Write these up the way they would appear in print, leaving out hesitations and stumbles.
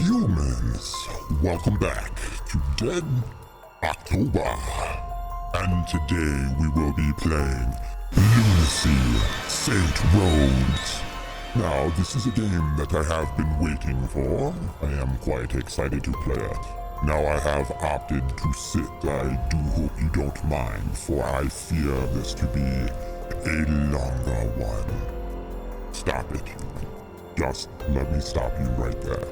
Humans, welcome back to Dead October. And today we will be playing Lunacy, Saint Rhodes. Now, this is a game that I have been waiting for. I am quite excited to play it. Now I have opted to sit. I do hope you don't mind, for I fear this to be a longer one. Stop it. Just let me stop you right there.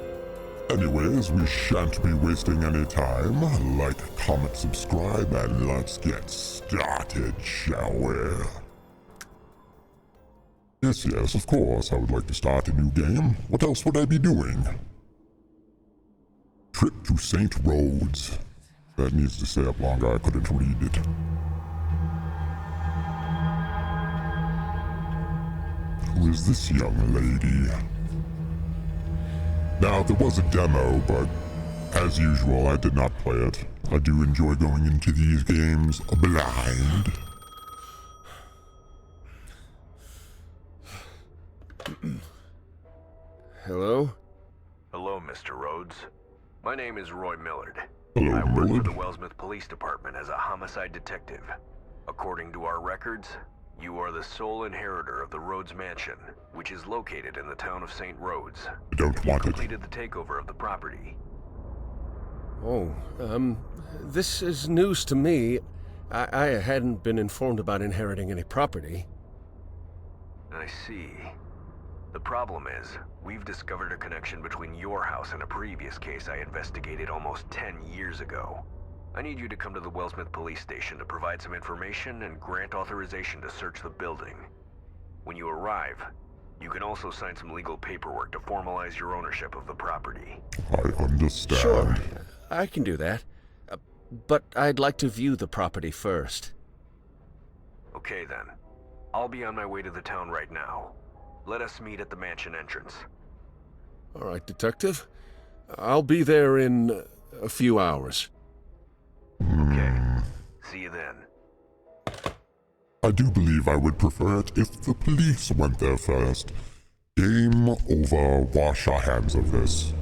Anyways, we shan't be wasting any time. Like, comment, subscribe, and let's get started, shall we? Yes, of course, I would like to start a new game. What else would I be doing? Trip to Saint Rhodes. That needs to stay up longer, I couldn't read it. Who is this young lady? Now, there was a demo, but as usual, I did not play it. I do enjoy going into these games blind. Hello? Hello, Mr. Rhodes. My name is Roy Millard. Hello, I work Millard. for the Wellsmouth Police Department as a homicide detective. According to our records, you are the sole inheritor of the Rhodes Mansion, which is located in the town of Saint Rhodes. I don't You want it. completed the takeover of the property. Oh, this is news to me. I hadn't been informed about inheriting any property. I see. The problem is, we've discovered a connection between your house and a previous case I investigated almost 10 years ago. I need you to come to the Wellsmouth Police Station to provide some information and grant authorization to search the building. When you arrive, you can also sign some legal paperwork to formalize your ownership of the property. I understand. Sure, I can do that. But I'd like to view the property first. Okay then. I'll be on my way to the town right now. Let us meet at the mansion entrance. All right, Detective. I'll be there in a few hours. Okay. See you then. I do believe I would prefer it if the police went there first. Game over. Wash our hands of this.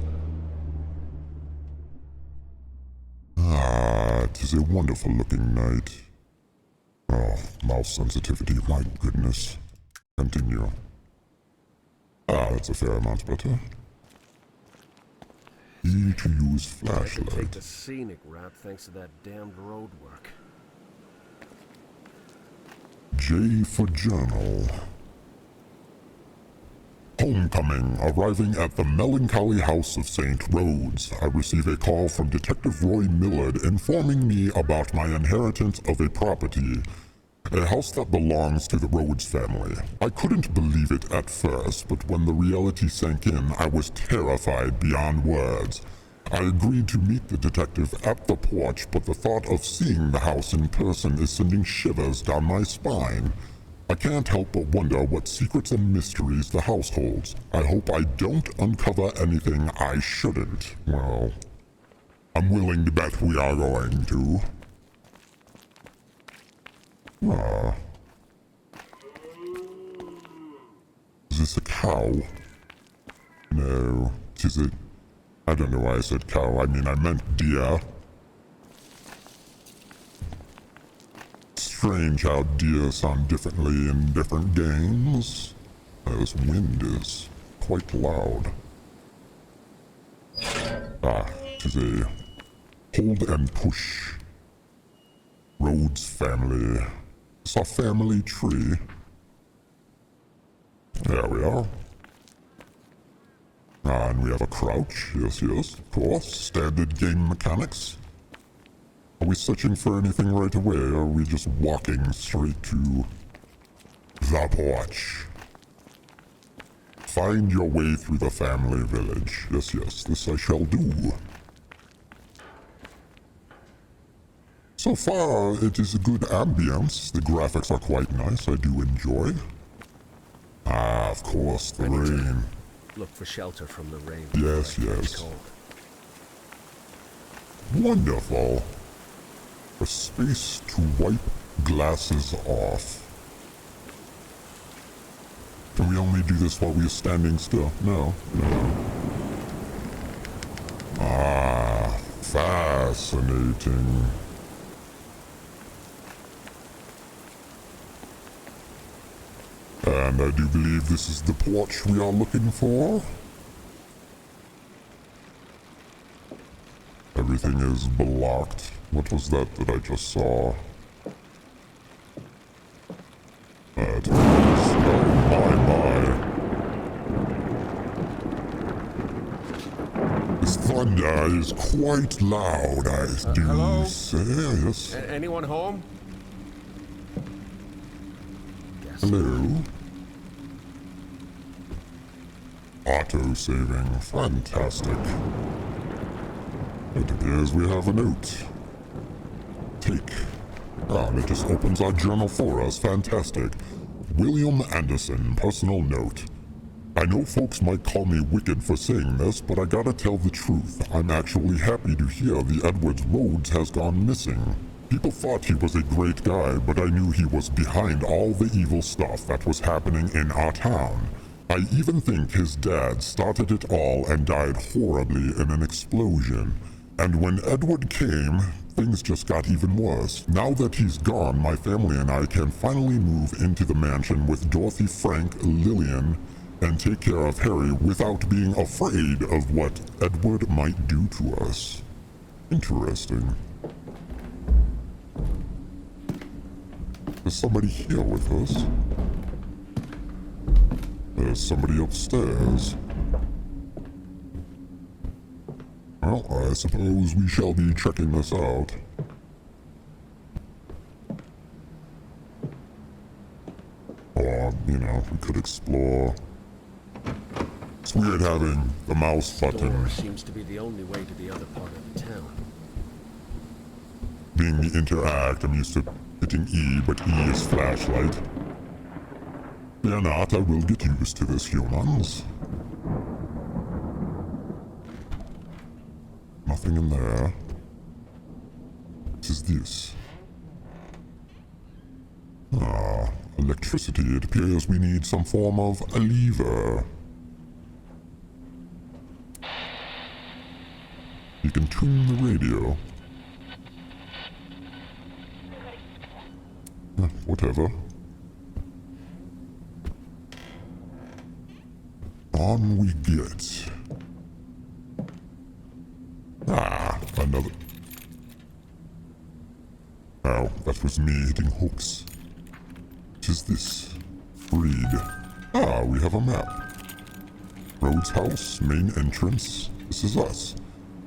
It is a wonderful looking night. Oh, mouse sensitivity, my goodness. Continue. That's a fair amount better. E to use I can take flashlight. the scenic route thanks to that damned road work. J for journal. Homecoming. Arriving at the melancholy house of Saint Rhodes, I receive a call from Detective Roy Millard informing me about my inheritance of a property. A house that belongs to the Rhodes family. I couldn't believe it at first, but when the reality sank in, I was terrified beyond words. I agreed to meet the detective at the porch, but the thought of seeing the house in person is sending shivers down my spine. I can't help but wonder what secrets and mysteries the house holds. I hope I don't uncover anything I shouldn't. Well, I'm willing to bet we are going to. Is this a cow? No. Is it? I don't know why I said cow. I mean, I meant deer. Strange how deer sound differently in different games. This wind is quite loud. It is a hold and push. Rhodes family. It's a family tree. There we are. And we have a crouch. Yes, of course. Standard game mechanics. Are we searching for anything right away, or are we just walking straight to the porch? Find your way through the family village. Yes, this I shall do. So far, it is a good ambience. The graphics are quite nice. I do enjoy. Of course, the rain. Look for shelter from the rain. Yes. It's cold. Wonderful. A space to wipe glasses off. Can we only do this while we are standing still? No. Ah, fascinating. And I do believe this is the porch we are looking for. Everything is blocked. What was that I just saw? That is... oh my. This thunder is quite loud, I do hello? say. Yes. Anyone home? Yes. Hello? Auto-saving. Fantastic. It appears we have a note. Take. Ah, and it just opens our journal for us. Fantastic. William Anderson, personal note. I know folks might call me wicked for saying this, but I gotta tell the truth. I'm actually happy to hear the Edwards Rhodes has gone missing. People thought he was a great guy, but I knew he was behind all the evil stuff that was happening in our town. I even think his dad started it all and died horribly in an explosion. And when Edward came, things just got even worse. Now that he's gone, my family and I can finally move into the mansion with Dorothy, Frank, Lillian, and take care of Harry without being afraid of what Edward might do to us. Interesting. There's somebody here with us. There's somebody upstairs. Well, I suppose we shall be checking this out. Or, you know, we could explore. It's weird having the mouse button Door seems to be the only way to the other part of the town. being the interact. I'm used to hitting E, but E is flashlight. Fear not, I will get used to this, humans. Nothing in there. What is this? Ah, electricity. It appears we need some form of a lever. You can tune the radio. Whatever. On we get. Ah, another. Oh, that was me hitting hooks. What is this? Read. Ah, we have a map. Rhodes house, main entrance. This is us.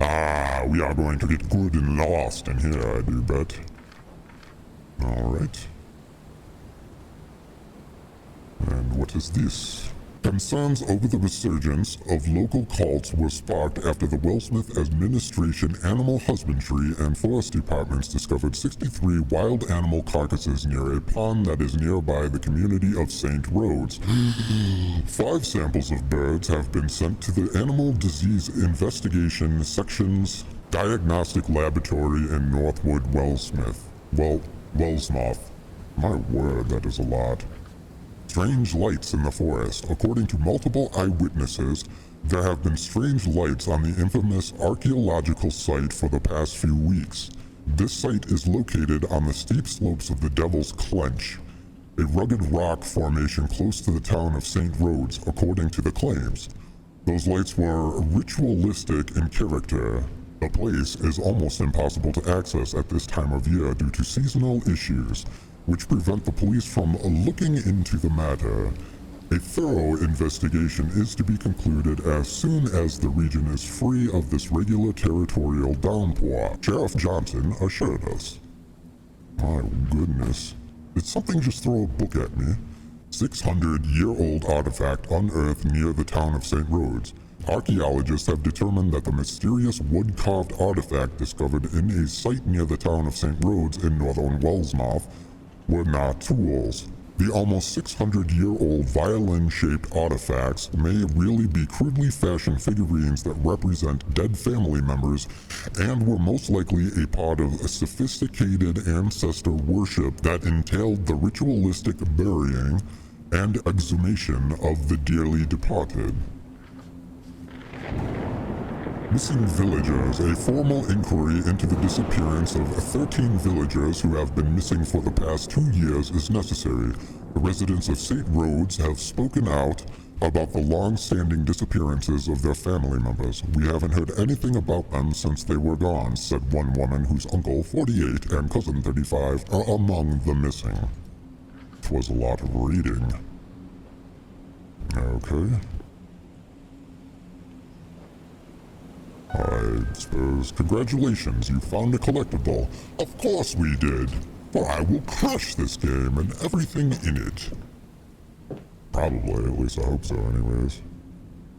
Ah, we are going to get good and lost in here, I do bet. Alright. And what is this? Concerns over the resurgence of local cults were sparked after the Wellsmith administration animal husbandry and forest departments discovered 63 wild animal carcasses near a pond that is nearby the community of Saint Rhodes. 5 samples of birds have been sent to the Animal Disease Investigation Section's Diagnostic Laboratory in Northwood Wellsmith. Wellsmouth. My word, that is a lot. Strange lights in the forest. According to multiple eyewitnesses, there have been strange lights on the infamous archaeological site for the past few weeks. This site is located on the steep slopes of the Devil's Clench, a rugged rock formation close to the town of Saint Rhodes, according to the claims. Those lights were ritualistic in character. The place is almost impossible to access at this time of year due to seasonal issues, which prevent the police from looking into the matter. A thorough investigation is to be concluded as soon as the region is free of this regular territorial downpour, Sheriff Johnson assured us. My goodness. Did something just throw a book at me? 600-year-old artifact unearthed near the town of Saint Rhodes. Archaeologists have determined that the mysterious wood-carved artifact discovered in a site near the town of Saint Rhodes in northern Wellsmouth were not tools. The almost 600-year-old violin-shaped artifacts may really be crudely fashioned figurines that represent dead family members and were most likely a part of a sophisticated ancestor worship that entailed the ritualistic burying and exhumation of the dearly departed. Missing villagers. A formal inquiry into the disappearance of 13 villagers who have been missing for the past 2 years is necessary. The residents of Saint Rhodes have spoken out about the long-standing disappearances of their family members. We haven't heard anything about them since they were gone, said one woman whose uncle, 48, and cousin, 35, are among the missing. It was a lot of reading. Okay. I suppose. Congratulations, you found a collectible. Of course we did. For I will crush this game and everything in it. Probably, at least I hope so anyways.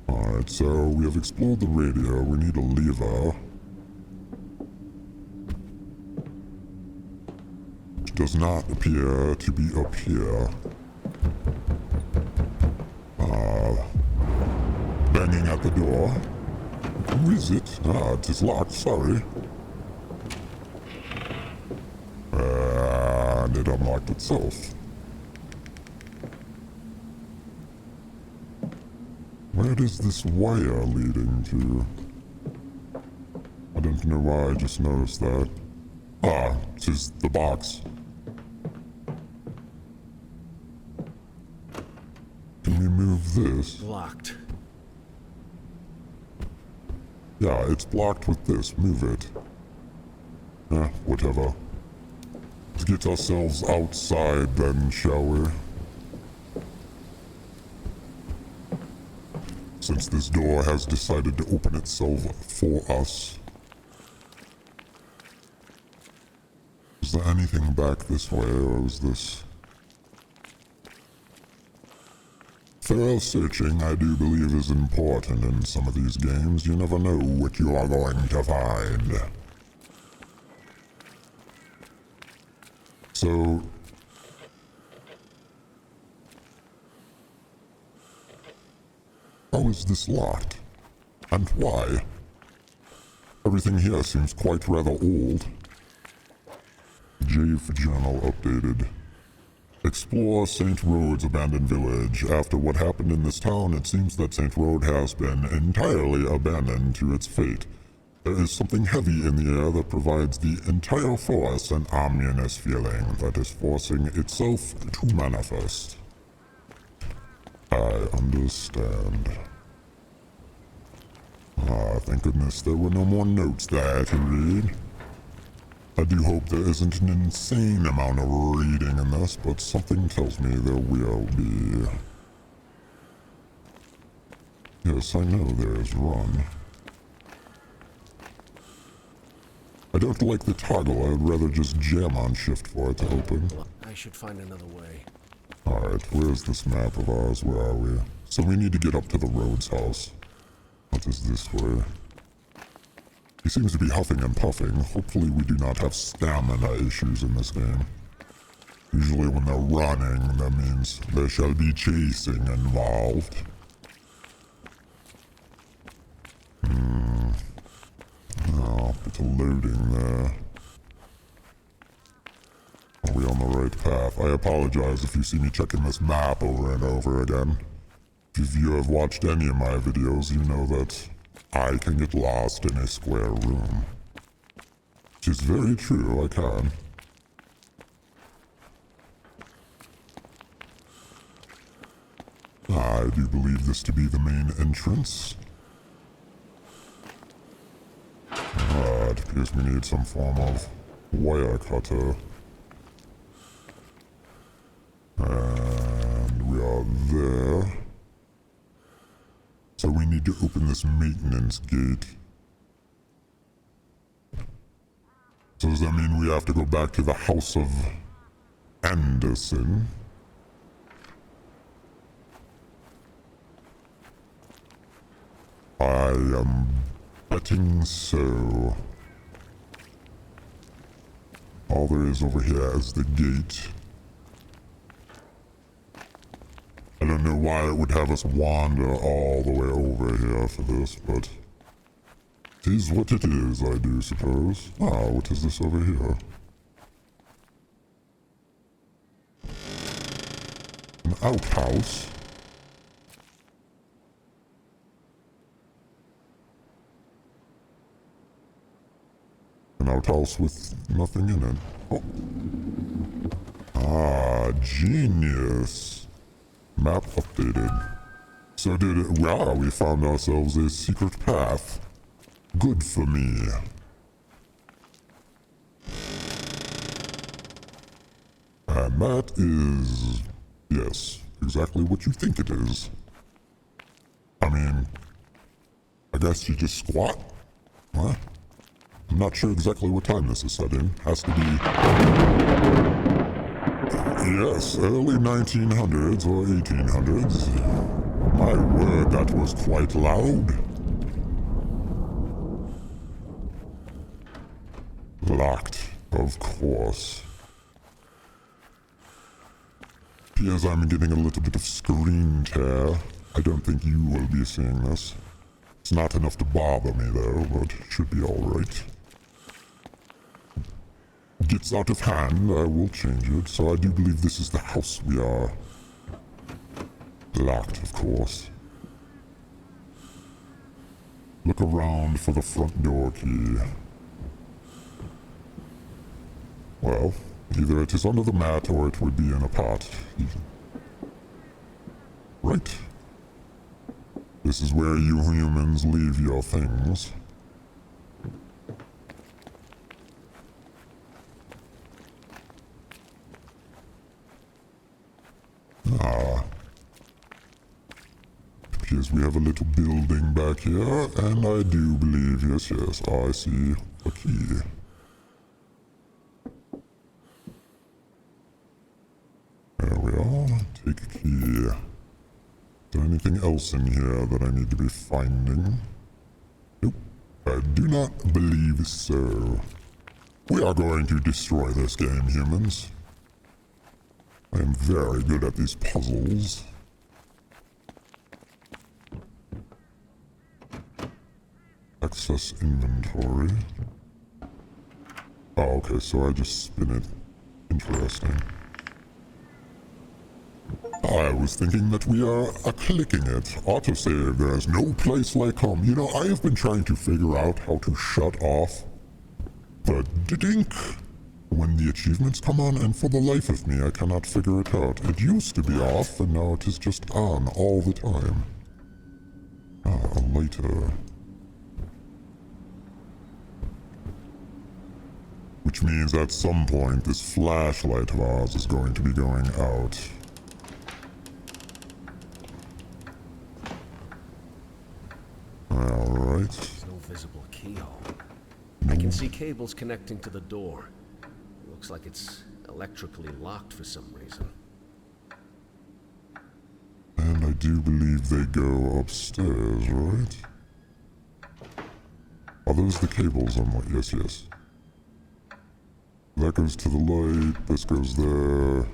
Alright, so we have explored the radio. We need a lever. Which does not appear to be up here. Banging at the door. Who is it? It is locked, sorry. And it unlocked itself. Where is this wire leading to? I don't know why I just noticed that. It is the box. Can we move this? Locked. Yeah, it's blocked with this. Move it. Whatever. Let's get ourselves outside then, shall we? Since this door has decided to open itself for us. Is there anything back this way, or is this... Thorough searching, I do believe, is important in some of these games. You never know what you are going to find. So... how is this locked? And why? Everything here seems quite rather old. Jave Journal updated. Explore Saint Rhodes abandoned village. After what happened in this town, it seems that Saint Rhodes has been entirely abandoned to its fate. There is something heavy in the air that provides the entire forest an ominous feeling that is forcing itself to manifest. I understand. Thank goodness there were no more notes there to read. I do hope there isn't an insane amount of reading in this, but something tells me there will be. Yes, I know there is run. I don't like the toggle. I'd rather just jam on shift for it to open. I should find another way. Alright, where's this map of ours? Where are we? So we need to get up to the Rhodes house. What is this way? He seems to be huffing and puffing. Hopefully we do not have stamina issues in this game. Usually when they're running, that means there shall be chasing involved. Oh, bit of loading there. Are we on the right path? I apologize if you see me checking this map over and over again. If you have watched any of my videos, you know that I can get lost in a square room. Which is very true, I can. I do believe this to be the main entrance. It appears we need some form of wire cutter. And we are there. So we need to open this maintenance gate. So does that mean we have to go back to the House of Anderson? I am betting so. All there is over here is the gate. I don't know why it would have us wander all the way over here for this, but it is what it is, I do suppose. What is this over here? An outhouse? an outhouse with nothing in it. Oh. Ah, genius. Map updated. So we found ourselves a secret path. Good for me. And that is, yes, exactly what you think it is. I mean, I guess you just squat? Huh? I'm not sure exactly what time this is set in. Has to be... Yes, early 1900s or 1800s. My word, that was quite loud. Locked, of course. Appears I'm getting a little bit of screen tear. I don't think you will be seeing this. It's not enough to bother me though, but should be alright. Gets out of hand, I will change it, so I do believe this is the house we are. Locked, of course. Look around for the front door key. Well, either it is under the mat or it would be in a pot. Right. This is where you humans leave your things. Ah. Appears we have a little building back here, and I do believe, yes, I see a key. There we are. Take a key. Is there anything else in here that I need to be finding? Nope. I do not believe so. We are going to destroy this game, humans. I am very good at these puzzles. Access inventory. Oh, okay, so I just spin it. Interesting. I was thinking that we are clicking it. Autosave, there is no place like home. You know, I have been trying to figure out how to shut off the dink when the achievements come on, and for the life of me, I cannot figure it out. It used to be off, and now it is just on all the time. Ah, a lighter. Which means at some point, this flashlight of ours is going to be going out. Alright. There's no visible keyhole. I can see cables connecting to the door. It looks like it's electrically locked for some reason. And I do believe they go upstairs, right? Are those the cables on what? Yes, yes. That goes to the light, this goes there,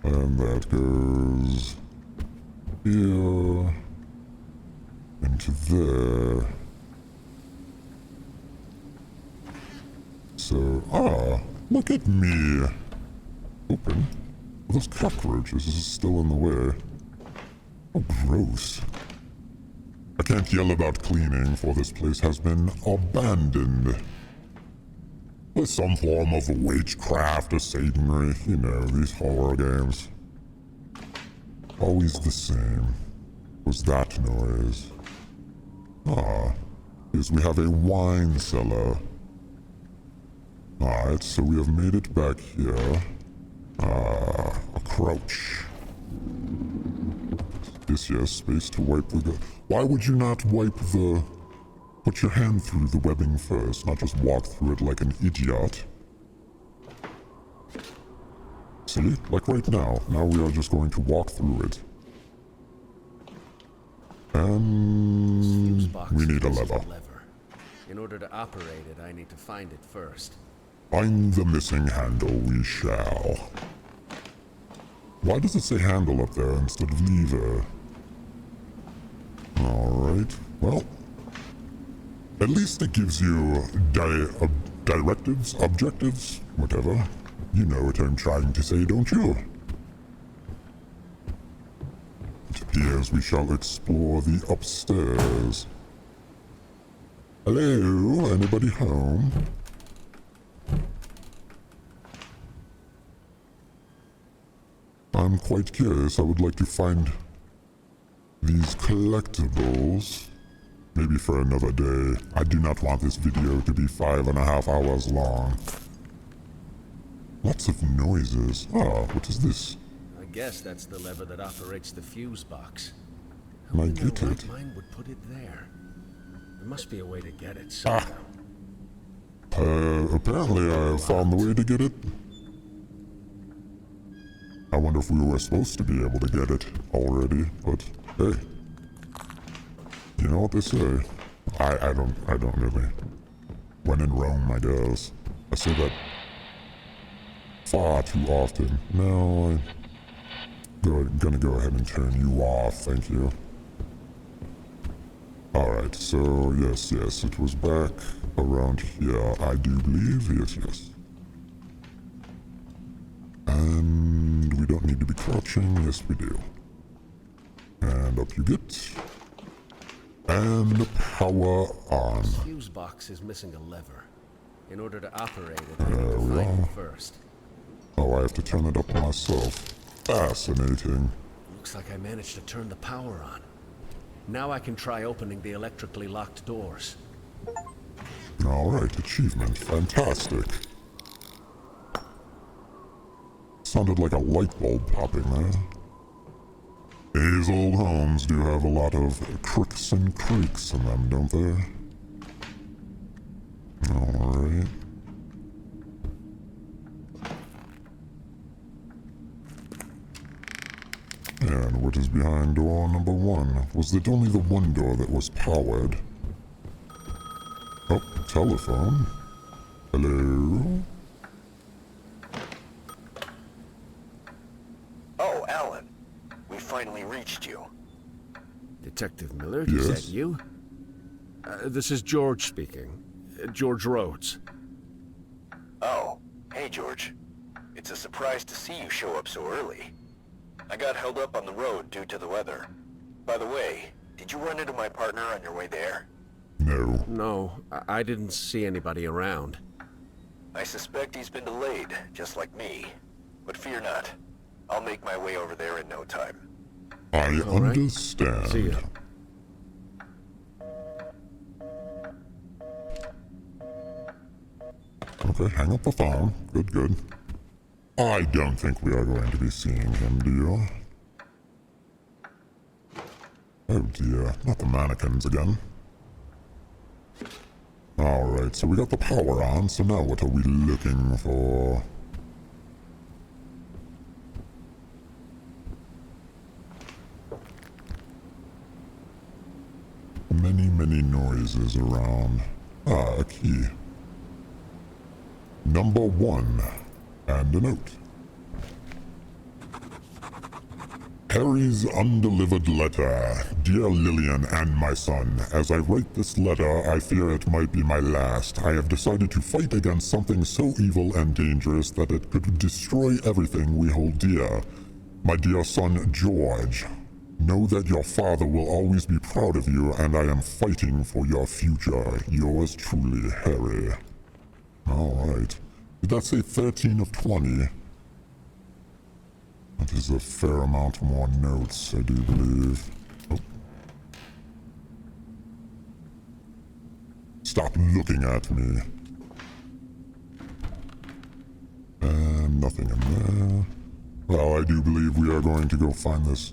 and that goes here, into there. So, look at me. Open. Those cockroaches is still in the way. Oh, gross. I can't yell about cleaning, for this place has been abandoned. There's some form of witchcraft or Satanry, you know, these horror games. Always the same. Was that noise? Yes, we have a wine cellar. Alright, so we have made it back here. A crouch. Yes, space to wipe the... Why would you not wipe the... Put your hand through the webbing first, not just walk through it like an idiot. See? Like right now. Now we are just going to walk through it. And... we need a lever. In order to operate it, I need to find it first. Find the missing handle, we shall. Why does it say handle up there instead of lever? Alright, well... At least it gives you directives, objectives, whatever. You know what I'm trying to say, don't you? It appears we shall explore the upstairs. Hello, anybody home? I'm quite curious. I would like to find these collectibles. Maybe for another day. I do not want this video to be 5.5 hours long. Lots of noises. Ah, what is this? I guess that's the lever that operates the fuse box. Can I Who in get their right it? mind would put it there? There must be a way to get it somehow. Apparently I found the way to get it. I wonder if we were supposed to be able to get it already, but hey. You know what they say. I don't really. When in Rome, I guess. I say that far too often. No, I'm gonna go ahead and turn you off, thank you. Alright, so yes, it was back around here, I do believe. Yes. And we don't need to be crouching, yes we do. And up you get. And power on. This fuse box is missing a lever. In order to operate it, I need There to we find are. it first. Oh, I have to turn it up myself. Fascinating. Looks like I managed to turn the power on. Now I can try opening the electrically locked doors. Alright, achievement. Fantastic. Sounded like a light bulb popping there. These old homes do have a lot of crooks and creaks in them, don't they? Alright. And what is behind door number 1? Was it only the one door that was powered? Oh, telephone. Hello? Oh, Alan. We finally reached you. Detective Millard, is that Yes? you? This is George speaking. George Rhodes. Oh, hey, George. It's a surprise to see you show up so early. I got held up on the road due to the weather. By the way, did you run into my partner on your way there? No. No, I didn't see anybody around. I suspect he's been delayed, just like me. But fear not. I'll make my way over there in no time. I All right. understand. See ya. Okay, hang up the phone. Good. I don't think we are going to be seeing him, do you? Oh dear, not the mannequins again. Alright, so we got the power on, so now what are we looking for? Many noises around. Ah, a key. Number 1. And a note. Harry's undelivered letter. Dear Lillian and my son, as I write this letter, I fear it might be my last. I have decided to fight against something so evil and dangerous that it could destroy everything we hold dear. My dear son, George, know that your father will always be proud of you, and I am fighting for your future. Yours truly, Harry. Alright. Did that say 13 of 20? That is a fair amount more notes, I do believe. Oh. Stop looking at me. And nothing in there. Well, I do believe we are going to go find this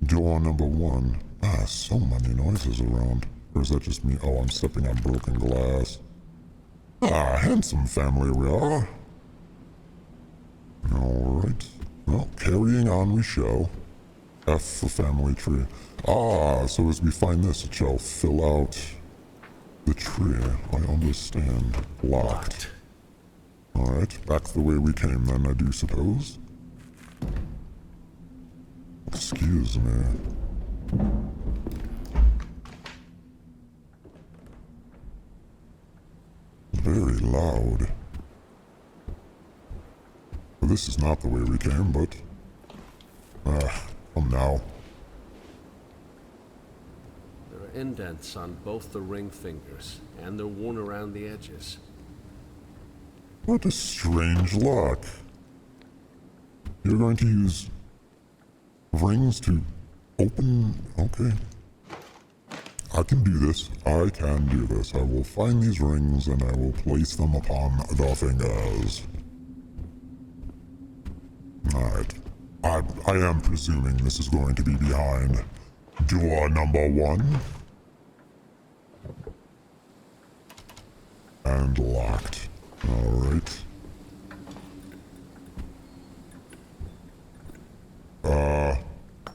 door number 1. Ah, so many noises around. Or is that just me? Oh, I'm stepping on broken glass. Ah, handsome family we are. Alright. Well, carrying on we shall. F for family tree. Ah, so as we find this, it shall fill out the tree. I understand. Locked. Alright, back the way we came then, I do suppose. Excuse me. Very loud. Well, this is not the way we came, but... come now. There are indents on both the ring fingers, and they're worn around the edges. What a strange lock. You're going to use rings to open... Okay. I can do this. I can do this. I will find these rings and I will place them upon the fingers. Alright. I am presuming this is going to be behind door number 1. And locked. Alright.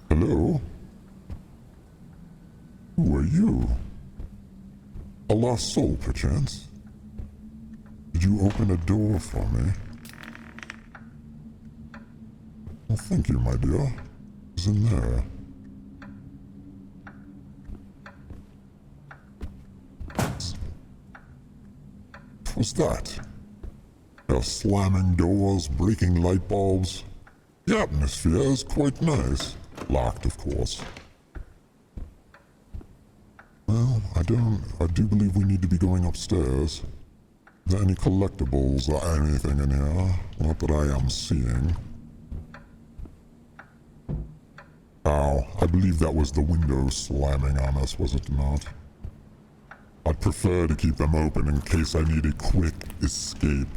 Hello? Who are you? A lost soul, perchance? Did you open a door for me? Well, thank you, my dear. Who's in there? What's that? They're slamming doors, breaking light bulbs. The atmosphere is quite nice. Locked, of course. Well, I do believe we need to be going upstairs. Are there any collectibles or anything in here? Not that I am seeing. Ow, I believe that was the window slamming on us, was it not? I'd prefer to keep them open in case I need a quick escape.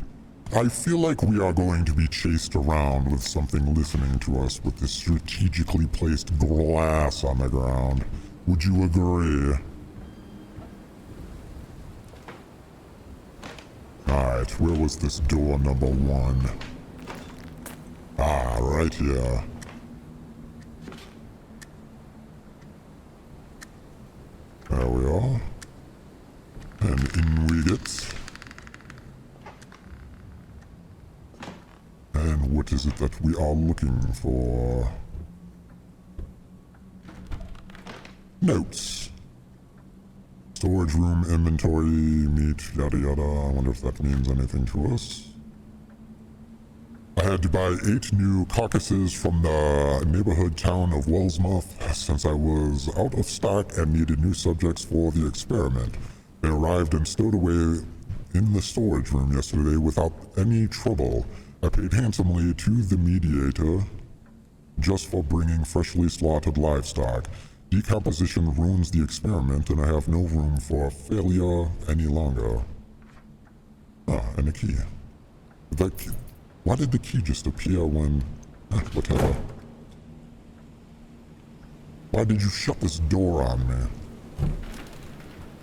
I feel like we are going to be chased around with something listening to us with this strategically placed glass on the ground. Would you agree? Alright, where was this door number 1? Ah, right here. There we are. And in we get. And what is it that we are looking for? Notes. Storage room, inventory, meat, yada yada. I wonder if that means anything to us. I had to buy 8 new carcasses from the neighborhood town of Wellsmouth since I was out of stock and needed new subjects for the experiment. They arrived and stowed away in the storage room yesterday without any trouble. I paid handsomely to the mediator just for bringing freshly slaughtered livestock. Decomposition ruins the experiment and I have no room for failure any longer. Ah, and a key. Why did the key just appear when... whatever. Why did you shut this door on me?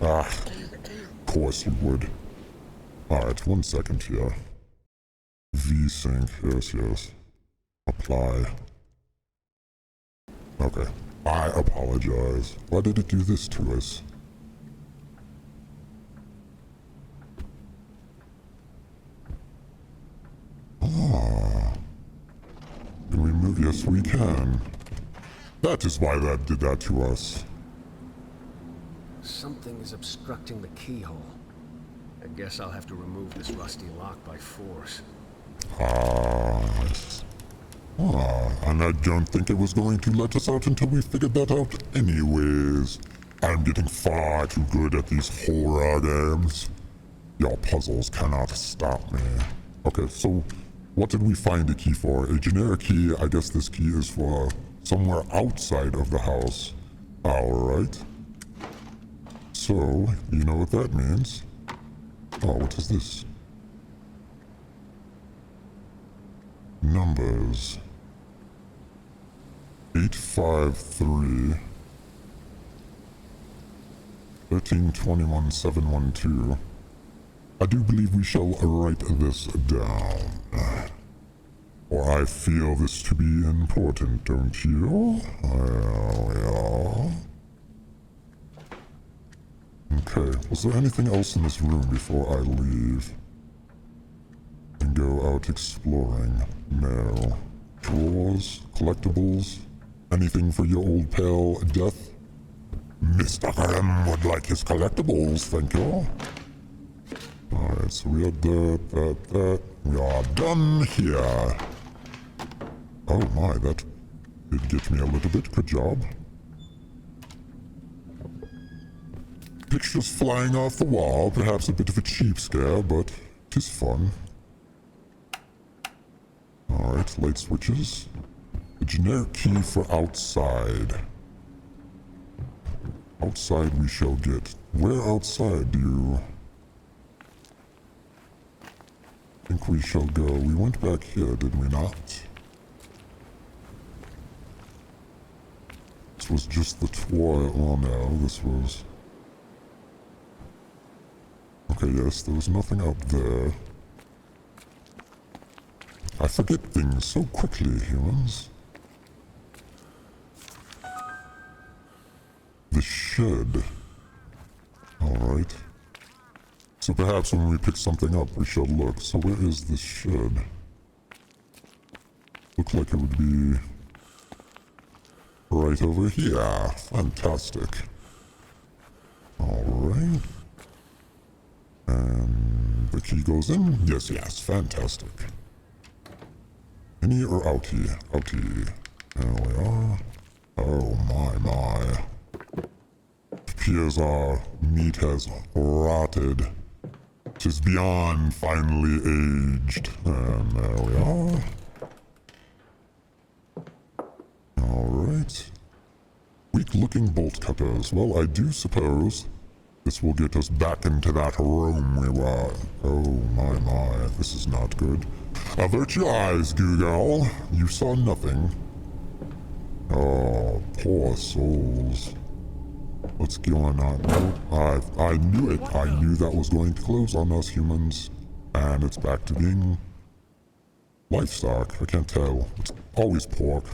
Ah, of course you would. Alright, 1 second here. V-Sync, yes. Apply. Okay, I apologize. Why did it do this to us? Ah. Can we move? Yes, we can. That is why that did that to us. Something is obstructing the keyhole. I guess I'll have to remove this rusty lock by force. And I don't think it was going to let us out until we figured that out anyways. I'm getting far too good at these horror games. Your puzzles cannot stop me. Okay, so what did we find a key for? A generic key. I guess this key is for somewhere outside of the house. Alright. So, you know what that means. Oh, what is this? Numbers. 853 1321 712. I do believe we shall write this down. For I feel this to be important, don't you? Yeah. Okay, was there anything else in this room before I leave? And go out exploring. No. Drawers? Collectibles? Anything for your old pal, Death? Mr. Graham would like his collectibles, thank you. Alright, so we had that. We are done here. Oh my, that did get me a little bit. Good job. Pictures flying off the wall, perhaps a bit of a cheap scare, but 'tis fun. Alright, light switches. The generic key for outside. Outside we shall get. Where outside do you think we shall go? We went back here, did we not? This was just the toy. Oh no, this was... Okay, yes, there was nothing out there. I forget things so quickly, humans. The shed. Alright. So perhaps when we pick something up, we shall look. So where is this shed? Look like it would be... right over here. Fantastic. Alright. And the key goes in? Yes, yes, fantastic. Innie or outie? Outie. There we are. Oh my. Appears our meat has rotted. 'Tis beyond finely aged. And there we are. Alright. Weak-looking bolt cutters. Well, I do suppose this will get us back into that room we were. Oh my, this is not good. Avert your eyes, Google. You saw nothing. Oh, poor souls. What's going on? Oh, I knew it. I knew that was going to close on us humans. And it's back to being livestock. I can't tell. It's always pork.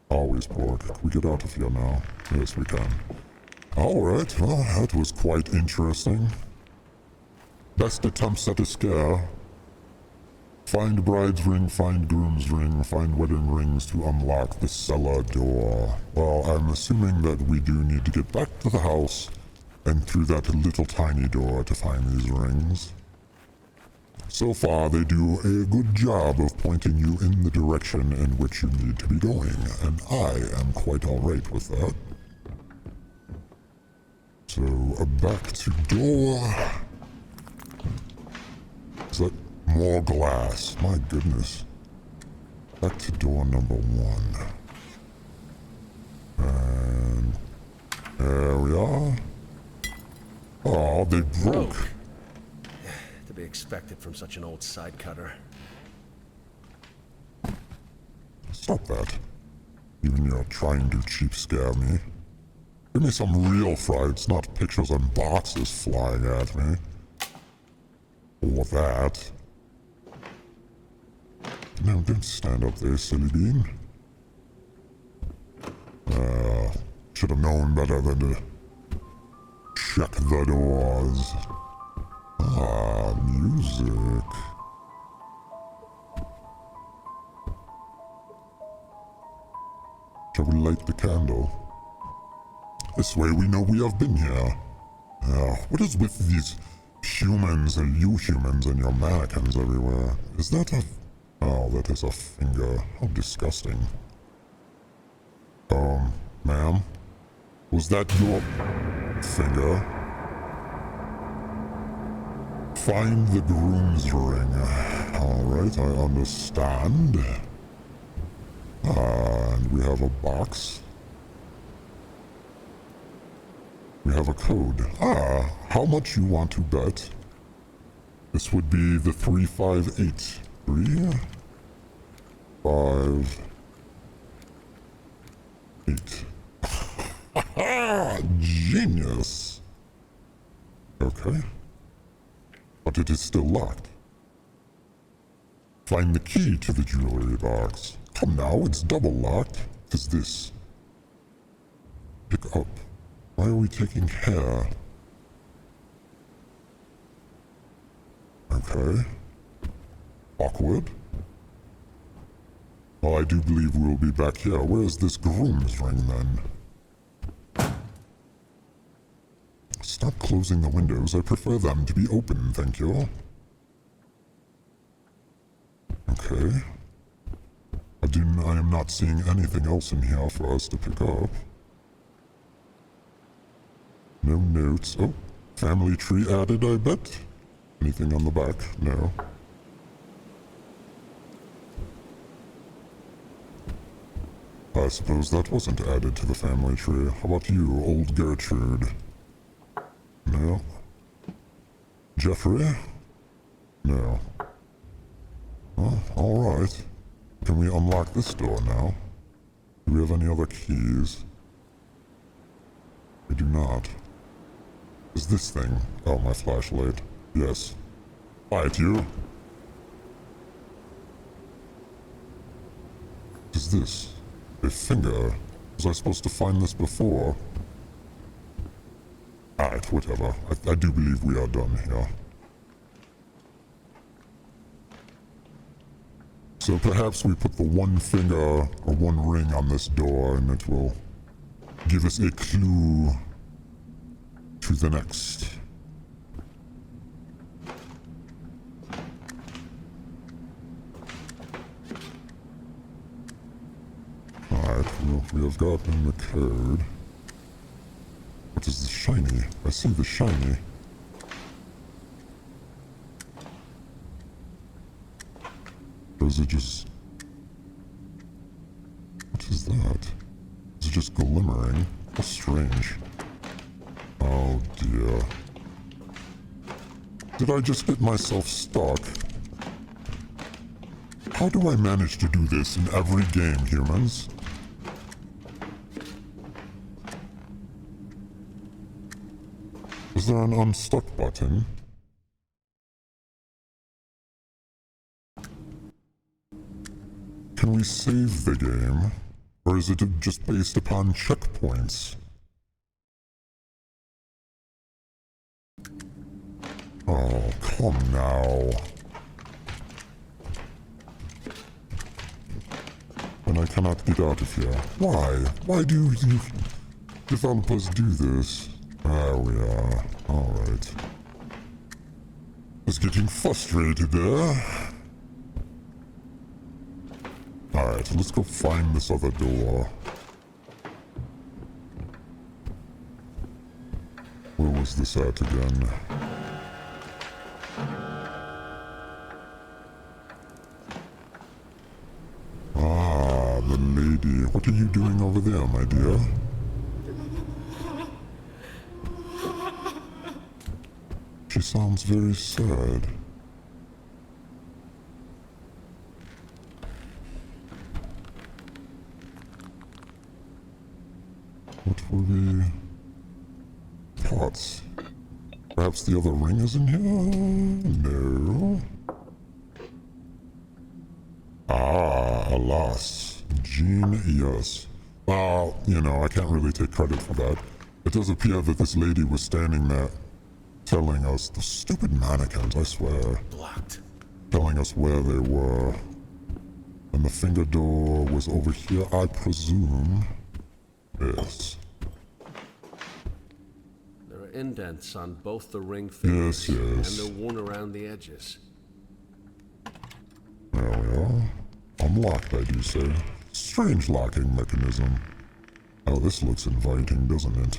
Always pork. Can we get out of here now? Yes, we can. Alright, well, that was quite interesting. Best attempts at a scare. Find bride's ring, find groom's ring, find wedding rings to unlock the cellar door. Well, I'm assuming that we do need to get back to the house and through that little tiny door to find these rings. So far, they do a good job of pointing you in the direction in which you need to be going, and I am quite alright with that. So, back to door. Is that more glass? My goodness. Back to door number 1. And there we are. Oh, they broke. To be expected from such an old side cutter. Stop that. Even you're trying to cheap scare me. Give me some real frights, not pictures and boxes flying at me. Or that. No, don't stand up there, silly bean. Should have known better than to check the doors. Ah, music. Shall we light the candle? This way we know we have been here. What is with these humans and you humans and your mannequins everywhere? Is that a... Oh, that is a finger. How disgusting. Ma'am? Was that your finger? Find the groom's ring. Alright, I understand. And we have a box. We have a code. How much you want to bet? This would be the 358. 3, 5, 8. Genius. Okay. But it is still locked. Find the key to the jewelry box. Come now, it's double locked. What is this? Pick up. Why are we taking hair? Okay. Awkward. Well, I do believe we'll be back here. Where's this groom's ring, then? Stop closing the windows. I prefer them to be open, thank you. Okay. I am not seeing anything else in here for us to pick up. No notes. Oh, family tree added, I bet. Anything on the back? No. Well, I suppose that wasn't added to the family tree. How about you, old Gertrude? No. Jeffrey? No. Well, alright. Can we unlock this door now? Do we have any other keys? I do not. Is this thing? Oh, my flashlight. Yes. Light you. What is this? A finger. Was I supposed to find this before? Alright, whatever. I do believe we are done here. So perhaps we put the one finger or one ring on this door and it will give us a clue to the next. Alright, well, we have gotten the code. What is the shiny? I see the shiny. Or is it just... What is that? Is it just glimmering? How strange. Oh dear. Did I just get myself stuck? How do I manage to do this in every game, humans? Is there an unstuck button? Can we save the game? Or is it just based upon checkpoints? Oh, come now. And I cannot get out of here. Why? Why do you developers do this? There we are. Alright. I was getting frustrated there. Alright, let's go find this other door. Where was this at again? Ah, the lady. What are you doing over there, my dear? She sounds very sad. What were the pots? Perhaps the other ring is in here? No. Ah, alas. Genius. Well, you know, I can't really take credit for that. It does appear that this lady was standing there telling us, the stupid mannequins, I swear. Blocked. Telling us where they were. And the finger door was over here, I presume. Yes. There are indents on both the ring fingers. Yes, yes. And they're worn around the edges. There we are. Unlocked, I do say. Strange locking mechanism. Oh, this looks inviting, doesn't it?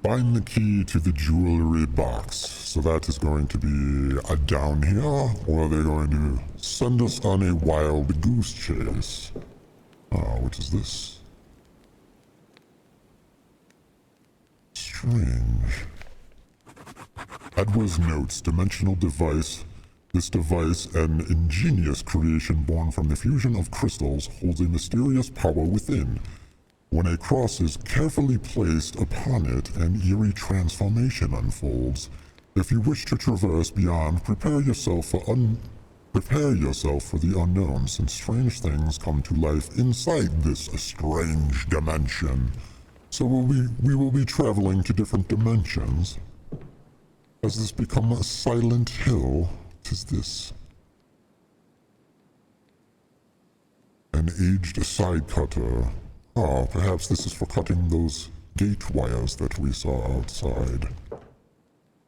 Find the key to the jewelry box. So that is going to be down here, or are they going to send us on a wild goose chase? Ah, what is this? Strange. Edwards notes dimensional device. This device, an ingenious creation born from the fusion of crystals, holds a mysterious power within. When a cross is carefully placed upon it, an eerie transformation unfolds. If you wish to traverse beyond, prepare yourself for the unknown, since strange things come to life inside this strange dimension. So we will be traveling to different dimensions. Has this become a Silent Hill? What is this? An aged side cutter. Ah, perhaps this is for cutting those gate wires that we saw outside.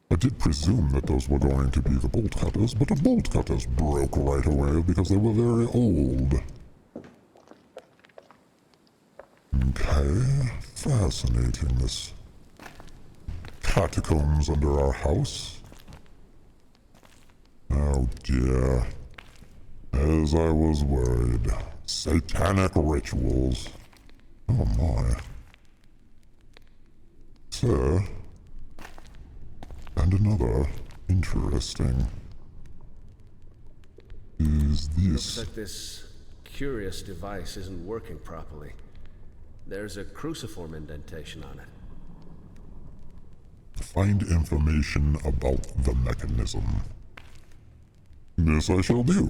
I did presume that those were going to be the bolt cutters, but the bolt cutters broke right away because they were very old. Okay, fascinating, this catacombs under our house. Oh dear. As I was worried. Satanic rituals. Oh my. Sir. And another. Interesting. Is Looks this... like this curious device isn't working properly. There's a cruciform indentation on it. Find information about the mechanism. This I shall do.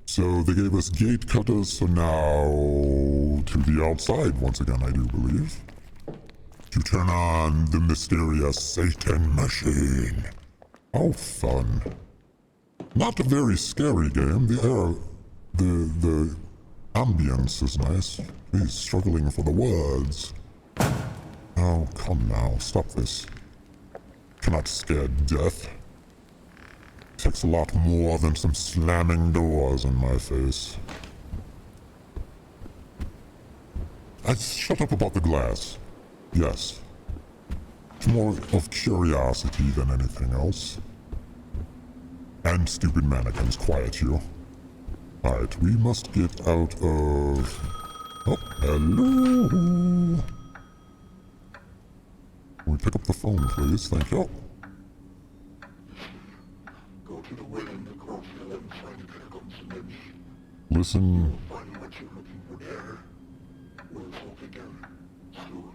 So they gave us gate cutters, so now to the outside once again, I do believe. To turn on the mysterious Satan machine. How fun. Not a very scary game. The ambience is nice. He's struggling for the words. Oh, come now. Stop this. Cannot scare death. Takes a lot more than some slamming doors in my face. Shut up about the glass. Yes. It's more of curiosity than anything else. And stupid mannequins, quiet you. Alright, we must get out of... Oh, hello! Can we pick up the phone, please? Thank you. Go to the well in the courtyard and find catacombs immense. Listen. Find what you're looking for there. We'll talk again soon.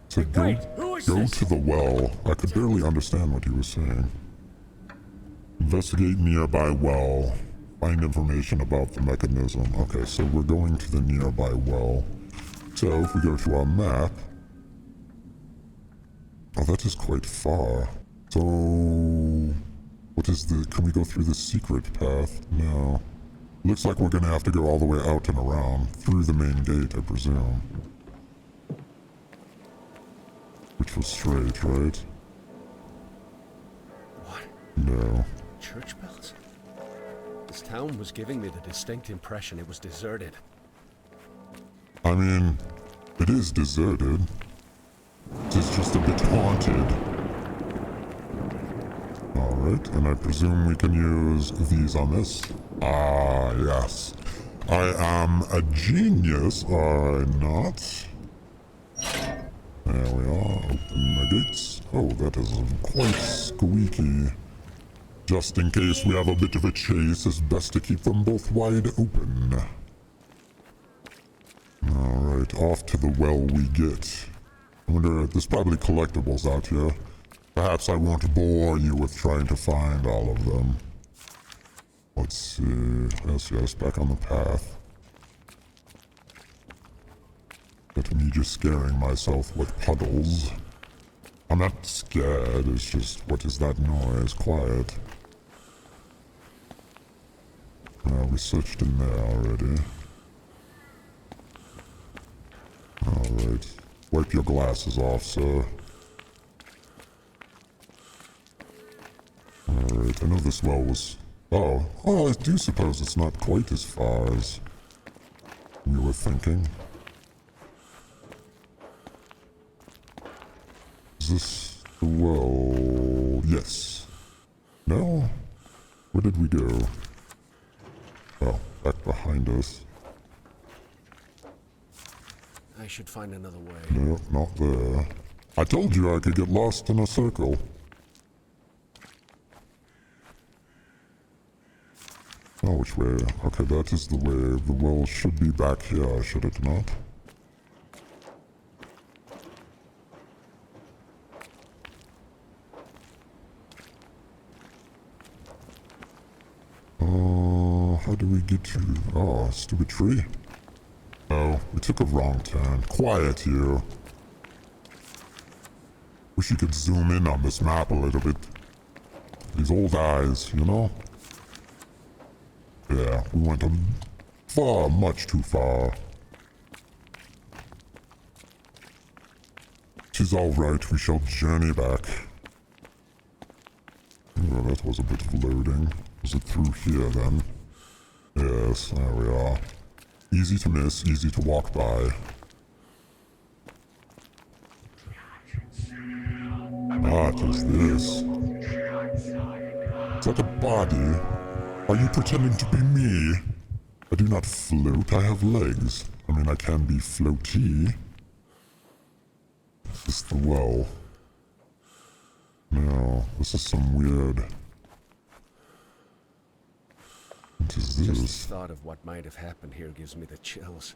To go, Wait, who is go this? to the well. I could barely understand what he was saying. Investigate nearby well. Find information about the mechanism. Okay, so we're going to the nearby well. So if we go to our map... Oh, that is quite far. So... What is the... Can we go through the secret path? No. Looks like we're gonna have to go all the way out and around. Through the main gate, I presume. Which was straight, right? What? No. Church bells? This town was giving me the distinct impression it was deserted. I mean, it is deserted. It is just a bit haunted. Alright, and I presume we can use these on this. Ah, yes. I am a genius, are I not? There we are. Open the gates. Oh, that is quite squeaky. Just in case we have a bit of a chase, it's best to keep them both wide open. Alright, off to the well we get. I wonder, there's probably collectibles out here. Perhaps I won't bore you with trying to find all of them. Let's see. Yes, back on the path. But me just scaring myself with puddles. I'm not scared, it's just, what is that noise? Quiet. We searched in there already. Alright. Wipe your glasses off, sir. Alright, I know this well was... Oh, I do suppose it's not quite as far as we were thinking. Is this the well? Yes. No? Where did we go? Oh, back behind us. I should find another way. No, not there. I told you I could get lost in a circle. Oh, which way? Okay, that is the way. The well should be back here, should it not? How do we get to... Oh, stupid tree. Oh, we took a wrong turn. Quiet, you. Wish you could zoom in on this map a little bit. These old eyes, you know? Yeah, we went far, much too far. Tis alright, we shall journey back. Oh, that was a bit of loading. Was it through here then? Yes, there we are. Easy to miss, easy to walk by. What is this? Is that a body? Are you pretending to be me? I do not float, I have legs. I mean, I can be floaty. Is this the well? No, this is some weird... What is Just this? the thought of what might have happened here gives me the chills.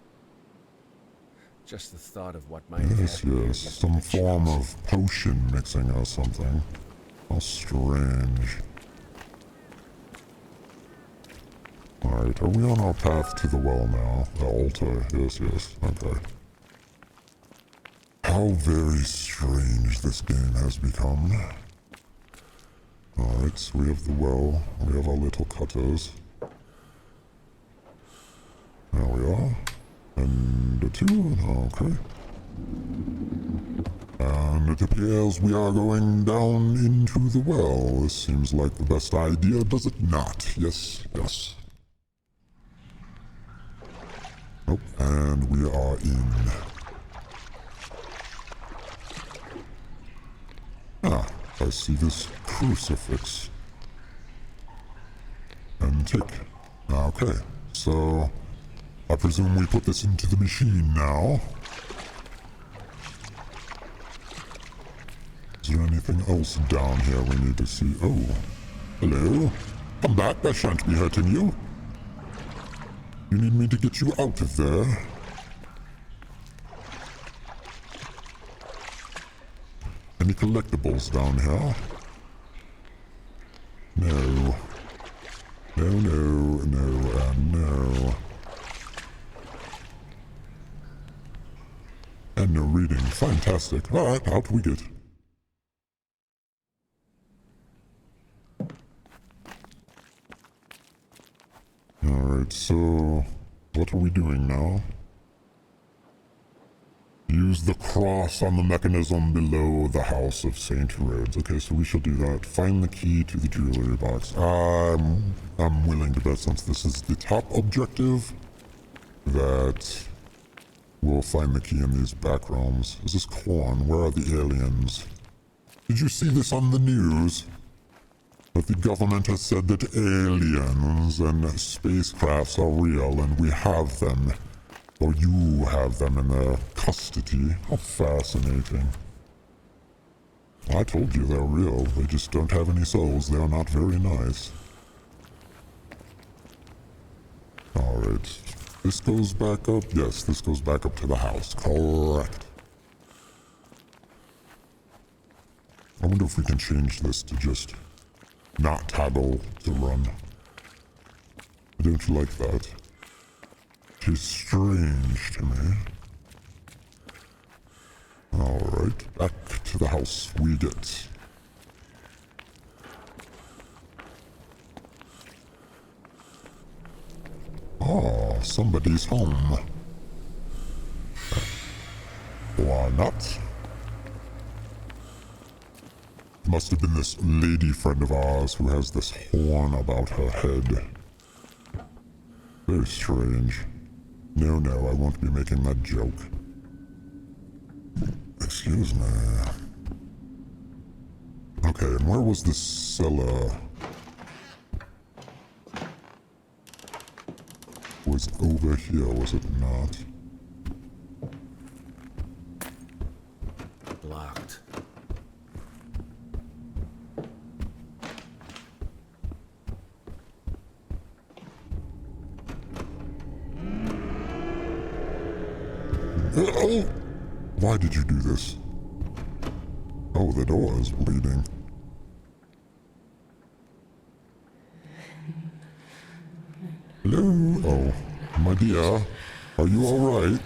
Just the thought of what might have Yes, happened here yes, gives me some the form chills. of potion mixing or something. How strange. Alright, are we on our path to the well now? The altar, yes, yes, okay. How very strange this game has become. Alright, so we have the well, we have our little cutters. There we are. And the two, okay. And it appears we are going down into the well. This seems like the best idea, does it not? Yes, yes. Oh, and we are in. Ah, I see this crucifix. And tick. Okay, so I presume we put this into the machine now. Is there anything else down here we need to see? Oh, hello. Come back, I shan't be hurting you. You need me to get you out of there. Any collectibles down here? No. No, no, no, and no. And no reading. Fantastic. Alright, out we get. Alright, so what are we doing now? Use the cross on the mechanism below the house of Saint Rhodes. Okay, so we shall do that. Find the key to the jewelry box. I'm willing to bet, since this is the top objective, that we'll find the key in these back rooms. Is this corn? Where are the aliens? Did you see this on the news? That the government has said that aliens and spacecrafts are real, and we have them. Or you have them in their custody. How fascinating. I told you they're real. They just don't have any souls. They are not very nice. Alright. This goes back up? Yes, this goes back up to the house. Correct. I wonder if we can change this to just not toggle to run. I don't like that. It is strange to me. Alright, back to the house we get. Oh, somebody's home. Why not? Must have been this lady friend of ours who has this horn about her head. Very strange. No, no, I won't be making that joke. Excuse me. Okay, and where was this cellar? Was over here, was it not? Locked. Oh! Why did you do this? Oh, the door is bleeding. Hello? Oh, my dear. Are you alright?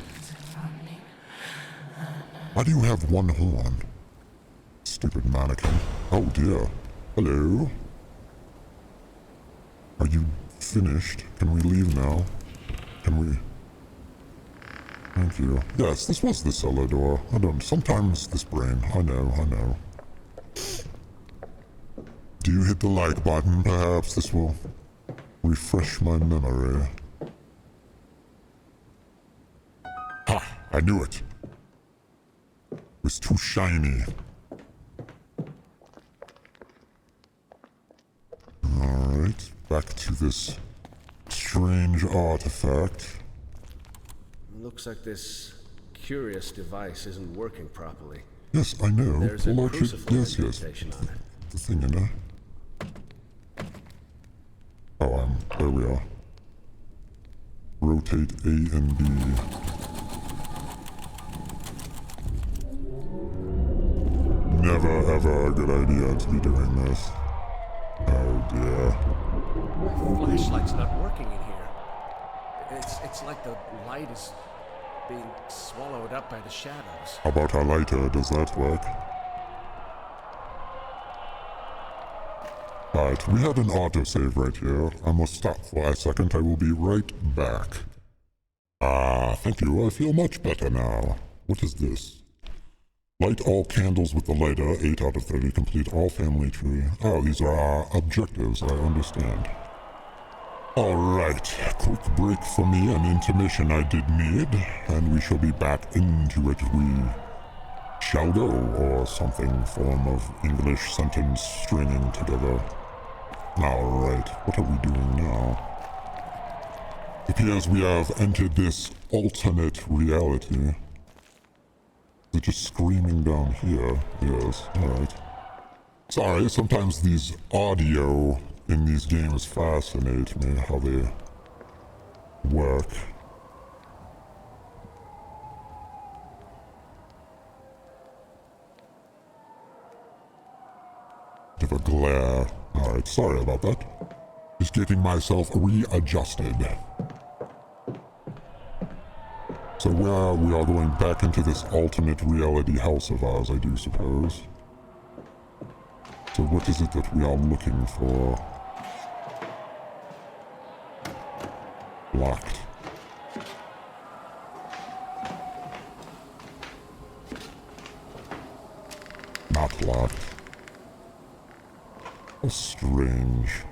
Why do you have one horn? Stupid mannequin. Oh dear. Hello? Are you finished? Can we leave now? Can we... Thank you. Yes, this was the cellar door. I don't... Sometimes this brain. I know. Do you hit the like button, perhaps? This will refresh my memory. Ha! I knew it. It was too shiny. Alright. Back to this strange artifact. Looks like this curious device isn't working properly. Yes, I know. There's a Well, actually, crucifix yes. indentation on it. The thing in there. Oh, there we are. Rotate A and B. Never ever a good idea to be doing this. Oh dear. My flashlight's not working in here. It's like the light is being swallowed up by the shadows. How about a lighter? Does that work? Alright, we had an autosave right here. I must stop for a second. I will be right back. Thank you. I feel much better now. What is this? Light all candles with the lighter. 8 out of 30. Complete all family tree. Oh, these are our objectives. I understand. Alright, quick break for me. An intermission I did need. And we shall be back into it. We shall go, or something form of English sentence stringing together. Alright, what are we doing now? It appears we have entered this alternate reality. Is it just screaming down here? Yes, alright. Sorry, sometimes these audio in these games fascinate me, how they work. Bit of a glare. Alright, sorry about that. Just getting myself readjusted. So we are going back into this alternate reality house of ours, I do suppose. So what is it that we are looking for? Locked. Not locked. How strange.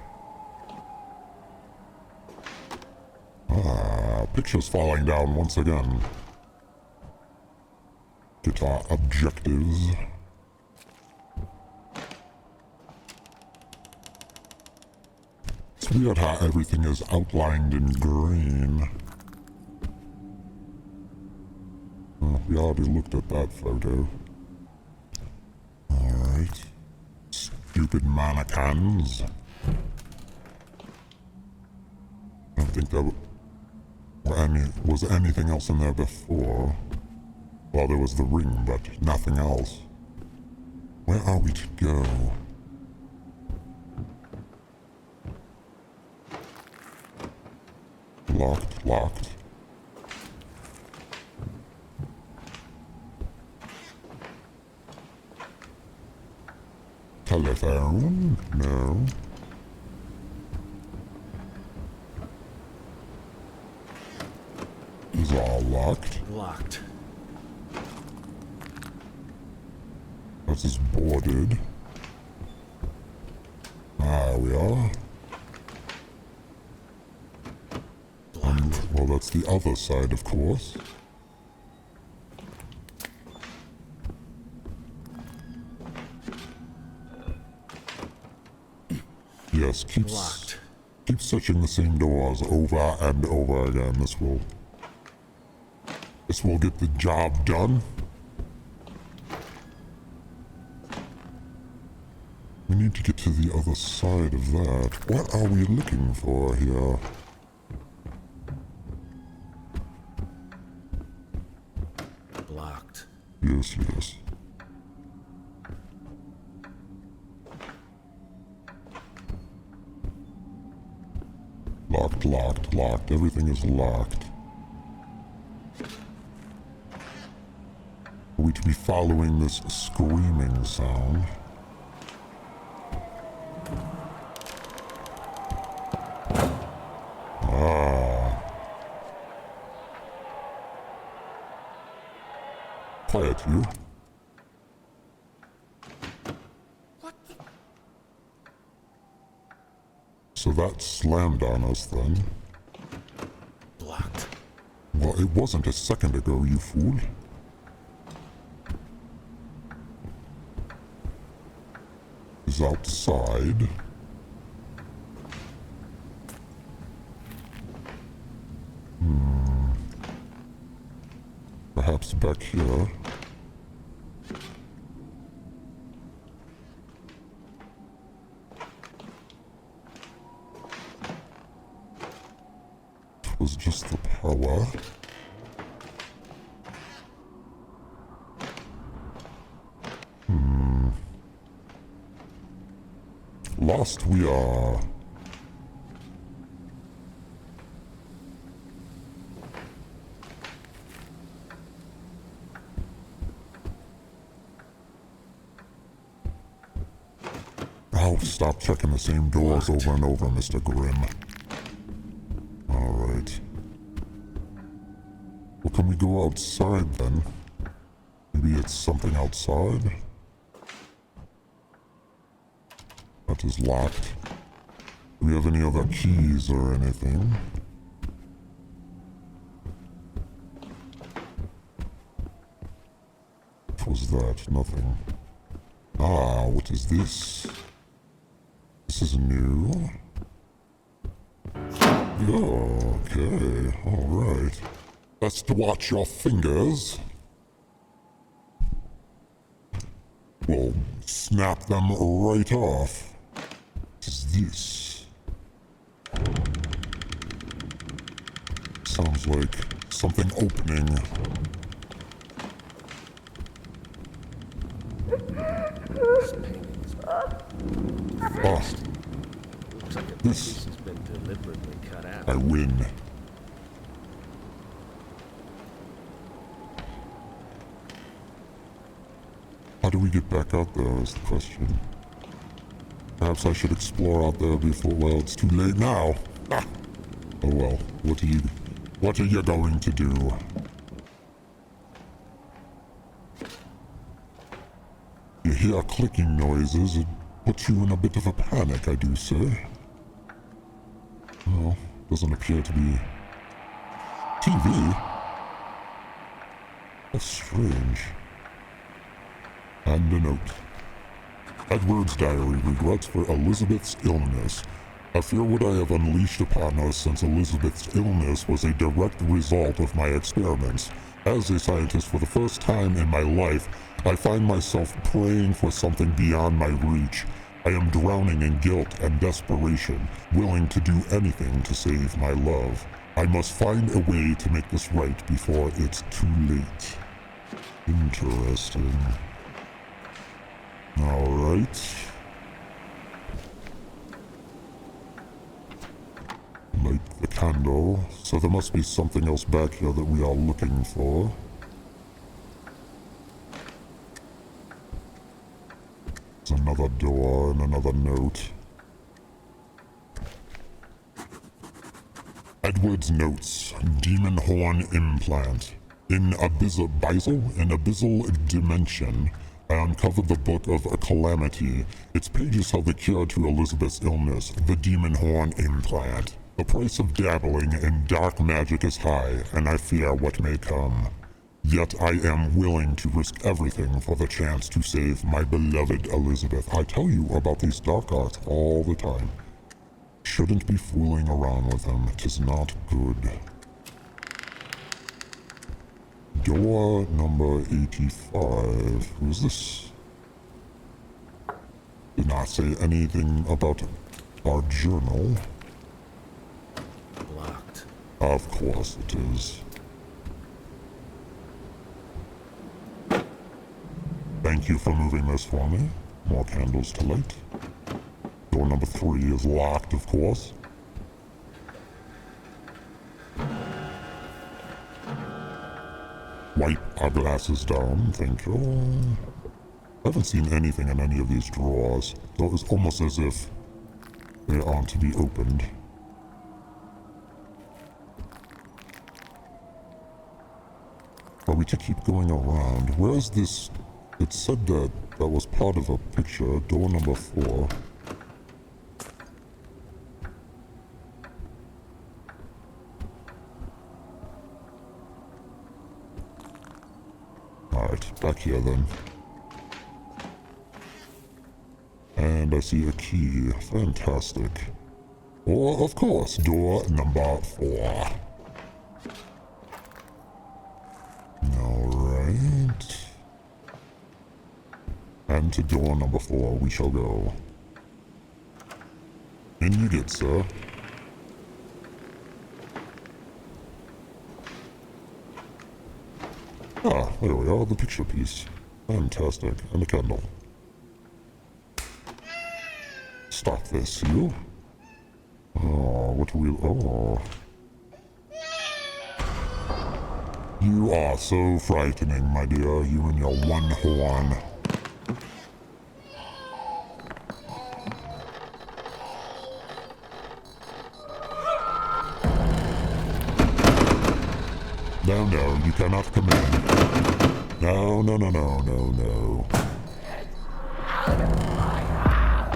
Pictures falling down once again. Get our objectives. It's weird how everything is outlined in green. Oh, we already looked at that photo. Alright. Stupid mannequins. I don't think there was anything else in there before. Well, there was the ring, but nothing else. Where are we to go? Locked, locked. Telephone? No. Is all locked? Locked. This is boarded. We are. Well, that's the other side, of course. Yes, keep searching the same doors over and over again. This will get the job done. We need to get to the other side of that. What are we looking for here? Blocked. Yes, yes. Locked, locked, locked. Everything is locked. Are we to be following this screaming sound? Quiet, you. What? So that slammed on us then. Blocked. Well, it wasn't a second ago, you fool. Is outside. Perhaps back here. It was just the power. Lost we are. Oh, stop checking the same doors over and over, Mr. Grimm. Alright. Well, can we go outside then? Maybe it's something outside? That is locked. Do we have any other keys or anything? What was that? Nothing. Ah, what is this? This is new. Oh, okay. Alright. Best watch your fingers. We'll snap them right off. What is this? Sounds like something opening. Looks like a This- piece has been deliberately cut out. I win. How do we get back out there is the question. Perhaps I should explore out there before, well, it's too late now. Ah. Oh well, what are you going to do? You hear clicking noises, it puts you in a bit of a panic, I do say. Well, doesn't appear to be TV. That's strange. And a note. Edward's diary regrets for Elizabeth's illness. I fear what I have unleashed upon us since Elizabeth's illness was a direct result of my experiments. As a scientist for the first time in my life, I find myself praying for something beyond my reach. I am drowning in guilt and desperation, willing to do anything to save my love. I must find a way to make this right before it's too late. Interesting. Alright. Light the candle. So there must be something else back here that we are looking for. There's another door and another note. Edward's notes. Demon horn implant. In abyssal dimension, I uncovered the Book of Calamity. Its pages held the cure to Elizabeth's illness, the demon horn implant. The price of dabbling in dark magic is high, and I fear what may come. Yet I am willing to risk everything for the chance to save my beloved Elizabeth. I tell you about these dark arts all the time. Shouldn't be fooling around with them. 'Tis not good. Door number 85. Who's this? Did not say anything about our journal. Locked. Of course it is. Thank you for moving this for me. More candles to light. Door number 3 is locked, of course. Wipe our glasses down, thank you. I haven't seen anything in any of these drawers, so it's almost as if they aren't to be opened. Are we to keep going around? Where is this? It said that that was part of a picture. Door number 4. Alright, back here then. And I see a key. Fantastic. Or, of course, door number 4. No, And to door number 4 we shall go. In you get, sir. Ah, there we are, the picture piece. Fantastic. And the candle. Stop this, you. Oh, what do we... Oh. You are so frightening, my dear, you and your one horn. No, no, you cannot come in. No, no, no, no, no, no.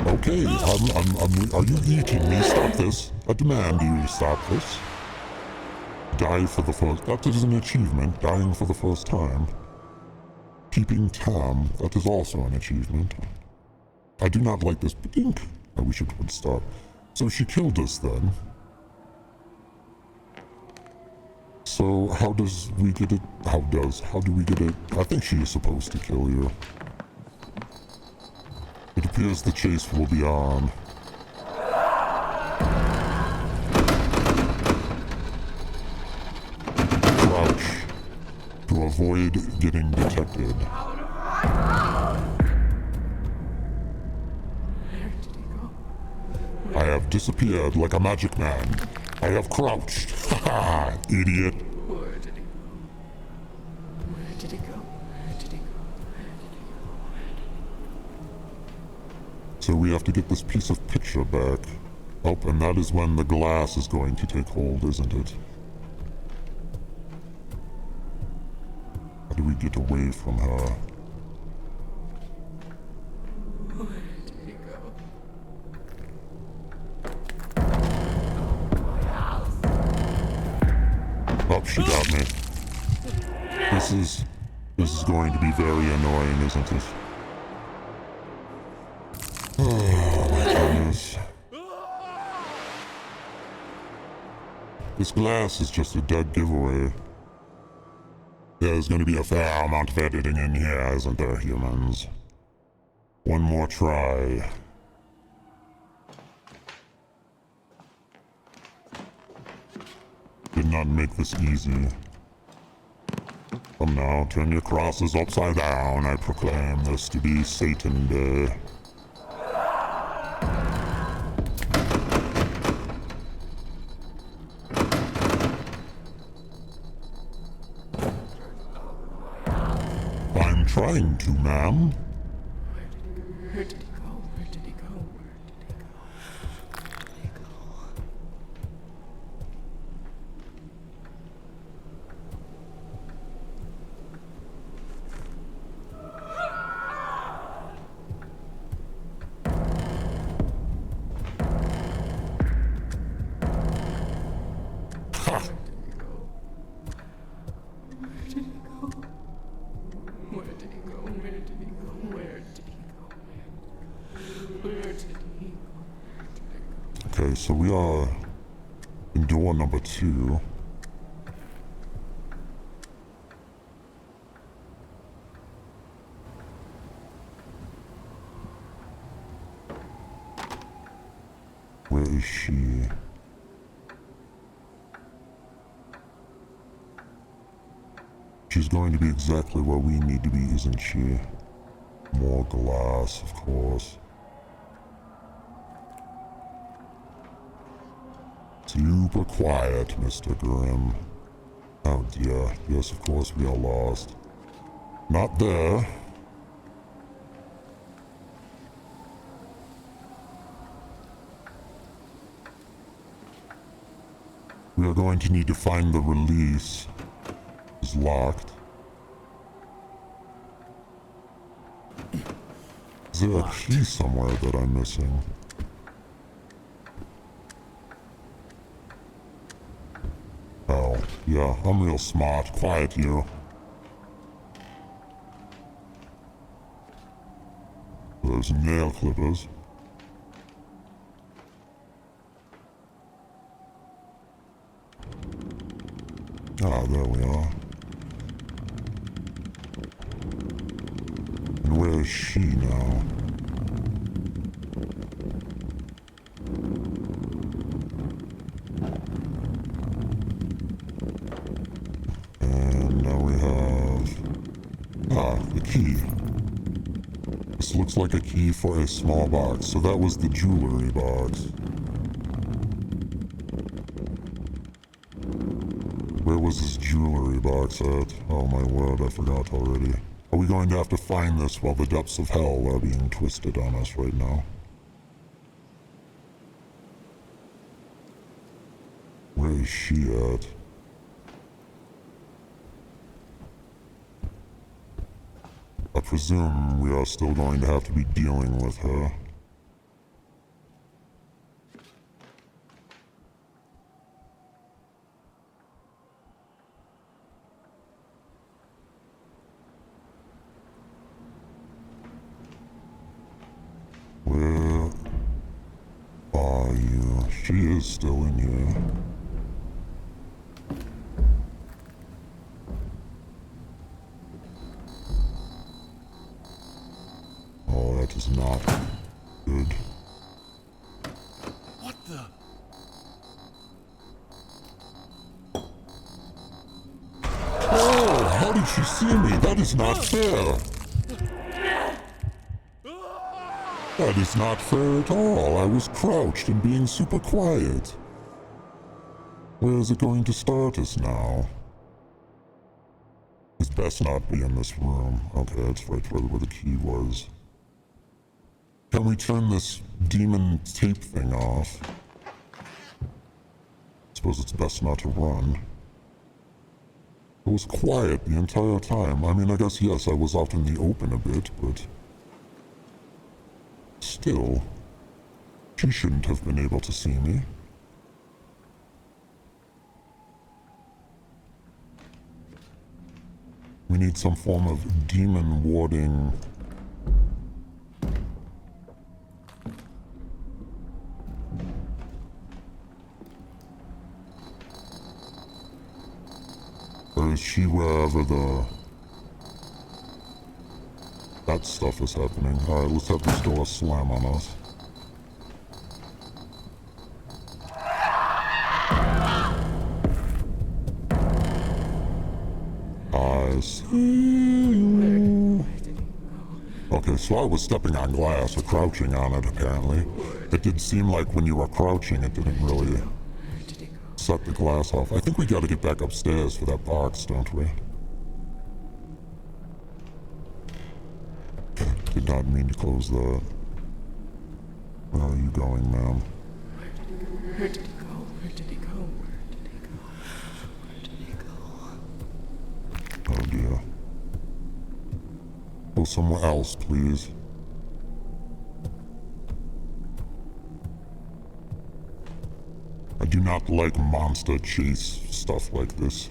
Okay, are you eating me? Stop this. I demand you stop this. Die for the first... That is an achievement, dying for the first time. Keeping Tam, that is also an achievement. I do not like this pink. I wish it would stop. So she killed us then. So how does we get it? How do we get it? I think she is supposed to kill you. It appears the chase will be on. Crouch to avoid getting detected. I have disappeared like a magic man. I have crouched. Haha, idiot. Where did he go? Where did he go? Where did he go? So we have to get this piece of picture back. Oh, and that is when the glass is going to take hold, isn't it? How do we get away from her? Where did he go? Oh, she got me. This is going to be very annoying, isn't it? Oh my goodness. This glass is just a dead giveaway. There's going to be a fair amount of editing in here, isn't there, humans? One more try. Did not make this easy. Come now, turn your crosses upside down. I proclaim this to be Satan Day. I'm trying to, ma'am. Where did he go? Where did he go? Where did he go? Where did he go? Ha! Where did he go? Where did he go? Where did he go? Where did he go? Where did he go? Okay, so we are in door number 2. Where is she? She's going to be exactly where we need to be, isn't she? More glass, of course. Super quiet, Mr. Grimm. Oh dear, yes, of course we are lost. Not there. We are going to need to find the release. It's locked. Is there a key somewhere that I'm missing? Oh, yeah, I'm real smart. Quiet you. There's nail clippers. Ah, there we are. And where is she now? And now we have... the key. This looks like a key for a small box, so that was the jewelry box. Where was this jewelry box at? Oh my word, I forgot already. Are we going to have to find this while the depths of hell are being twisted on us right now? Where is she at? I presume we are still going to have to be dealing with her. Where are you? She is still in here. Oh, that is not good. What the? Oh, how did she see me? That is not fair. That is not fair at all. I was crouched and being super quiet. Where is it going to start us now? It's best not be in this room. Okay, that's right where the key was. Can we turn this demon tape thing off? Suppose it's best not to run. It was quiet the entire time. I mean, I guess, yes, I was out in the open a bit, but... Still, she shouldn't have been able to see me. We need some form of demon warding. Or is she wherever that stuff is happening? Alright, let's have this door slam on us. I see you. Okay, so I was stepping on glass or crouching on it, apparently. It did seem like when you were crouching, it didn't really set the glass off. I think we gotta get back upstairs for that box, don't we? Did not mean to close that. Where are you going, ma'am? Where did he go? Where did he go? Where did he go? Where did he go? Oh dear. Go somewhere else, please. I do not like monster chase stuff like this.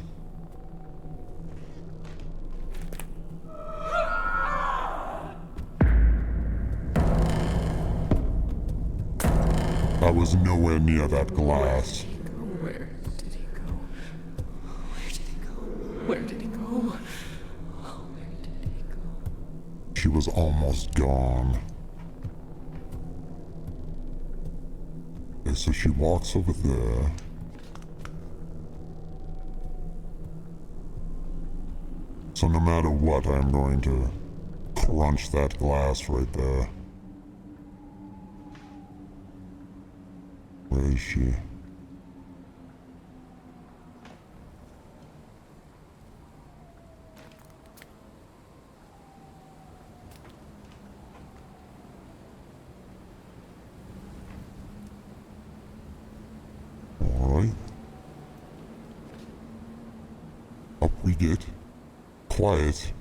I was nowhere near that glass. Where did he go? Where did he go? Where did he go? Oh, where did he go? She was almost gone. Okay, so she walks over there. So no matter what, I'm going to crunch that glass right there. Where is she? Alright. Up we get. Quiet.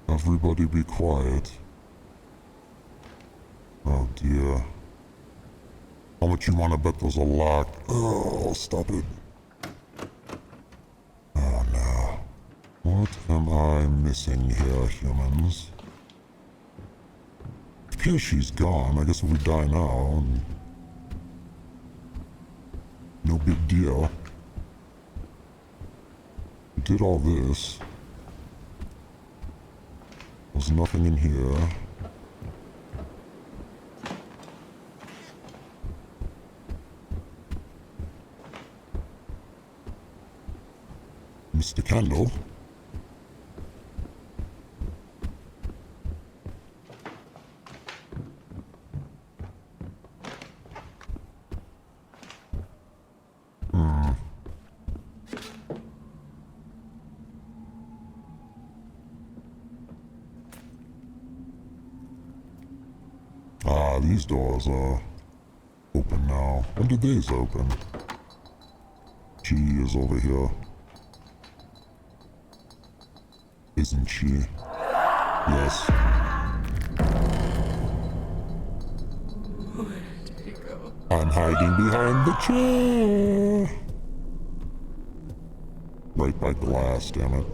Everybody be quiet. Oh dear. How much you want to bet those are locked? Oh, stop it. Oh no. What am I missing here, humans? It appears she's gone. I guess if we die now, no big deal. We did all this. There's nothing in here. Mr. Candle. Ah, these doors are open now. When did these open? She is over here. Isn't she? Yes. Where did he go? I'm hiding behind the chair. Right by glass, damn it.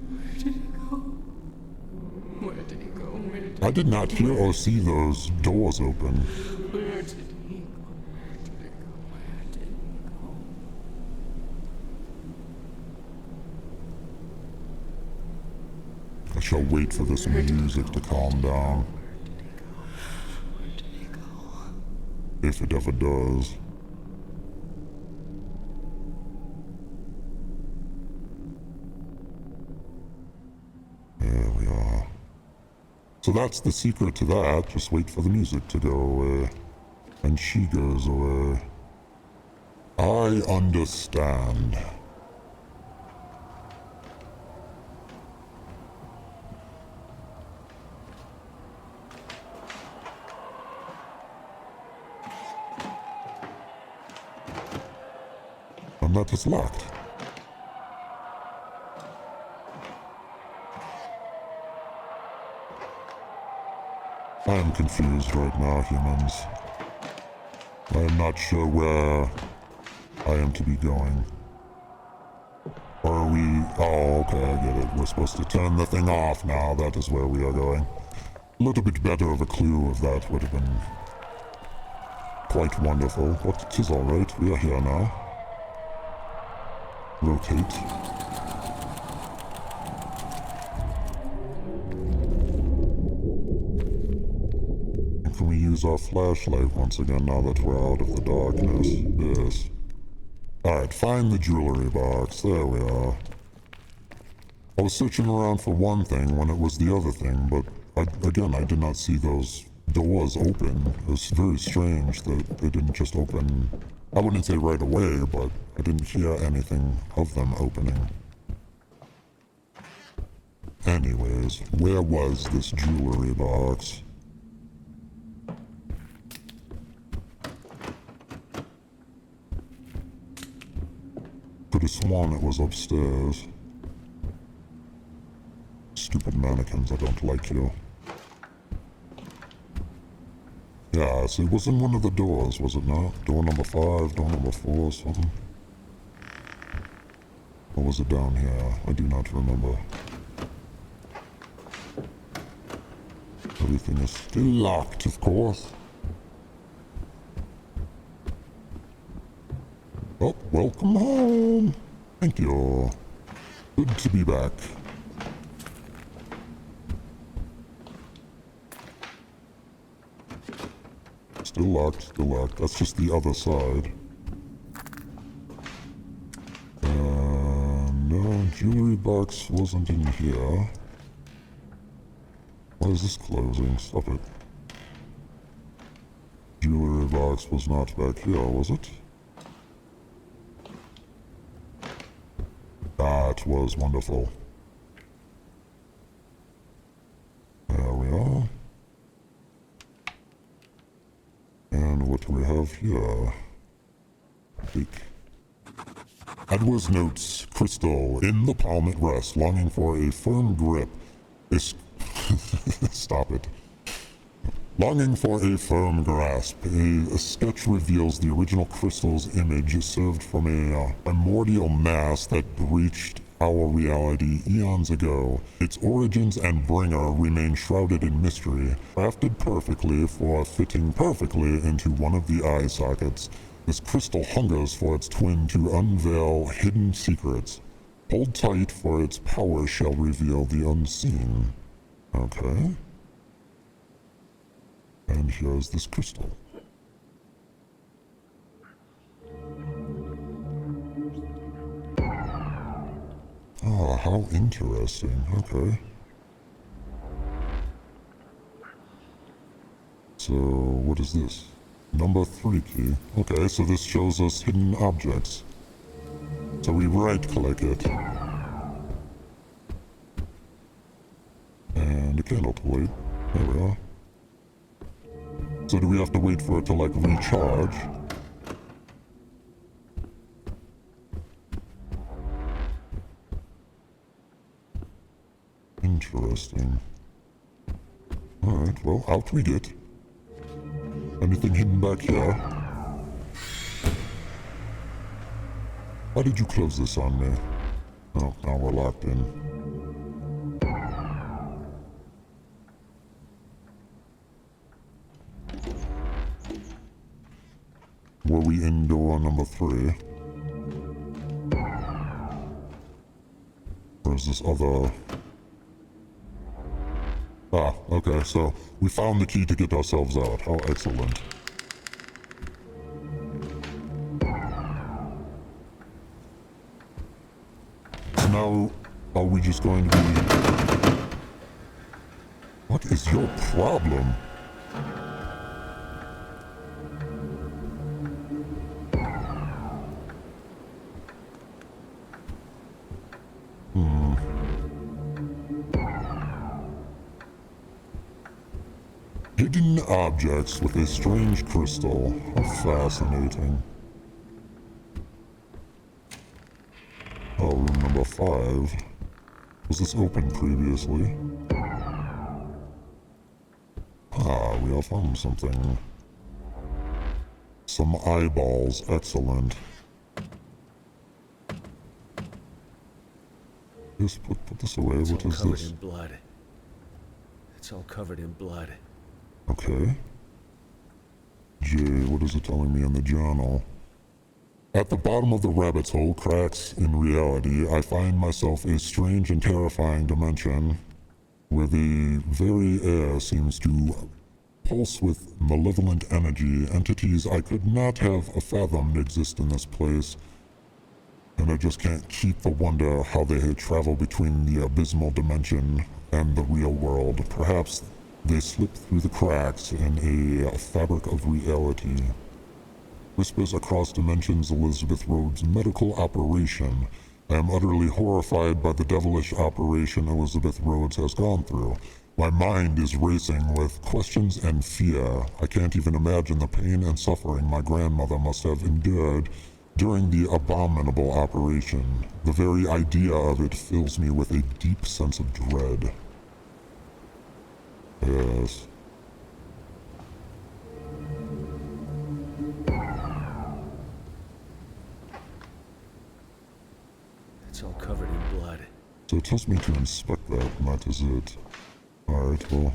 Where did he go? Where did he go? Where did I did not hear or see those doors open. Where did he go? Where did he go? Where did he go? I shall wait for this music to calm down. Where did he go? If it ever does. There we are. So that's the secret to that. Just wait for the music to go away. And she goes away. I understand. And that is locked. I am confused right now, humans. I am not sure where I am to be going. Are we... Oh, okay, I get it. We're supposed to turn the thing off now. That is where we are going. A little bit better of a clue of that would have been quite wonderful. But it is alright. We are here now. Rotate. Can we use our flashlight once again now that we're out of the darkness? Yes. Alright, find the jewelry box. There we are. I was searching around for one thing when it was the other thing, but I did not see those doors open. It was very strange that they didn't just open. I wouldn't say right away, but I didn't hear anything of them opening. Anyways, where was this jewelry box? Could have sworn it was upstairs. Stupid mannequins, I don't like you. Yes, it was in one of the doors, was it not? Door number 5, door number 4, something? Or was it down here? I do not remember. Everything is still locked, of course. Oh, welcome home. Thank you. Good to be back. Still locked, still locked. That's just the other side. And no, jewelry box wasn't in here. Why is this closing? Stop it. Jewelry box was not back here, was it? That was wonderful. There we are. And what do we have here? Take. Edwards notes, crystal, in the palm at rest, longing for a firm grip. Stop it. Longing for a firm grasp. A sketch reveals the original crystal's image served from a primordial mass that breached our reality eons ago. Its origins and bringer remain shrouded in mystery, crafted perfectly for fitting perfectly into one of the eye sockets. This crystal hungers for its twin to unveil hidden secrets. Hold tight, for its power shall reveal the unseen. Okay. And here's this crystal. Ah, how interesting. Okay. So, what is this? Number 3 key. Okay, so this shows us hidden objects. So we right-click it. And a candle to light. There we are. So do we have to wait for it to, like, recharge? Interesting. Alright, well, out we get. Anything hidden back here? Why did you close this on me? Oh, now we're locked in. Were we in door number 3? Or is this other... Ah, okay, so we found the key to get ourselves out. How excellent. So now, are we just going to be... What is your problem? Hidden objects with a strange crystal. How fascinating. Oh, room number 5. Was this open previously? Ah, we have found something. Some eyeballs. Excellent. Just put this away. It's What all is covered this? in blood. It's all covered in blood. Okay. J, what is it telling me in the journal? At the bottom of the rabbit's hole cracks in reality, I find myself a strange and terrifying dimension where the very air seems to pulse with malevolent energy. Entities I could not have fathomed exist in this place, and I just can't keep the wonder how they travel between the abysmal dimension and the real world. Perhaps they slip through the cracks in a fabric of reality. Whispers across dimensions, Elizabeth Rhodes' medical operation. I am utterly horrified by the devilish operation Elizabeth Rhodes has gone through. My mind is racing with questions and fear. I can't even imagine the pain and suffering my grandmother must have endured during the abominable operation. The very idea of it fills me with a deep sense of dread. Yes. It's all covered in blood. So it tells me to inspect that, and that is it. Alright, well...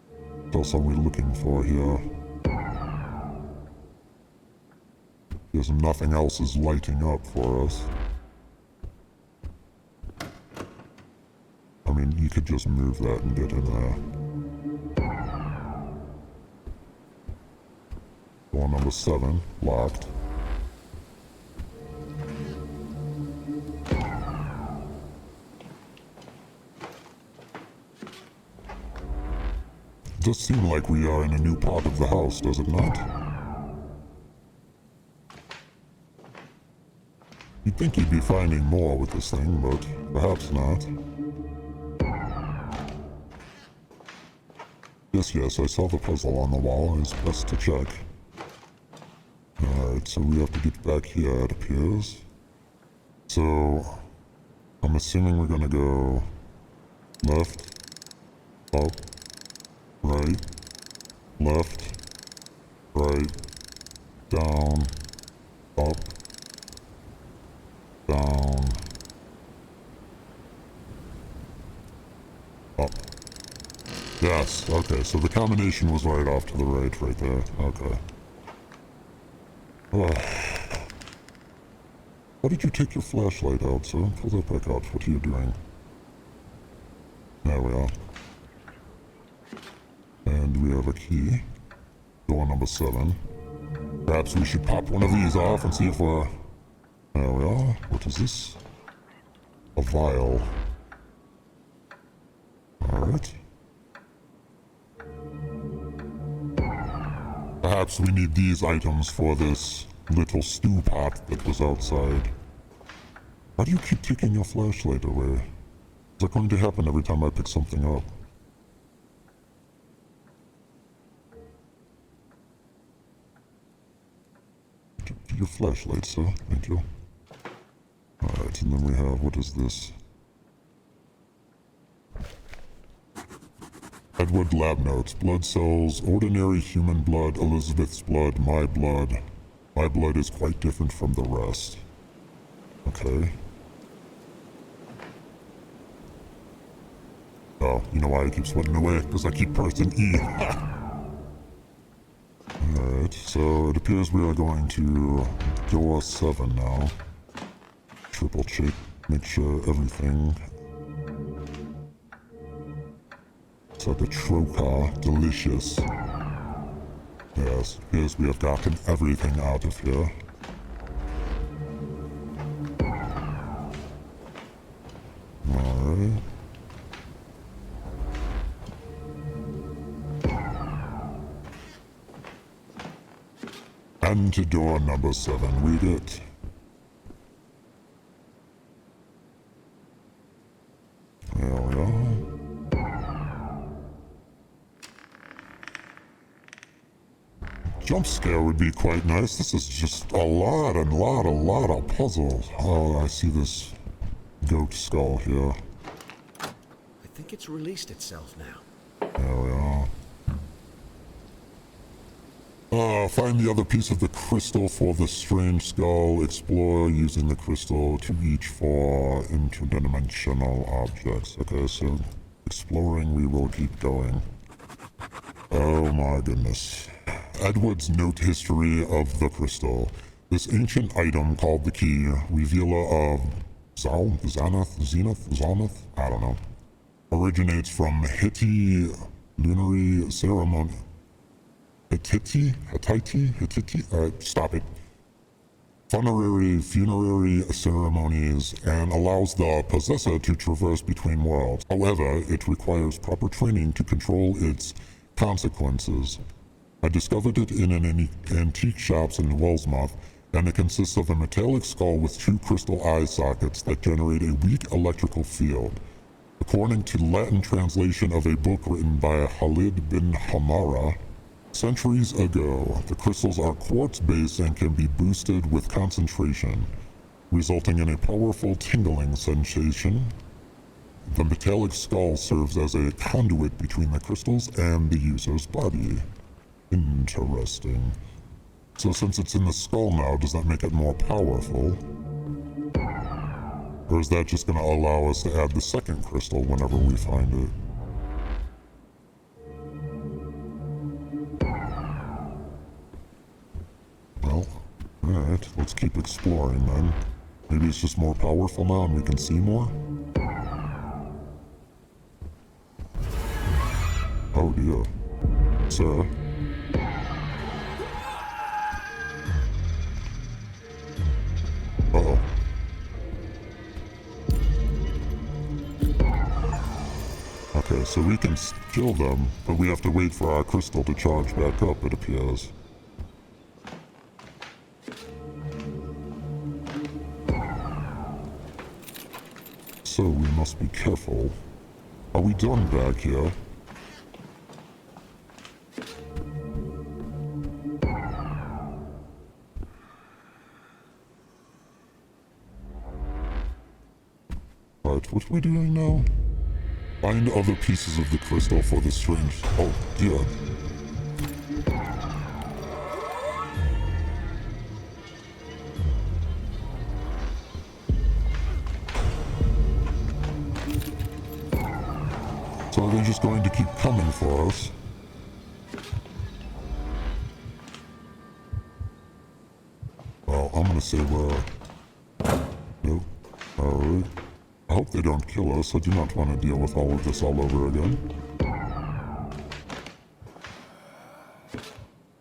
What else are we looking for here? Because nothing else is lighting up for us. I mean, you could just move that and get in there. Door number 7, locked. It does seem like we are in a new part of the house, does it not? You'd think you'd be finding more with this thing, but perhaps not. Yes, I saw the puzzle on the wall. It's best to check. Alright, so we have to get back here, it appears. So, I'm assuming we're gonna go left, up, right, left, right, down, up, down, up. Yes, okay, so the combination was right off to the right there. Okay. Ugh. Why did you take your flashlight out, sir? Pull that back out. What are you doing? There we are. And we have a key. Door number 7. Perhaps we should pop one of these off and see if we're... There we are. What is this? A vial. Alright. Perhaps we need these items for this little stew pot that was outside. Why do you keep taking your flashlight away? Is that going to happen every time I pick something up? Your flashlight, sir. Thank you. Alright, and then we have, what is this? Edward lab notes. Blood cells, ordinary human blood, Elizabeth's blood, my blood. My blood is quite different from the rest. Okay. Oh, you know why I keep sweating away? Because I keep pressing E. Alright, so it appears we are going to door 7 now. Triple check, make sure everything. It's like a trocar, delicious. Yes, it appears we have gotten everything out of here. Alright. And to door number 7, read it. There we are. Jump scare would be quite nice. This is just a lot of puzzles. Oh, I see this goat skull here. I think it's released itself now. There we are. Find the other piece of the crystal for the strange skull. Explore using the crystal to reach for interdimensional objects. Okay, so exploring, we will keep going. Oh my goodness. Edward's note history of the crystal. This ancient item called the key, revealer of Zenith, I don't know, originates from Hittite lunary ceremony. Hittite? Stop it. Funerary ceremonies and allows the possessor to traverse between worlds. However, it requires proper training to control its consequences. I discovered it in an antique shops in Wellsmouth, and it consists of a metallic skull with 2 crystal eye sockets that generate a weak electrical field. According to the Latin translation of a book written by Khalid bin Hamara, centuries ago, the crystals are quartz-based and can be boosted with concentration, resulting in a powerful tingling sensation. The metallic skull serves as a conduit between the crystals and the user's body. Interesting. So since it's in the skull now, does that make it more powerful? Or is that just going to allow us to add the second crystal whenever we find it? Well, alright, let's keep exploring then. Maybe it's just more powerful now and we can see more? Oh dear. Sir? Uh-oh. Okay, so we can kill them, but we have to wait for our crystal to charge back up, it appears. So we must be careful. Are we done back here? Right, what are we doing now? Find other pieces of the crystal for the strange... Oh, dear. So are they just going to keep coming for us? Well, I'm gonna say we're Alright. I hope they don't kill us. I do not want to deal with all of this all over again.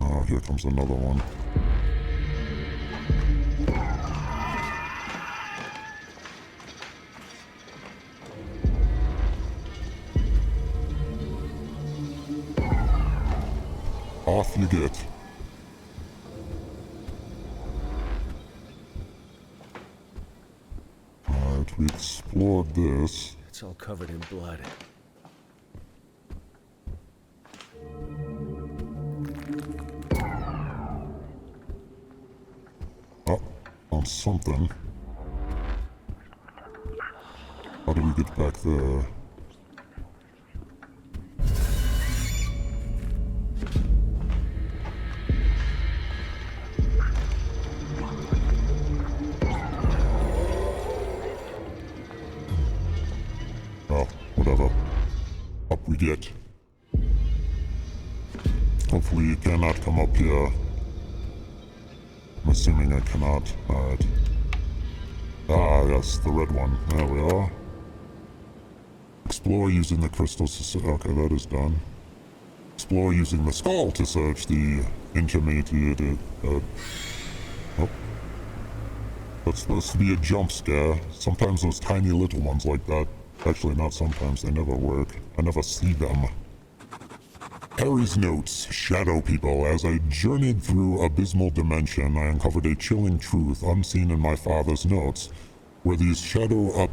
Oh, here comes another one. Off you get. Alright, we explored this. It's all covered in blood. Oh, on something. How do we get back there? Oh, whatever. Up we get. Hopefully you cannot come up here. I'm assuming I cannot. Alright. Ah, yes, the red one. There we are. Explore using the crystals to search. Okay, that is done. Explore using the skull to search the intermediate. Oh. That's supposed to be a jump scare. Sometimes those tiny little ones like that. Actually, not sometimes. They never work. I never see them. Harry's notes, shadow people. As I journeyed through abysmal dimension, I uncovered a chilling truth unseen in my father's notes, were these shadow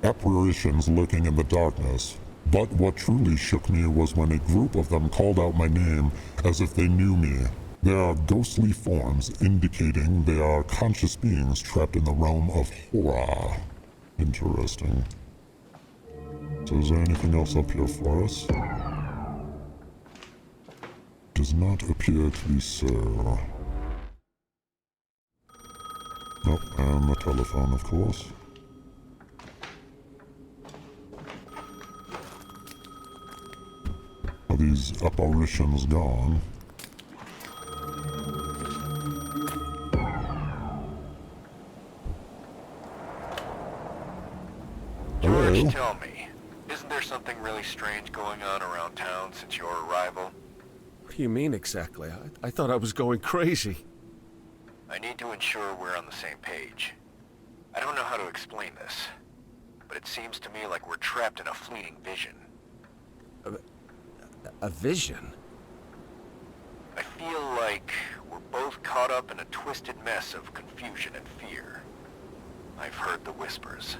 apparitions lurking in the darkness. But what truly shook me was when a group of them called out my name as if they knew me. There are ghostly forms indicating they are conscious beings trapped in the realm of horror. Interesting. So is there anything else up here for us? Does not appear to be so. Nope, and the telephone, of course. Are these apparitions gone? George, tell me, isn't there something really strange going on around town since your arrival? What do you mean exactly? I thought I was going crazy. I need to ensure we're on the same page. I don't know how to explain this, but it seems to me like we're trapped in a fleeting vision. A vision? I feel like we're both caught up in a twisted mess of confusion and fear. I've heard the whispers,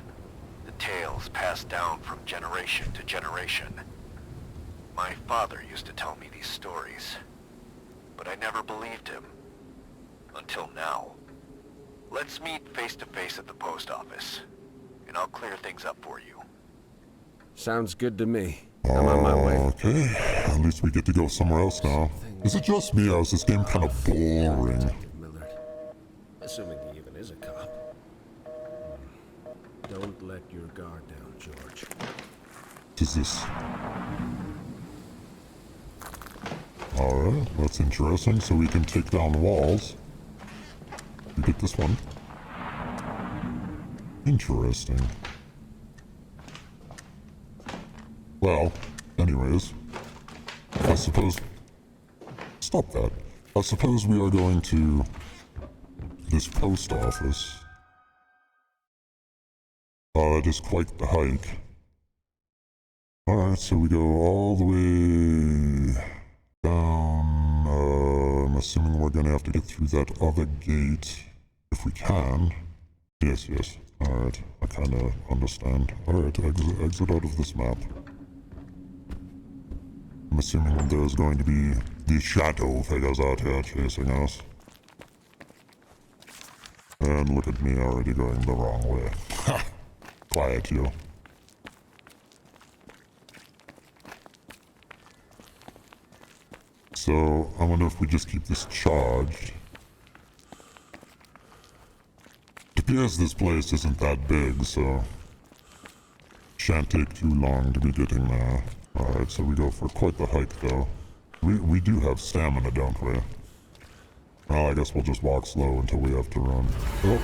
the tales passed down from generation to generation. My father used to tell me these stories, but I never believed him. Until now. Let's meet face to face at the post office, and I'll clear things up for you. Sounds good to me. I'm on my way. Okay, at least we get to go somewhere else now. Is it just me, or is this game kind of boring? Detective Millard. Assuming he even is a cop. Don't let your guard down, George. What is this? Alright, that's interesting. So we can take down walls. We get this one. Interesting. Well, anyways, I suppose... Stop that. I suppose we are going to this post office. It is quite the hike. Alright, so we go all the way down. I'm assuming we're gonna have to get through that other gate if we can. Yes, yes. Alright, I kinda understand. Alright, exit out of this map. I'm assuming there's going to be these shadow figures out here chasing us. And look at me already going the wrong way. Ha! Quiet you. So, I wonder if we just keep this charged. It appears this place isn't that big, so... Shan't take too long to be getting there. Alright, so we go for quite the hike, though. We do have stamina, don't we? Well, I guess we'll just walk slow until we have to run. Oh.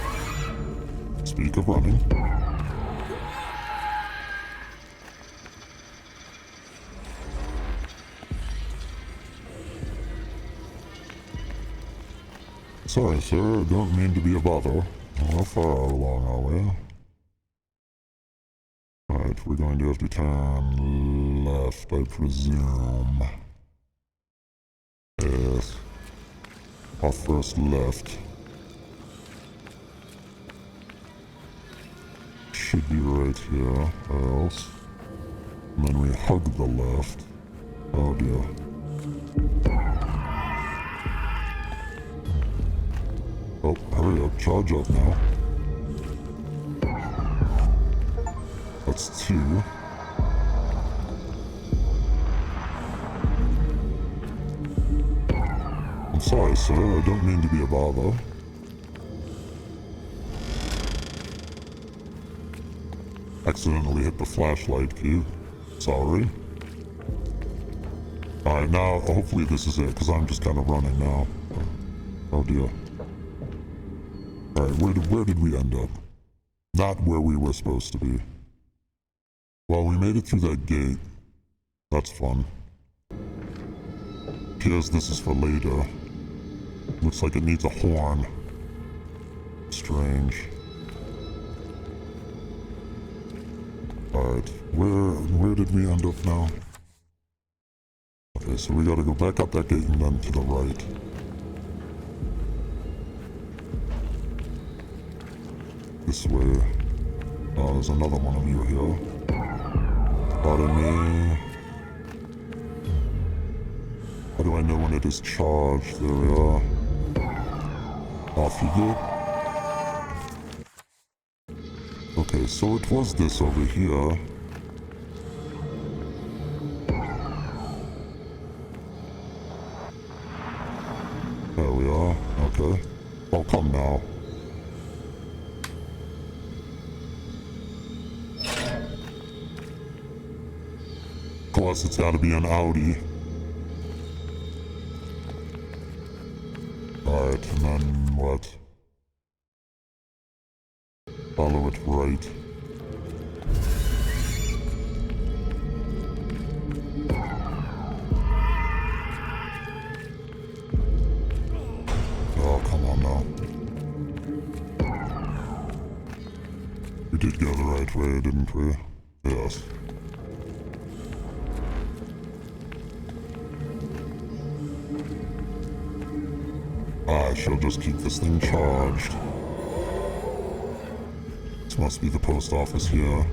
Speak of running. Sorry, sir, I don't mean to be a bother. How far along are we? Alright, we're going to have to turn left, I presume. Yes. Our first left. Should be right here, or else. And then we hug the left. Oh dear. Oh, hurry up, charge up now. That's 2. I'm sorry, sir, I don't mean to be a bother. Accidentally hit the flashlight key. Sorry. Alright, now, hopefully this is it, because I'm just kind of running now. Oh dear. Alright, where did we end up? Not where we were supposed to be. Well, we made it through that gate. That's fun. Here's this is for later. Looks like it needs a horn. Strange. Alright, where did we end up now? Okay, so we gotta go back up that gate and then to the right. This way. Oh, there's another one of you here. Pardon me. How do I know when it is charged? There we are. Off you go. Okay, so it was this over here. There we are. Okay. Oh, come now. Of course, it's gotta be an Audi. Alright, and then what? Follow it right. Oh, come on now. We did go the right way, didn't we? Yes. I shall just keep this thing charged. This must be the post office here.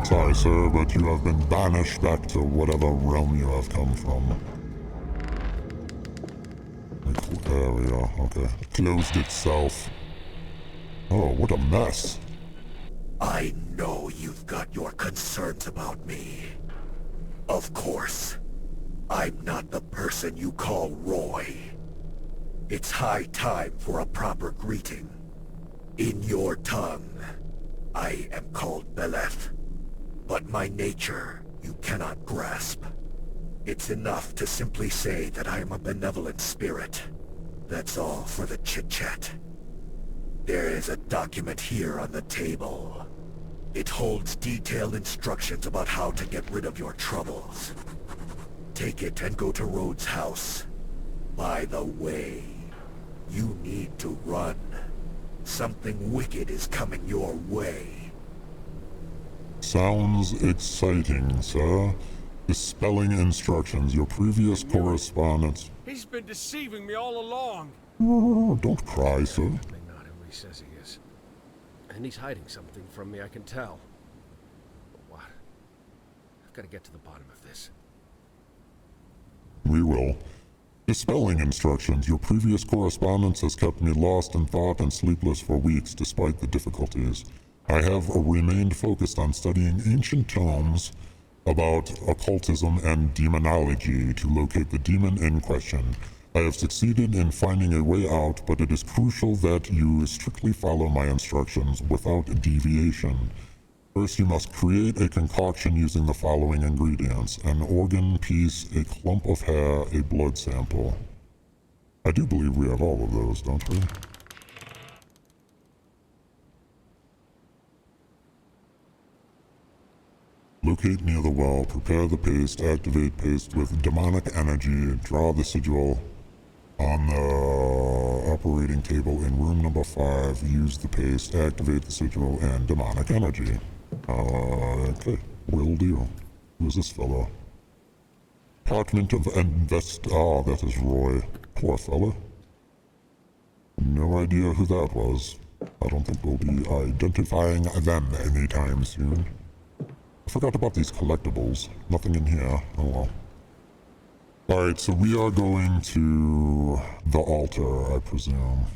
Sorry, sir, but you have been banished back to whatever realm you have come from. There we are, okay. It closed itself. Oh, what a mess. I know you've got your concerns about me. Of course. I'm not the person you call Roy. It's high time for a proper greeting. In your tongue, I am called Beleth. But my nature, you cannot grasp. It's enough to simply say that I am a benevolent spirit. That's all for the chit-chat. There is a document here on the table. It holds detailed instructions about how to get rid of your troubles. Take it and go to Rhodes' house. By the way, you need to run. Something wicked is coming your way. Sounds exciting, sir. Dispelling instructions. Your previous correspondence. He's been deceiving me all along. Oh, don't cry, sir. Probably not who he says he is. And he's hiding something from me, I can tell. But what? I've got to get to the bottom of this. We will. Dispelling instructions. Your previous correspondence has kept me lost in thought and sleepless for weeks despite the difficulties. I have remained focused on studying ancient tomes about occultism and demonology to locate the demon in question. I have succeeded in finding a way out, but it is crucial that you strictly follow my instructions without deviation. First, you must create a concoction using the following ingredients: an organ piece, a clump of hair, a blood sample. I do believe we have all of those, don't we? Locate near the well, prepare the paste, activate paste with demonic energy, draw the sigil on the operating table in room number 5, use the paste, activate the sigil, and demonic energy. Okay, will do. Who is this fellow? Department of that is Roy. Poor fella. No idea who that was. I don't think we'll be identifying them anytime soon. I forgot about these collectibles. Nothing in here. Oh well. Alright, so we are going to the altar, I presume.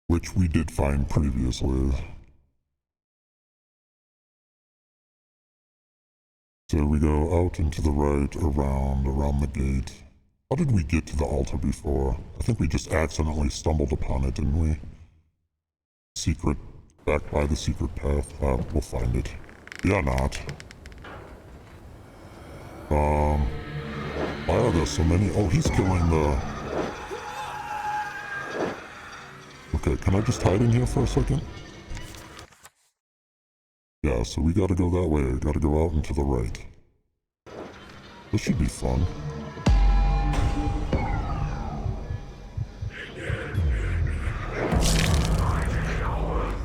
Which we did find previously. So we go out and to the right, around the gate. How did we get to the altar before? I think we just accidentally stumbled upon it, didn't we? Secret, back by the secret path. We'll find it. Yeah, not. Why are there so many? Oh, he's killing the... Okay, can I just hide in here for a second? Yeah, so we gotta go that way. Gotta go out and to the right. This should be fun.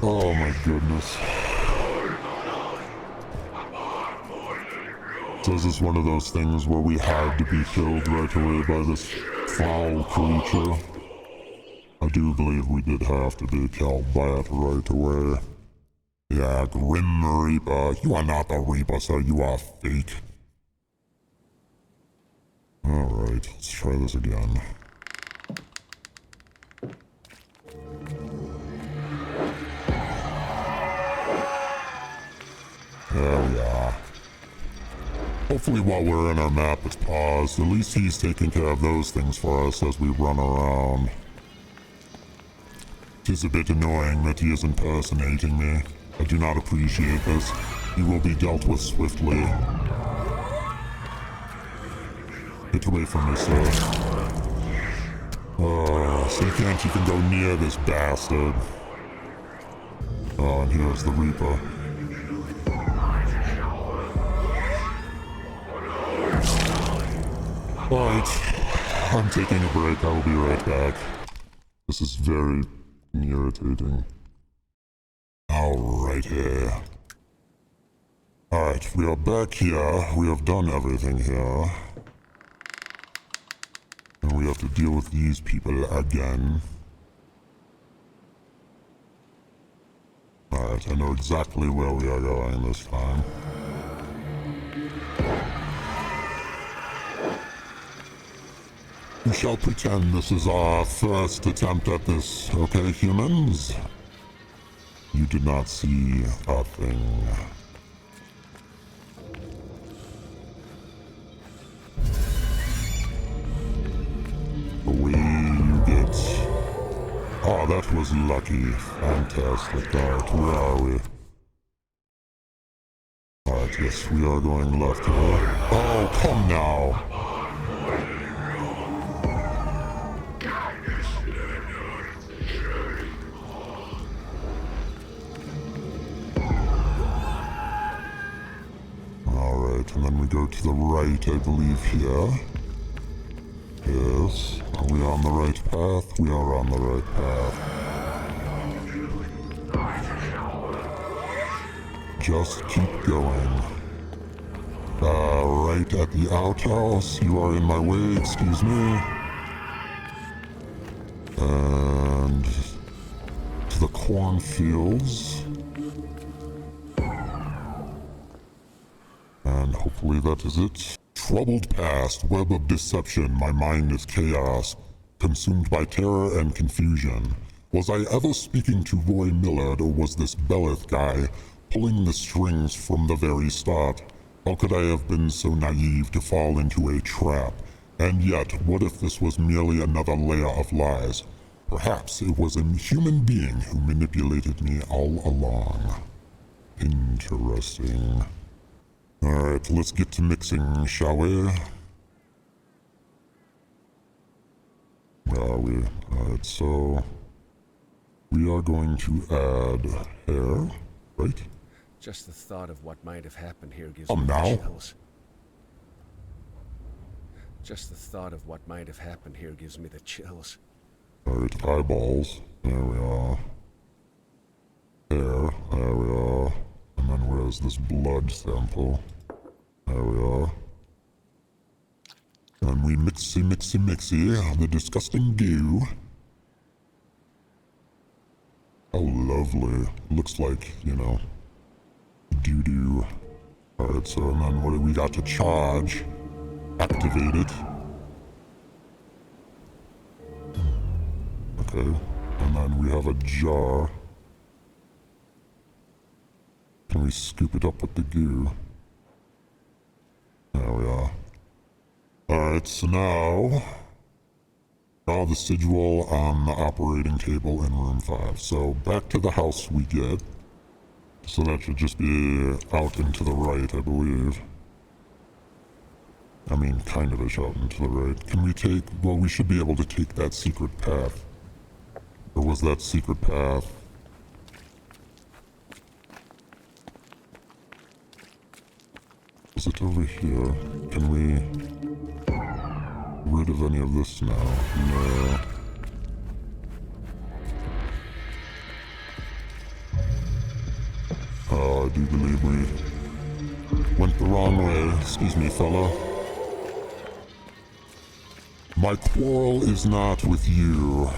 Oh my goodness. So this is one of those things where we had to be killed right away by this foul creature. I do believe we did have to be killed by it right away. Yeah, Grim Reaper. You are not the Reaper, sir. You are fake. Alright, let's try this again. There we are. Hopefully while we're in our map it's paused. At least he's taking care of those things for us as we run around. It is a bit annoying that he is impersonating me. I do not appreciate this. He will be dealt with swiftly. Get away from me, sir. So you can't even go near this bastard. Oh, and here's the Reaper. Alright, I'm taking a break. I will be right back. This is very irritating. Alrighty. Alright, we are back here. We have done everything here. And we have to deal with these people again. Alright, I know exactly where we are going this time. We shall pretend this is our first attempt at this, okay, humans? You did not see a thing. Away you get. Oh, that was lucky. Fantastic. Alright, where are we? Alright, yes, we are going left here. Oh, come now! Alright, and then we go to the right, I believe, here. Yes. Are we on the right path? We are on the right path. Just keep going. Right at the outhouse. You are in my way, excuse me. And to the cornfields. And hopefully that is it. Troubled past, web of deception, my mind is chaos, consumed by terror and confusion. Was I ever speaking to Roy Millard, or was this Belith guy pulling the strings from the very start? How could I have been so naive to fall into a trap? And yet, what if this was merely another layer of lies? Perhaps it was a human being who manipulated me all along. Interesting. Alright, let's get to mixing, shall we? Where are we? Alright, so... we are going to add hair, right? Just the thought of what might have happened here gives Come me the now. chills. Just the thought of what might have happened here gives me the chills. Alright, eyeballs. There we are. Hair. There we are. And then where's this blood sample? There we are. And we mixy the disgusting goo. How lovely. Looks like, you know, doo-doo. Alright, so and then what do we got to charge? Activate it. Okay, and then we have a jar. Can we scoop it up with the goo? There we are. Alright, so now the sigil on the operating table in room 5. So back to the house we get. So that should just be out and to the right, I believe. I mean, kind of ish out and to the right. Can we take, well, we should be able to take that secret path. Or was that secret path? Is it over here? Can we rid of any of this now? No. Oh, I do believe we went the wrong way. Excuse me, fella. My quarrel is not with you.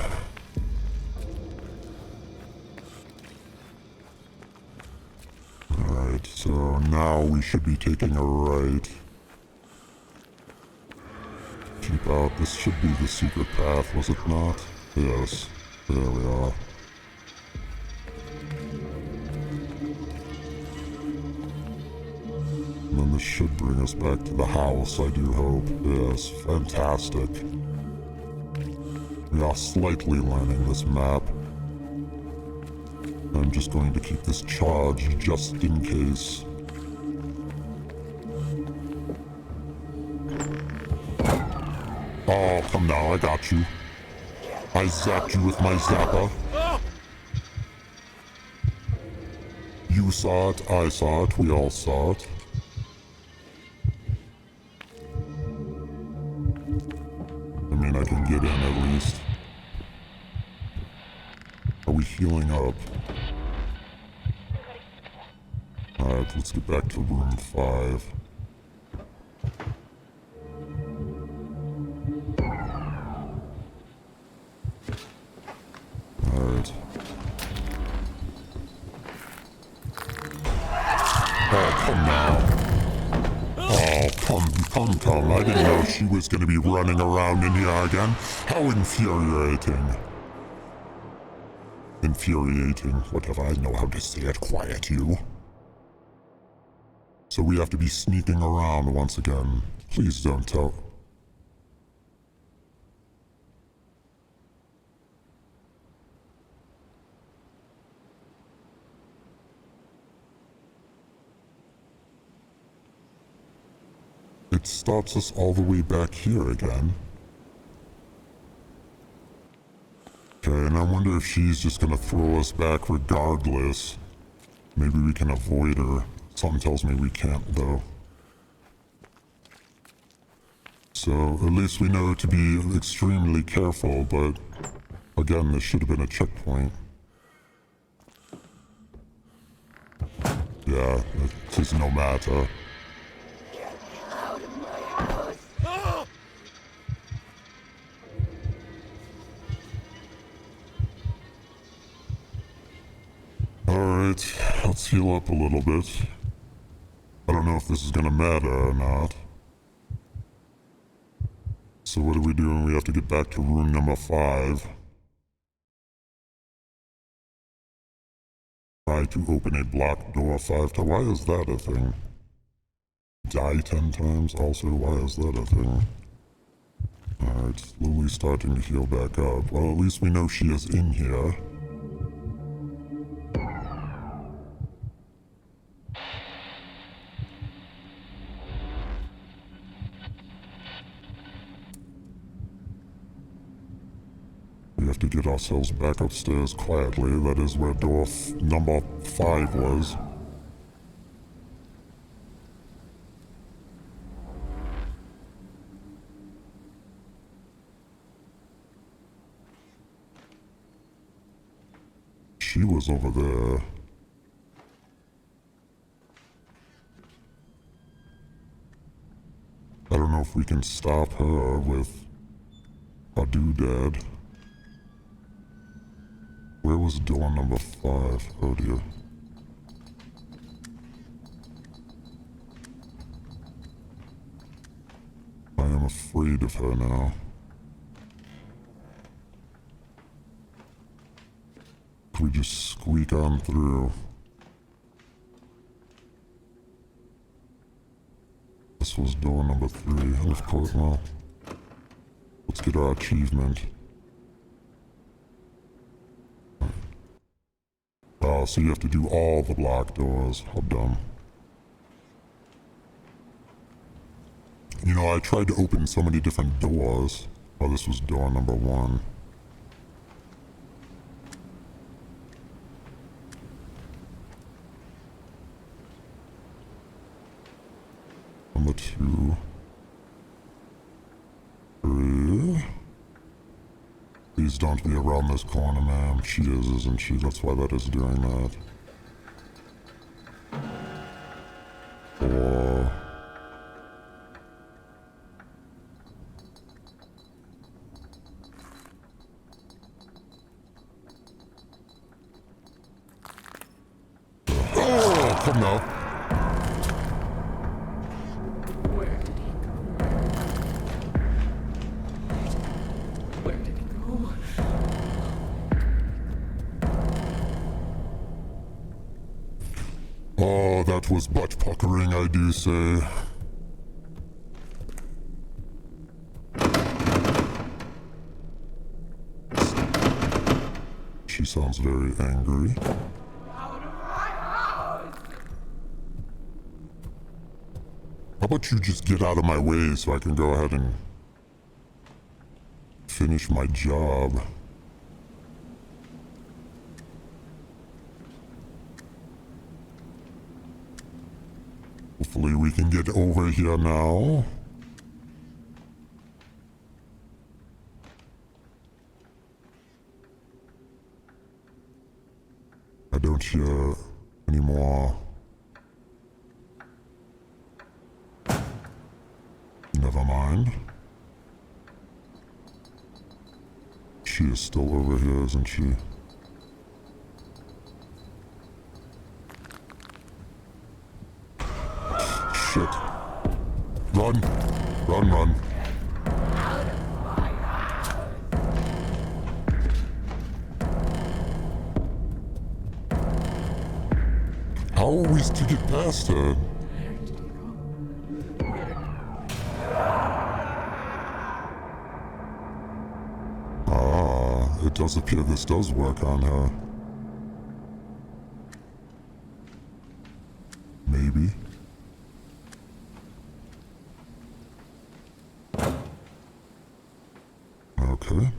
Alright, so now we should be taking a right. Keep out. This should be the secret path, was it not? Yes. There we are. And then this should bring us back to the house, I do hope. Yes, fantastic. We are slightly learning this map. I'm just going to keep this charged just in case. Oh, come now, I got you. I zapped you with my zapper. You saw it, I saw it, we all saw it. I mean, I can get in at least. Are we healing up? Alright, let's get back to room 5. Alright. Oh, come now. Oh, come. I didn't know she was gonna be running around in here again. How infuriating. Infuriating. Whatever, I know how to say it. Quiet, you. So we have to be sneaking around once again. Please don't tell. It stops us all the way back here again. Okay, and I wonder if she's just gonna throw us back regardless. Maybe we can avoid her. Something tells me we can't, though. So, at least we know to be extremely careful, but again, this should have been a checkpoint. Yeah, it is no matter. Alright, let's heal up a little bit. I don't know if this is gonna matter or not. So what are we doing? We have to get back to room number 5. Try to open a blocked door 5 times. Why is that a thing? Die 10 times? Also, why is that a thing? Alright, slowly starting to heal back up. Well, at least we know she is in here. We have to get ourselves back upstairs quietly. That is where door number 5 was. she was over there. I don't know if we can stop her with a doodad. Where was door number 5? Oh dear. I am afraid of her now. Can we just squeak on through? This was door number 3. And of course, well, let's get our achievement. Oh, so you have to do all the black doors. How dumb. You know, I tried to open so many different doors. Oh, this was door number 1. Number 2. 3. Please don't be around this corner, ma'am. She is, isn't she? That's why that is doing that. 4. Oh, come now. Where did he go? Where did he go? Oh, that was butt puckering, I do say. She sounds very angry. How about you just get out of my way so I can go ahead and finish my job? Hopefully we can get over here now. I don't hear any more. Never mind. She is still over here, isn't she? Shit. Run. Run, run. How are we to get past her? It does appear this does work on her. Maybe. Okay.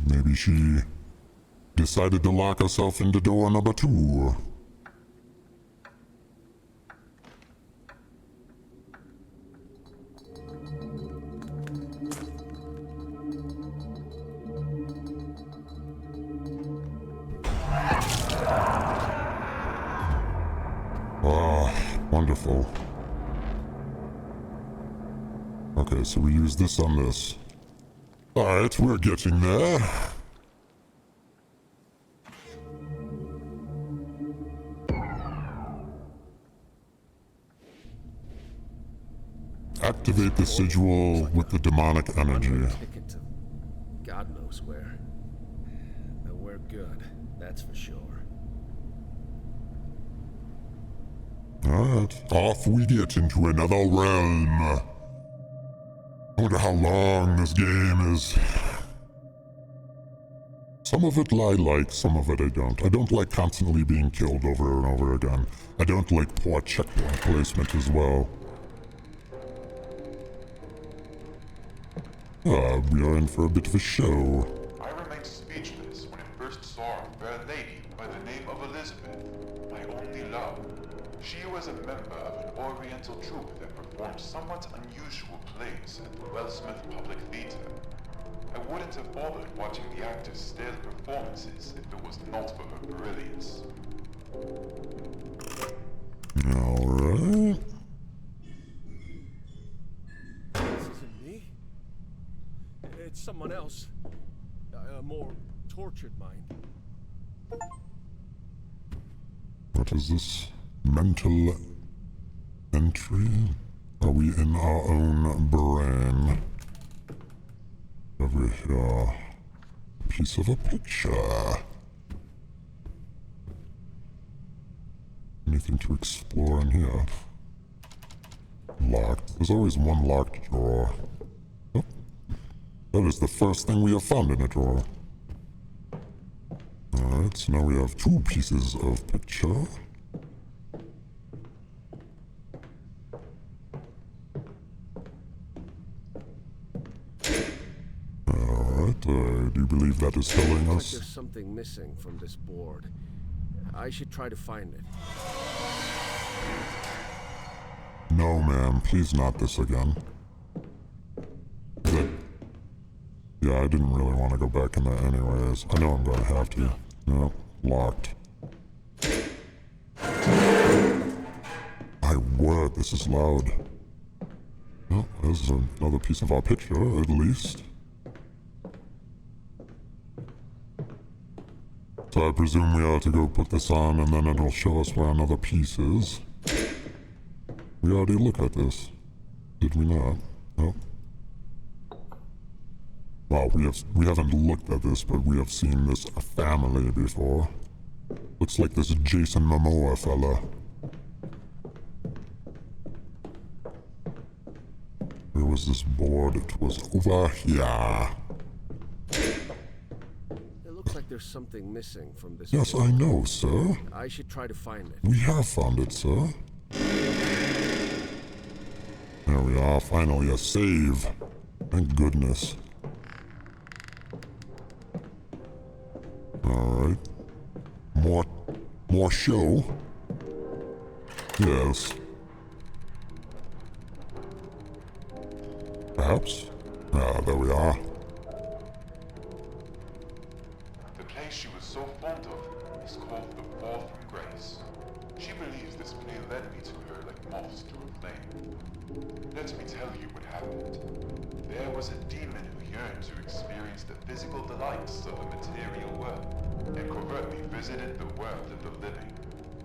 Maybe she decided to lock herself into door number 2. Wonderful. Okay, so we use this on this. Alright, we're getting there. Activate the sigil with the demonic energy. Ticket to God knows where. We're good, that's for sure. Alright, off we get into another realm. I wonder how long this game is. Some of it I like, some of it I don't. I don't like constantly being killed over and over again. I don't like poor checkpoint placement as well. We are in for a bit of a show. I remained speechless when I first saw a fair lady by the name of Elizabeth, my only love. She was a member of an Oriental troupe that performed somewhat unusual plays at the Wellsmith Public Theater. I wouldn't have bothered watching the actor's stellar performances if it was not for her brilliance. Alright. This isn't me. It's someone else. A more tortured mind. What is this? Mental entry? Are we in our own brain? Over here. Piece of a picture. Anything to explore in here? Locked. There's always one locked drawer. Oh. That is the first thing we have found in a drawer. Alright, so now we have 2 pieces of picture. Alright, do you believe that is telling Looks like us? there's something missing from this board. I should try to find it. No, ma'am, please not this again. Yeah, I didn't really want to go back in there anyways. I know I'm gonna have to. No, locked. My word, this is loud. Well, there's another piece of our picture, at least. So I presume we are to go put this on and then it'll show us where another piece is. We already looked at this. Did we not? No. Well, we haven't looked at this, but we have seen this family before. Looks like this Jason Momoa fella. Where was this board? It was over here. It looks like there's something missing from this Yes, board. I know, sir. I should try to find it. We have found it, sir. There we are, finally a save. Thank goodness. Alright. More show? Yes. Perhaps? Ah, there we are. The place she was so fond of is called the Fall from Grace. She believes this play led me to her like moths to a flame. Let me tell you what happened. There was a demon who yearned to experience the physical delights of the material world, and covertly visited the world of the living,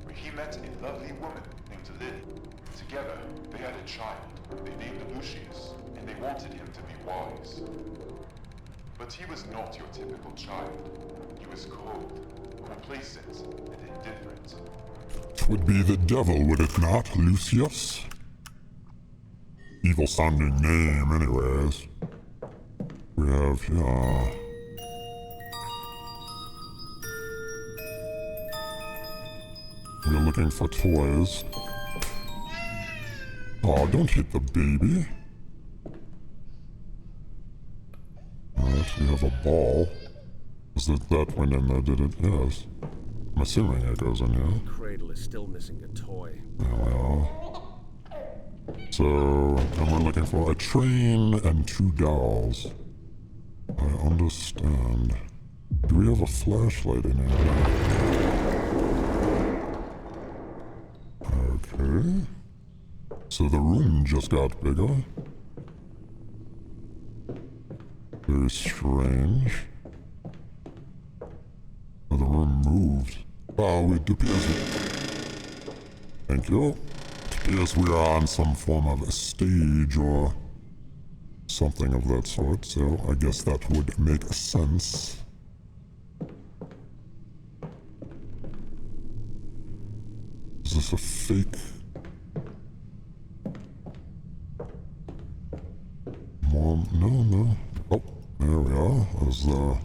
where he met a lovely woman named Lily. Together, they had a child. They named him Lucius, and they wanted him to be wise. But he was not your typical child. He was cold, complacent, and indifferent. It would be the devil, would it not, Lucius? Evil sounding name, anyways. We have here. We're looking for toys. Oh, don't hit the baby. Alright, we have a ball. Is it that went in there, did it? Yes. I'm assuming it goes in here. The cradle is still missing a toy. Well, so, and we're looking for a train and 2 dolls. I understand. Do we have a flashlight in here? Okay. So the room just got bigger. Very strange. Oh, the room moved. Wow, it appears... Thank you. It appears we are on some form of a stage or something of that sort, so I guess that would make sense. Is this a fake? Mom? No. Oh, there we are. There's the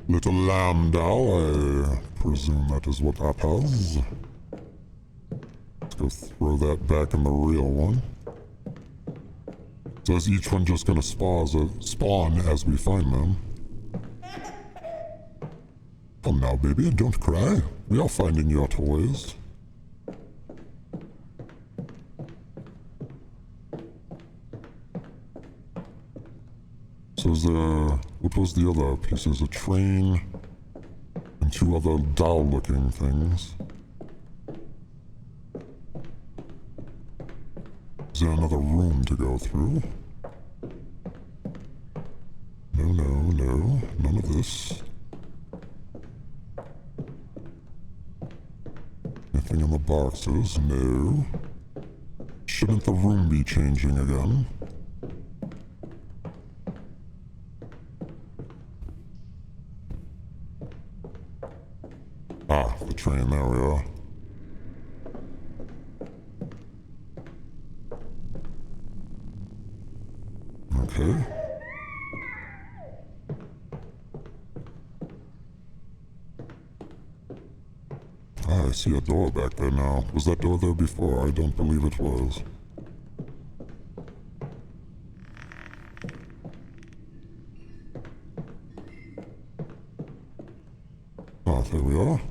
little lamb doll. I presume that is what that is. Let's go throw that back in the real one. So is each one just gonna spawn as we find them? Come now, baby, don't cry. We are finding your toys. So So is there... What was the other pieces? A train and two other doll-looking things. Is there another room to go through? No. None of this. Anything in the boxes? No. Shouldn't the room be changing again? Ah, the train, there we are. Okay. Ah, I see a door back there now. Was that door there before? I don't believe it was. Ah, there we are.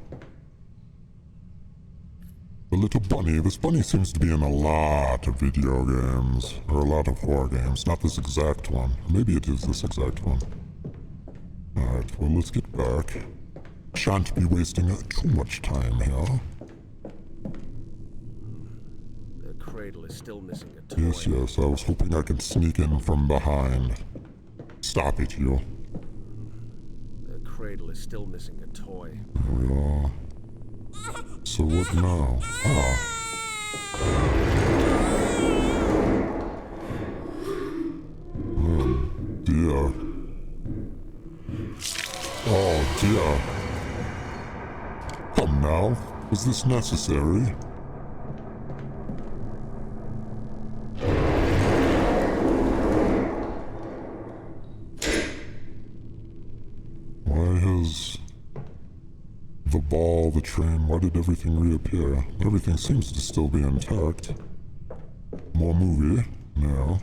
The little bunny. This bunny seems to be in a lot of video games. Or a lot of horror games. Not this exact one. Maybe it is this exact one. Alright, well let's get back. Shan't be wasting too much time here. The cradle is still missing a toy. Yes, I was hoping I could sneak in from behind. Stop it, you. The cradle is still missing a toy. There we are. So what now? Ah. Oh, dear. Oh, dear. Come now. Was this necessary? Why has... the ball, the train, why did everything reappear? Everything seems to still be intact. More movie? No.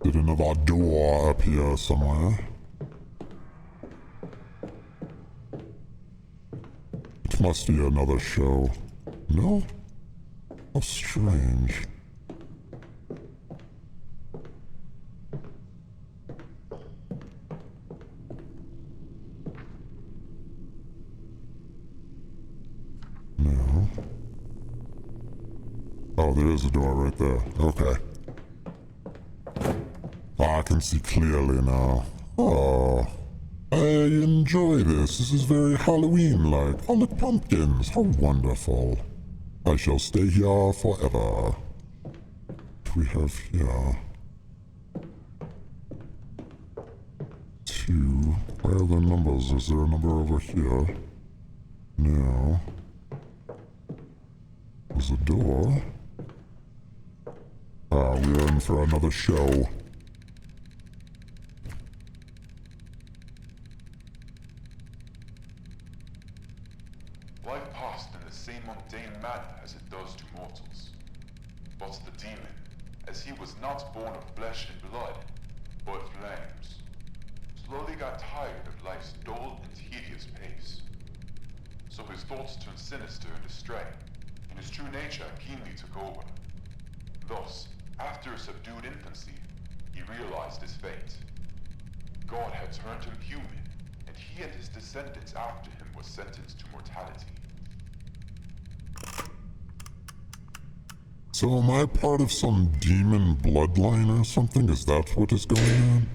Did another door appear somewhere? It must be another show. No? How strange. No. Oh, there is a door right there. Okay. I can see clearly now. Oh, I enjoy this. This is very Halloween-like. All the pumpkins. How wonderful. I shall stay here forever. What do we have here? 2. Where are the numbers? Is there a number over here? No. There's a door. Ah, we're in for another show. Life passed in the same mundane manner as it does to mortals. But the demon, as he was not born of flesh and blood, but flames, slowly got tired of life's dull and tedious pace. So his thoughts turned sinister and astray, and his true nature keenly took over. Thus, after a subdued infancy, he realized his fate. God had turned him human, and he and his descendants after him were sentenced to mortality. So am I part of some demon bloodline or something? Is that what is going on?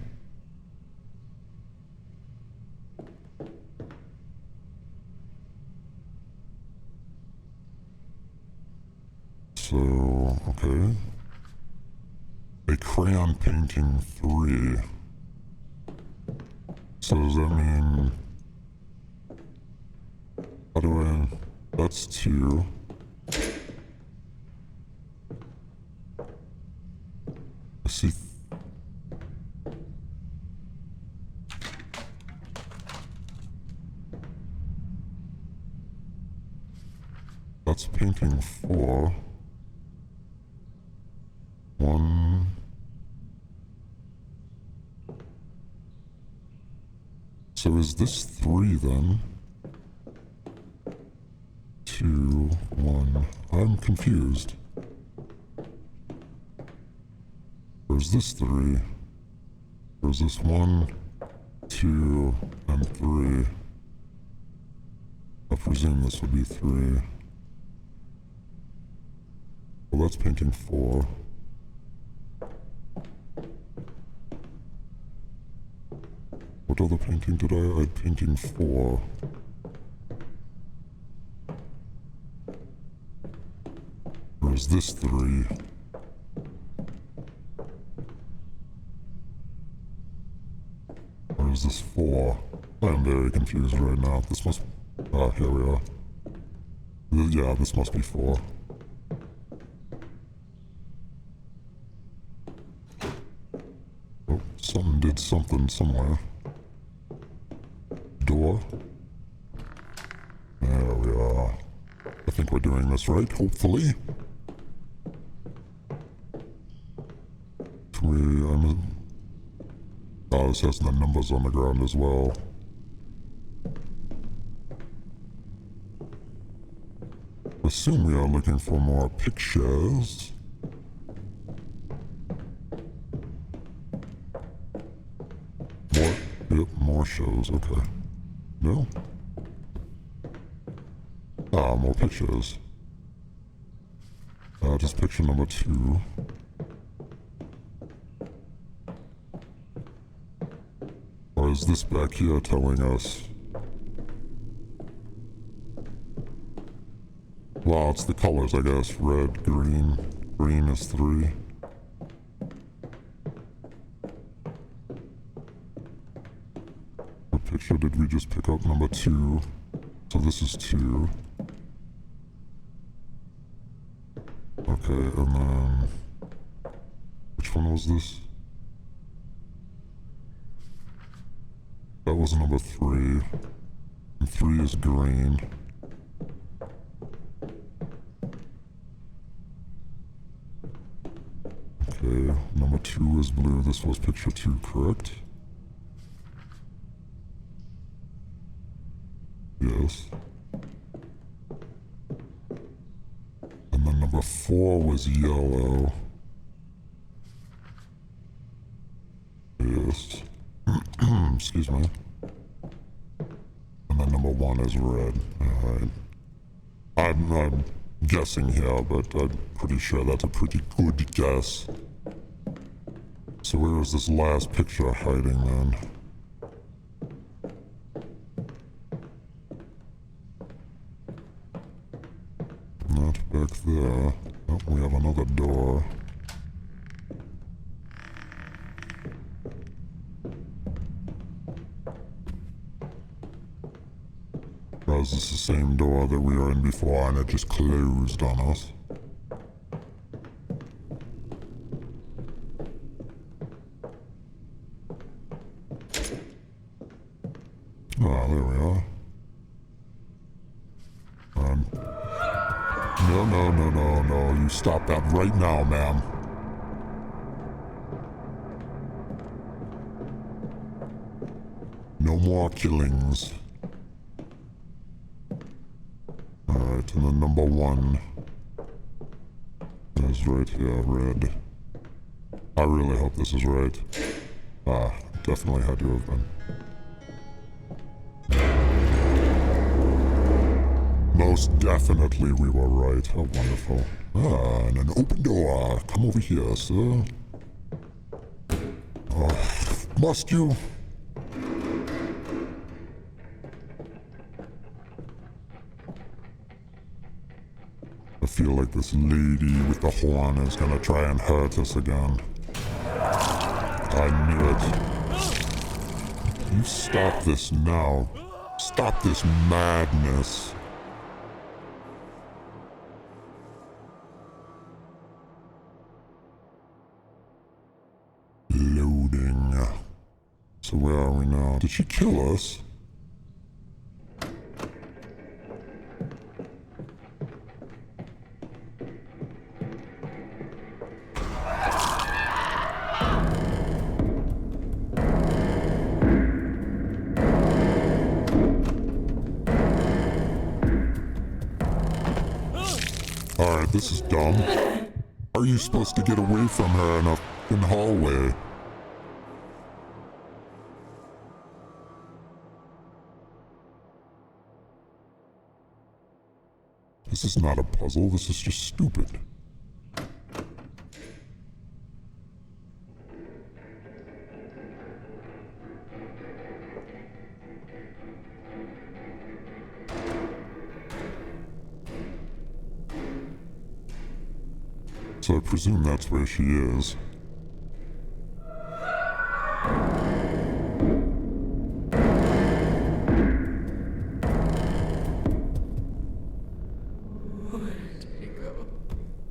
So, okay. A crayon painting 3. So does that mean... How do I... That's 2. I see... That's painting 4. 1... So is this 3 then? 2, 1... I'm confused. Where's this 3? Where's this 1, 2, and 3? I presume this would be 3. Well, that's painting 4. What other painting did I add? Painting 4. Where's this 3? Where's this 4? I'm very confused right now. This must... Ah, here we are. Yeah, this must be 4. Oh, something did something somewhere. Door. There we are. I think we're doing this right, hopefully. Oh, this has the numbers on the ground as well. Assume we are looking for more pictures. More, yep, more shows, okay. No? Ah, more pictures. Just picture number 2. Or is this back here telling us? Well, it's the colors, I guess. Red, green. Green is 3. What picture did we just pick up? Number 2. So this is 2. Okay, and then... Which one was this? That was number 3. And 3 is green. Okay, number 2 is blue. This was picture 2, correct? Yes. And then number 4 was yellow. Yes. Excuse me. And then number 1 is red. Alright. I'm guessing here, but I'm pretty sure that's a pretty good guess. So where is this last picture hiding then? Not back there. Oh, we have another door. Or is this the same door that we were in before and it just closed on us? Ah, there we are. No, you stop that right now, ma'am. No more killings. Alright, and then number 1 is right here, red. I really hope this is right. Ah, definitely had to have been. Most definitely we were right. How wonderful. Ah, and an open door. Come over here, sir. Oh, must you? I feel like this lady with the horn is gonna try and hurt us again. I knew it. You stop this now. Stop this madness. Loading. So where are we now? Did she kill us? Alright, this is dumb. How are you supposed to get away from her in a f***ing hallway? This is not a puzzle, this is just stupid. So I presume that's where she is.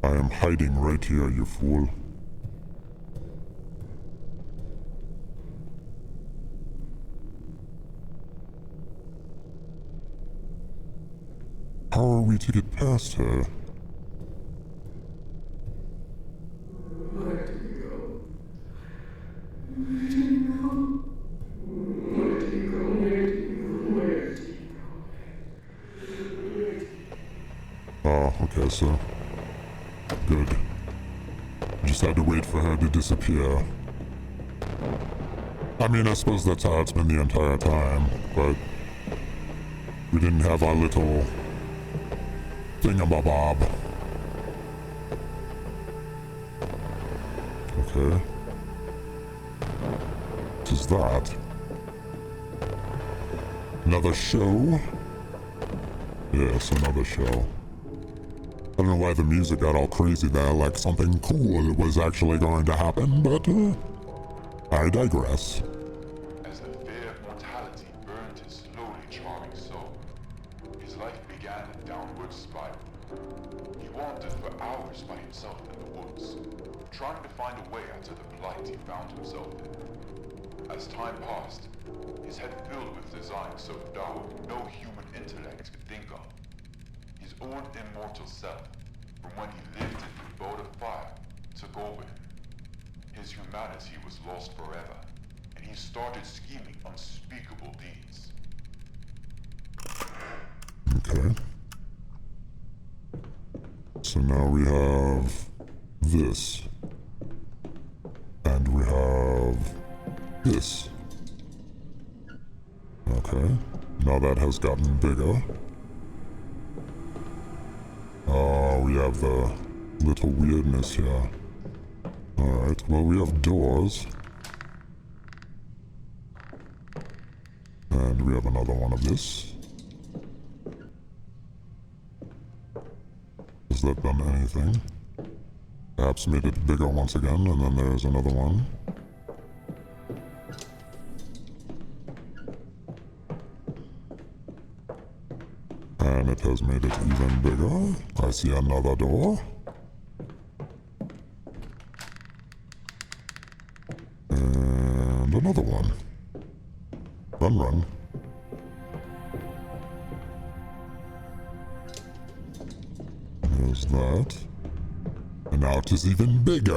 I am hiding right here, you fool. How are we to get past her? Oh, okay, so... Good. Just had to wait for her to disappear. I mean, I suppose that's how it's been the entire time, but... We didn't have our little... thingamabob. Okay. What is that? Another show? Yes, another show. I don't know why the music got all crazy there, like something cool was actually going to happen, but I digress. As the fear of mortality burned his slowly charming soul, his life began a downward spiral. He wandered for hours by himself in the woods, trying to find a way out of the plight he found himself in. As time passed, his head filled with designs so dark no human intellect could think of. His own immortal self, from when he lived in the abode of fire, took over him. His humanity was lost forever, and he started scheming unspeakable deeds. Okay. So now we have this. And we have this. Okay. Now that has gotten bigger. Oh, we have the little weirdness here. Alright, well we have doors. And we have another one of this. Has that done anything? Perhaps made it bigger once again, and then there's another one. And it has made it even bigger. I see another door. And another one. Run, run. There's that. And now it is even bigger.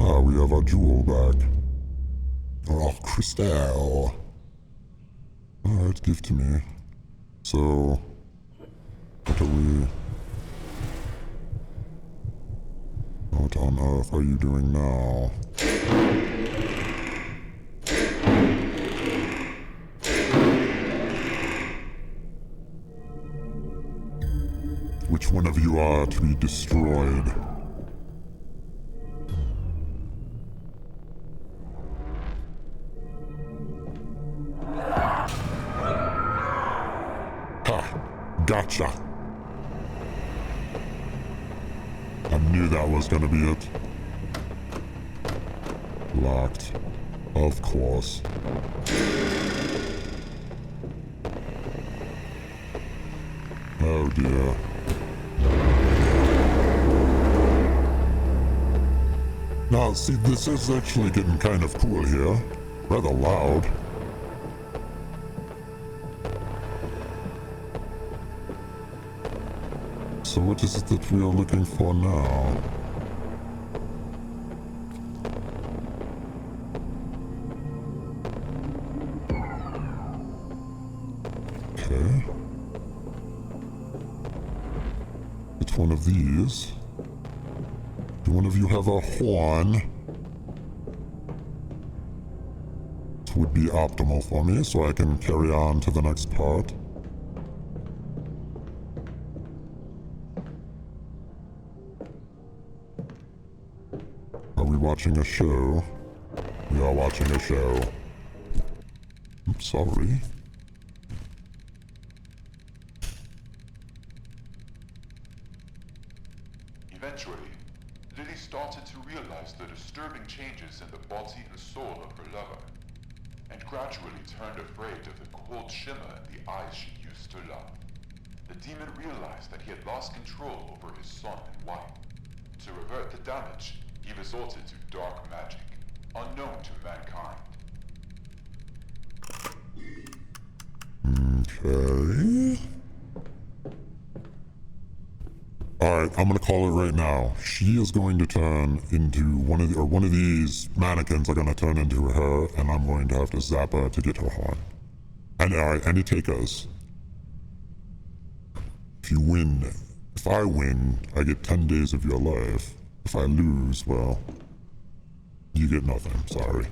Ah, we have our jewel back. Oh, crystal. Alright, give to me. So, what are we... What on earth are you doing now? Which one of you are to be destroyed? Gotcha. I knew that was gonna be it. Locked. Of course. Oh dear. Now, see, this is actually getting kind of cool here. Rather loud. So what is it that we are looking for now? Okay. It's one of these. Do one of you have a horn? This would be optimal for me, so I can carry on to the next part. Are we watching a show? We are watching a show. Oops, sorry. Eventually, Lily started to realize the disturbing changes in the body and soul of her lover, and gradually turned afraid of the cold shimmer in the eyes she used to love. The demon realized that he had lost control over his son and wife. To revert the damage, he resorted to dark magic, unknown to mankind. Okay. Alright, I'm gonna call it right now. She is going to turn into one of these mannequins are gonna turn into her, and I'm going to have to zap her to get her horn. And alright, any takers. If I win, I get 10 days of your life. If I lose, well, you get nothing, sorry.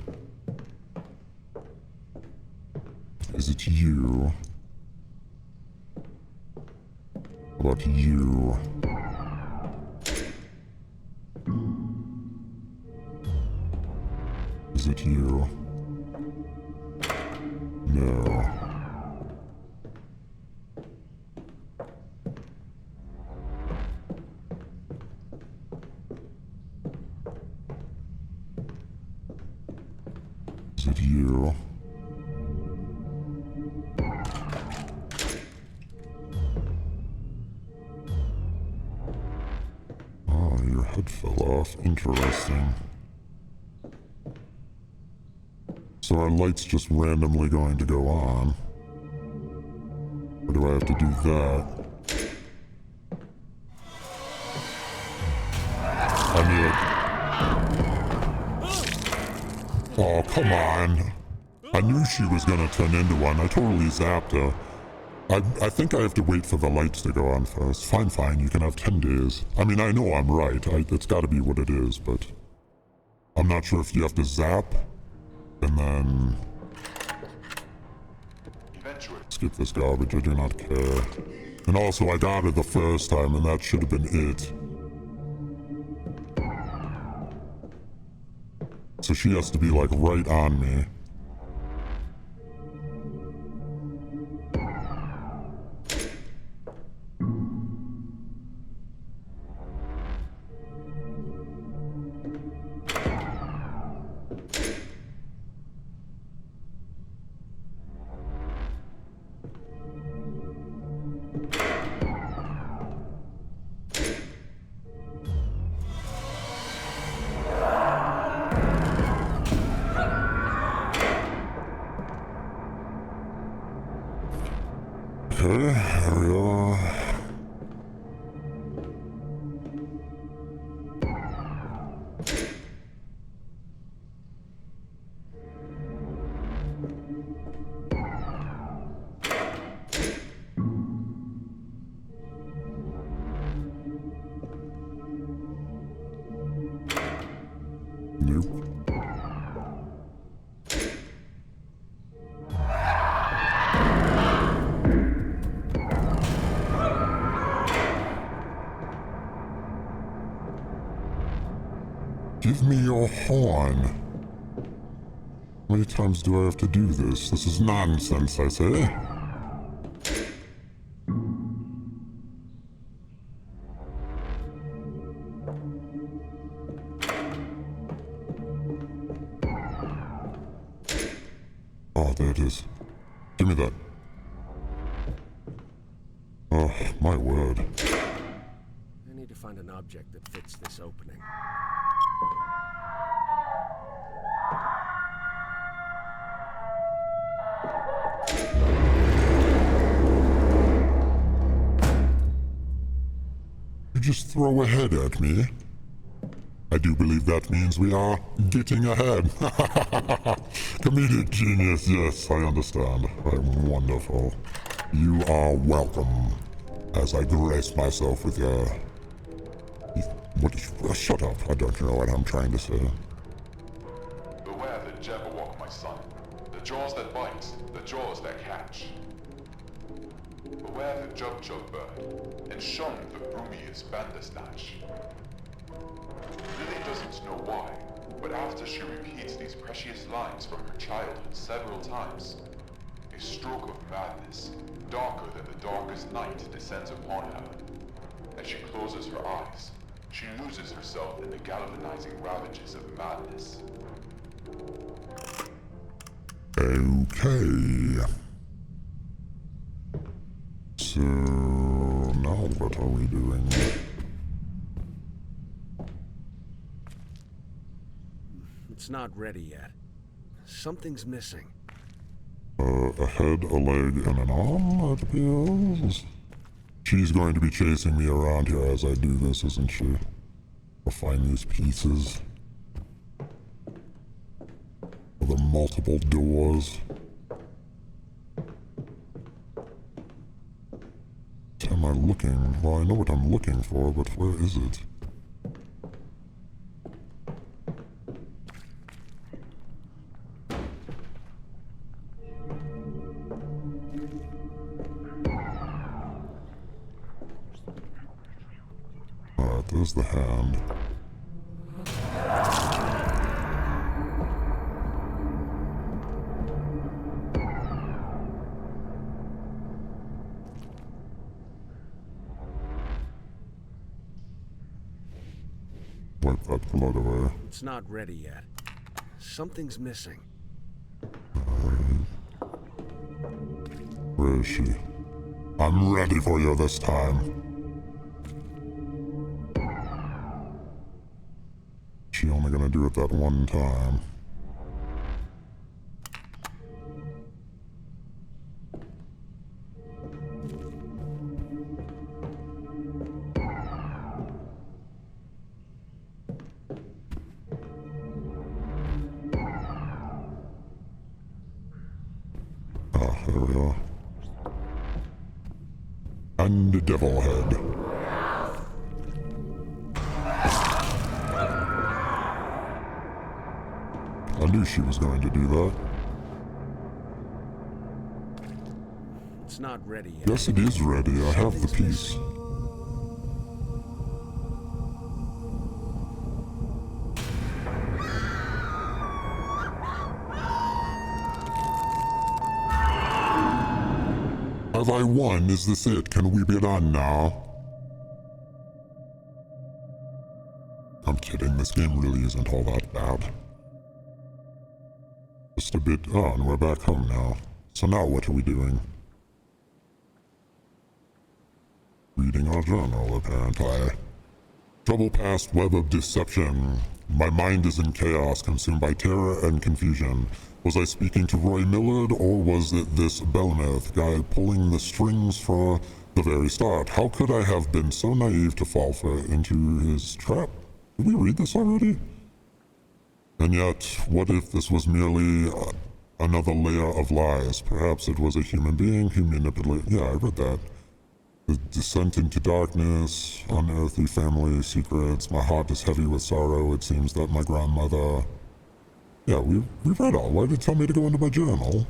Is it you? How about you? Is it you? No. Is it you? Oh, your head fell off. Interesting. So our light's just randomly going to go on. Or do I have to do that? I knew it. Oh, come on. I knew she was gonna turn into one. I totally zapped her. I think I have to wait for the lights to go on first. Fine, you can have 10 days. I mean, I know I'm right. It's gotta be what it is, but... I'm not sure if you have to zap, and then... Eventually, skip this garbage, I do not care. And also, I got it the first time, and that should have been it. So she has to be, like, right on me. Okay, here we are. Nope. Give me your horn. How many times do I have to do this? This is nonsense, I say. Oh, there it is. Give me that. Oh, my word. I need to find an object that fits this opening. You just throw a head at me. I do believe that means we are getting ahead. Comedic genius, yes, I understand. I'm wonderful. You are welcome, as I grace myself with your What is... shut up. I don't know what I'm trying to say. Beware the Jabberwock, my son. The jaws that bite, the jaws that catch. Beware the Jub bird, and shun the Brumius Bandersnatch. Lily doesn't know why, but after she repeats these precious lines from her childhood several times, a stroke of madness, darker than the darkest night, descends upon her. As she closes her eyes, she loses herself in the galvanizing ravages of madness. Okay. So now what are we doing? It's not ready yet. Something's missing. A head, a leg, and an arm, it appears. She's going to be chasing me around here as I do this, isn't she? I'll find these pieces. The multiple doors. What am I looking? Well, I know what I'm looking for, but where is it? Alright, there's the hand. Wipe that blood away. It's not ready yet. Something's missing. Where is she? I'm ready for you this time. She only gonna do it that one time. Ah, there we are. And the devil head. I knew she was going to do that. It's not ready yet. Yes, it is ready. I have the piece. Have I won? Is this it? Can we be done now? I'm kidding. This game really isn't all that bad. Just a bit... Oh, and we're back home now. So now what are we doing? Reading our journal, apparently. Trouble past web of deception. My mind is in chaos, consumed by terror and confusion. Was I speaking to Roy Millard, or was it this Bellameth guy pulling the strings for the very start? How could I have been so naive to fall into his trap? Did we read this already? And yet, what if this was merely another layer of lies? Perhaps it was a human being who manipulated... Yeah, I read that. The descent into darkness, unearthly family secrets, my heart is heavy with sorrow, it seems that my grandmother... Yeah, we read all. Why did it tell me to go into my journal?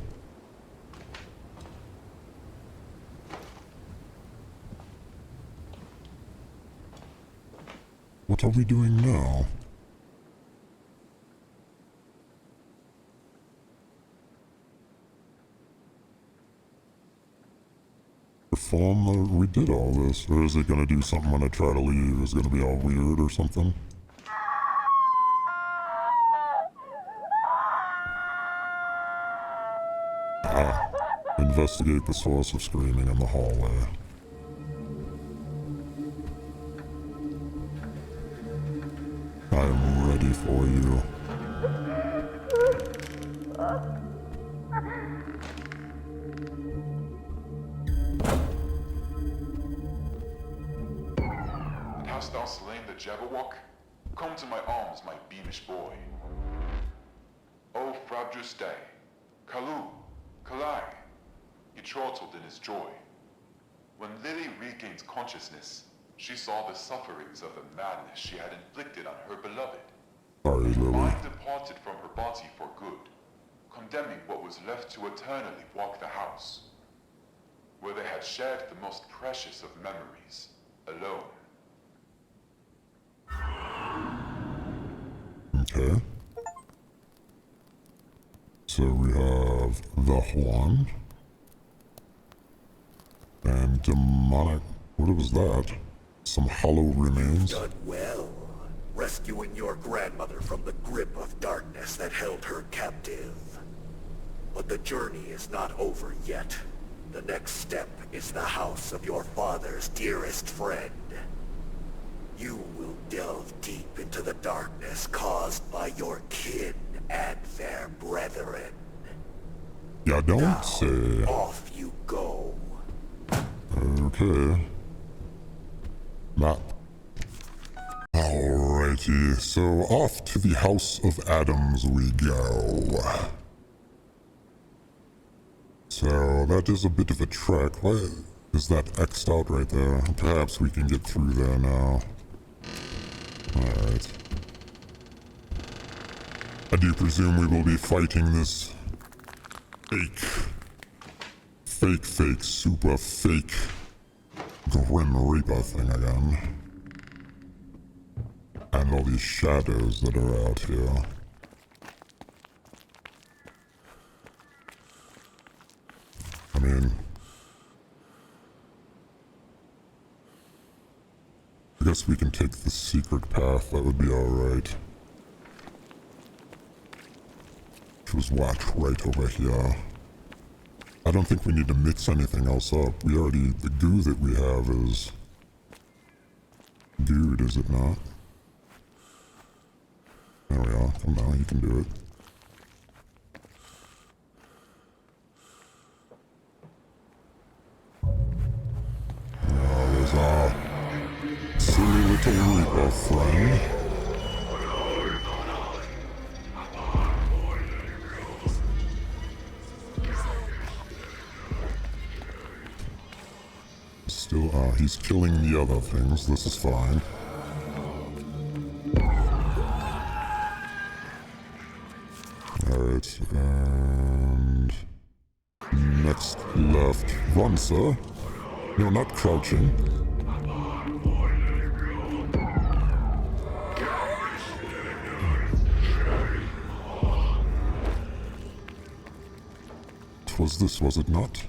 What are we doing now? Perform we did all this, or is it gonna do something when I try to leave? Is it gonna be all weird or something? Investigate the source of screaming in the hallway. I am ready for you. And hast thou slain the Jabberwock? Come to my arms, my beamish boy. O frabjous day, Kalu, Kalai, he chortled in his joy. When Lily regains consciousness, She saw the sufferings of the madness she had inflicted on her beloved. Sorry, Her Lily. mind departed from her body for good, condemning what was left to eternally walk the house, where they had shared the most precious of memories, alone. Okay. So we have the Horn. And demonic... What was that? Some hollow remains? Done well, rescuing your grandmother from the grip of darkness that held her captive. But the journey is not over yet. The next step is the house of your father's dearest friend. You will delve deep into the darkness caused by your kin and their brethren. Yeah, don't Now, say. off you go. Okay. Map. Alrighty, so off to the House of Adams we go. So that is a bit of a trek. Why is that X'd out right there? Perhaps we can get through there now. Alright. I do presume we will be fighting this fake, super fake Grim Reaper thing again. And all these shadows that are out here. I mean... I guess we can take the secret path, that would be alright. Which was watch right over here. I don't think we need to mix anything else up. We already... the goo that we have is... good, is it not? There we are. Come on, you can do it. Oh, there's our silly little Reaper friend. Still, he's killing the other things. This is fine. Alright, and... next left. Run, sir. No, not crouching. Was this, was it not?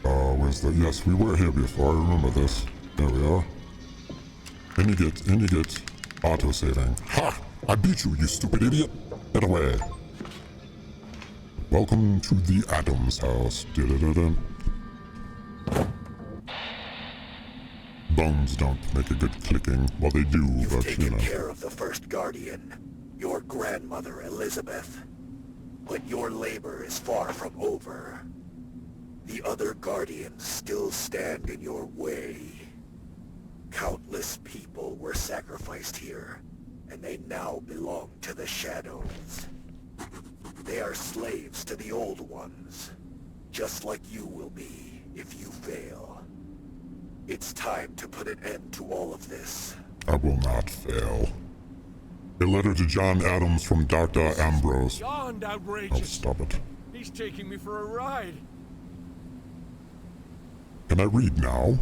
Where's the... yes, we were here before, I remember this. There we are. And you get auto-saving. Ha! I beat you, you stupid idiot! Get away! Welcome to the Adams house. Da-da-da-da. Bones don't make a good clicking. Well, they do, You've but taken you know. care of the first guardian, your grandmother Elizabeth. But your labor is far from over. The other guardians still stand in your way. Countless people were sacrificed here, and they now belong to the shadows. They are slaves to the old ones, just like you will be if you fail. It's time to put an end to all of this. I will not fail. A letter to John Adams from Dr. Ambrose. Beyond Oh, outrageous. stop it. He's taking me for a ride. Can I read now?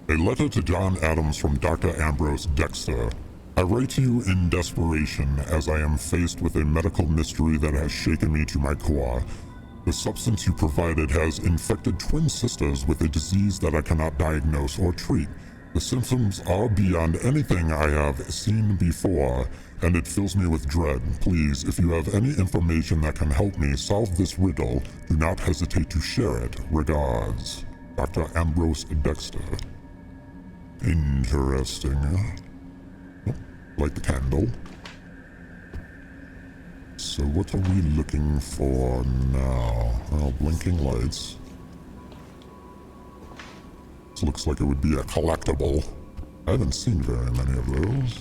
A letter to John Adams from Dr. Ambrose Dexter. I write to you in desperation as I am faced with a medical mystery that has shaken me to my core. The substance you provided has infected twin sisters with a disease that I cannot diagnose or treat. The symptoms are beyond anything I have seen before, and it fills me with dread. Please, if you have any information that can help me solve this riddle, do not hesitate to share it. Regards, Dr. Ambrose Dexter. Interesting. Oh, light the candle. So what are we looking for now? Well, blinking lights. This looks like it would be a collectible. I haven't seen very many of those.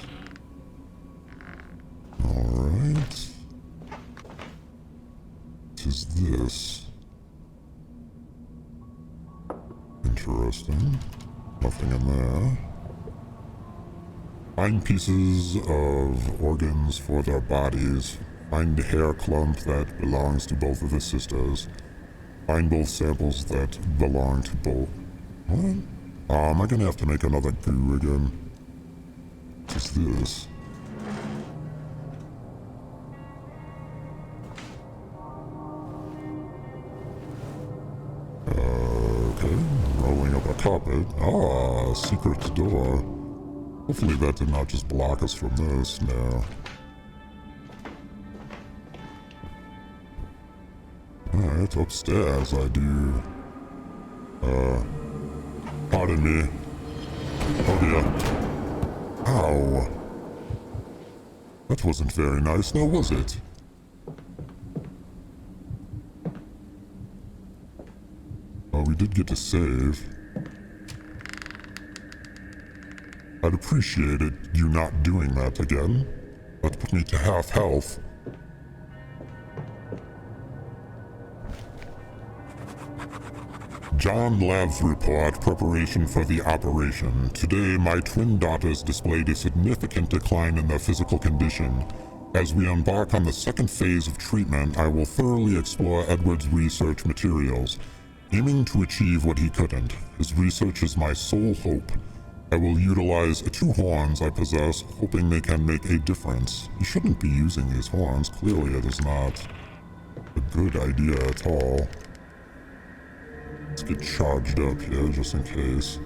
Alright. What is this? Interesting. Nothing in there. Find pieces of organs for their bodies. Find a hair clump that belongs to both of the sisters. Find both samples that belong to both. What? Am I gonna have to make another goo again? What is this? Okay, rolling up a carpet. Ah, secret door. Hopefully that did not just block us from this. No. Alright, upstairs I do. Pardon me. Oh dear. Ow. That wasn't very nice, now was it? Oh, we did get to save. I'd appreciate it, you not doing that again. That put me to half health. John Lab's report, preparation for the operation. Today, my twin daughters displayed a significant decline in their physical condition. As we embark on the second phase of treatment, I will thoroughly explore Edward's research materials, aiming to achieve what he couldn't. His research is my sole hope. I will utilize 2 horns I possess, hoping they can make a difference. He shouldn't be using these horns. Clearly it is not a good idea at all. Let's get charged up here, just in case.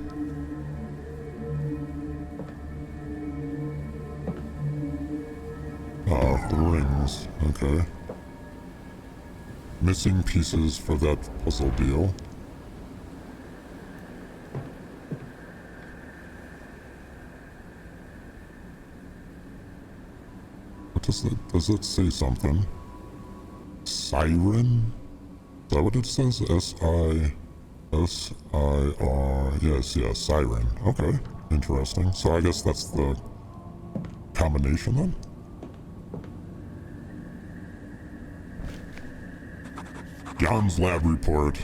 Ah, the rings. Okay. Missing pieces for that puzzle deal. What does that... does that say something? Siren? Is that what it says? S-I-R... Yes, siren. Okay, interesting. So I guess that's the combination then? John's lab report.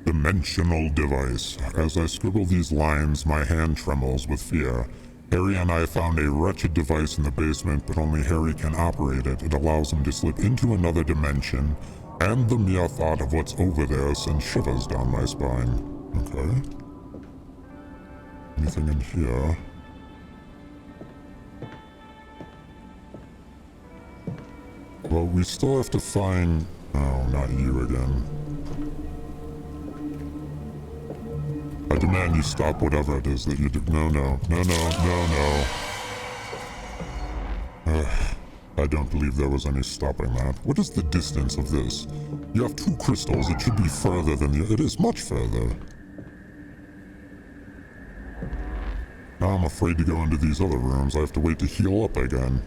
Dimensional device. As I scribble these lines, my hand trembles with fear. Harry and I found a wretched device in the basement, but only Harry can operate it. It allows him to slip into another dimension, and the mere thought of what's over there sends shivers down my spine. Okay. Anything in here? Well, we still have to find... Oh, not you again. I demand you stop whatever it is that you do. No. I don't believe there was any stopping that. What is the distance of this? You have 2 crystals. It should be further than the... It is much further. Now I'm afraid to go into these other rooms. I have to wait to heal up again.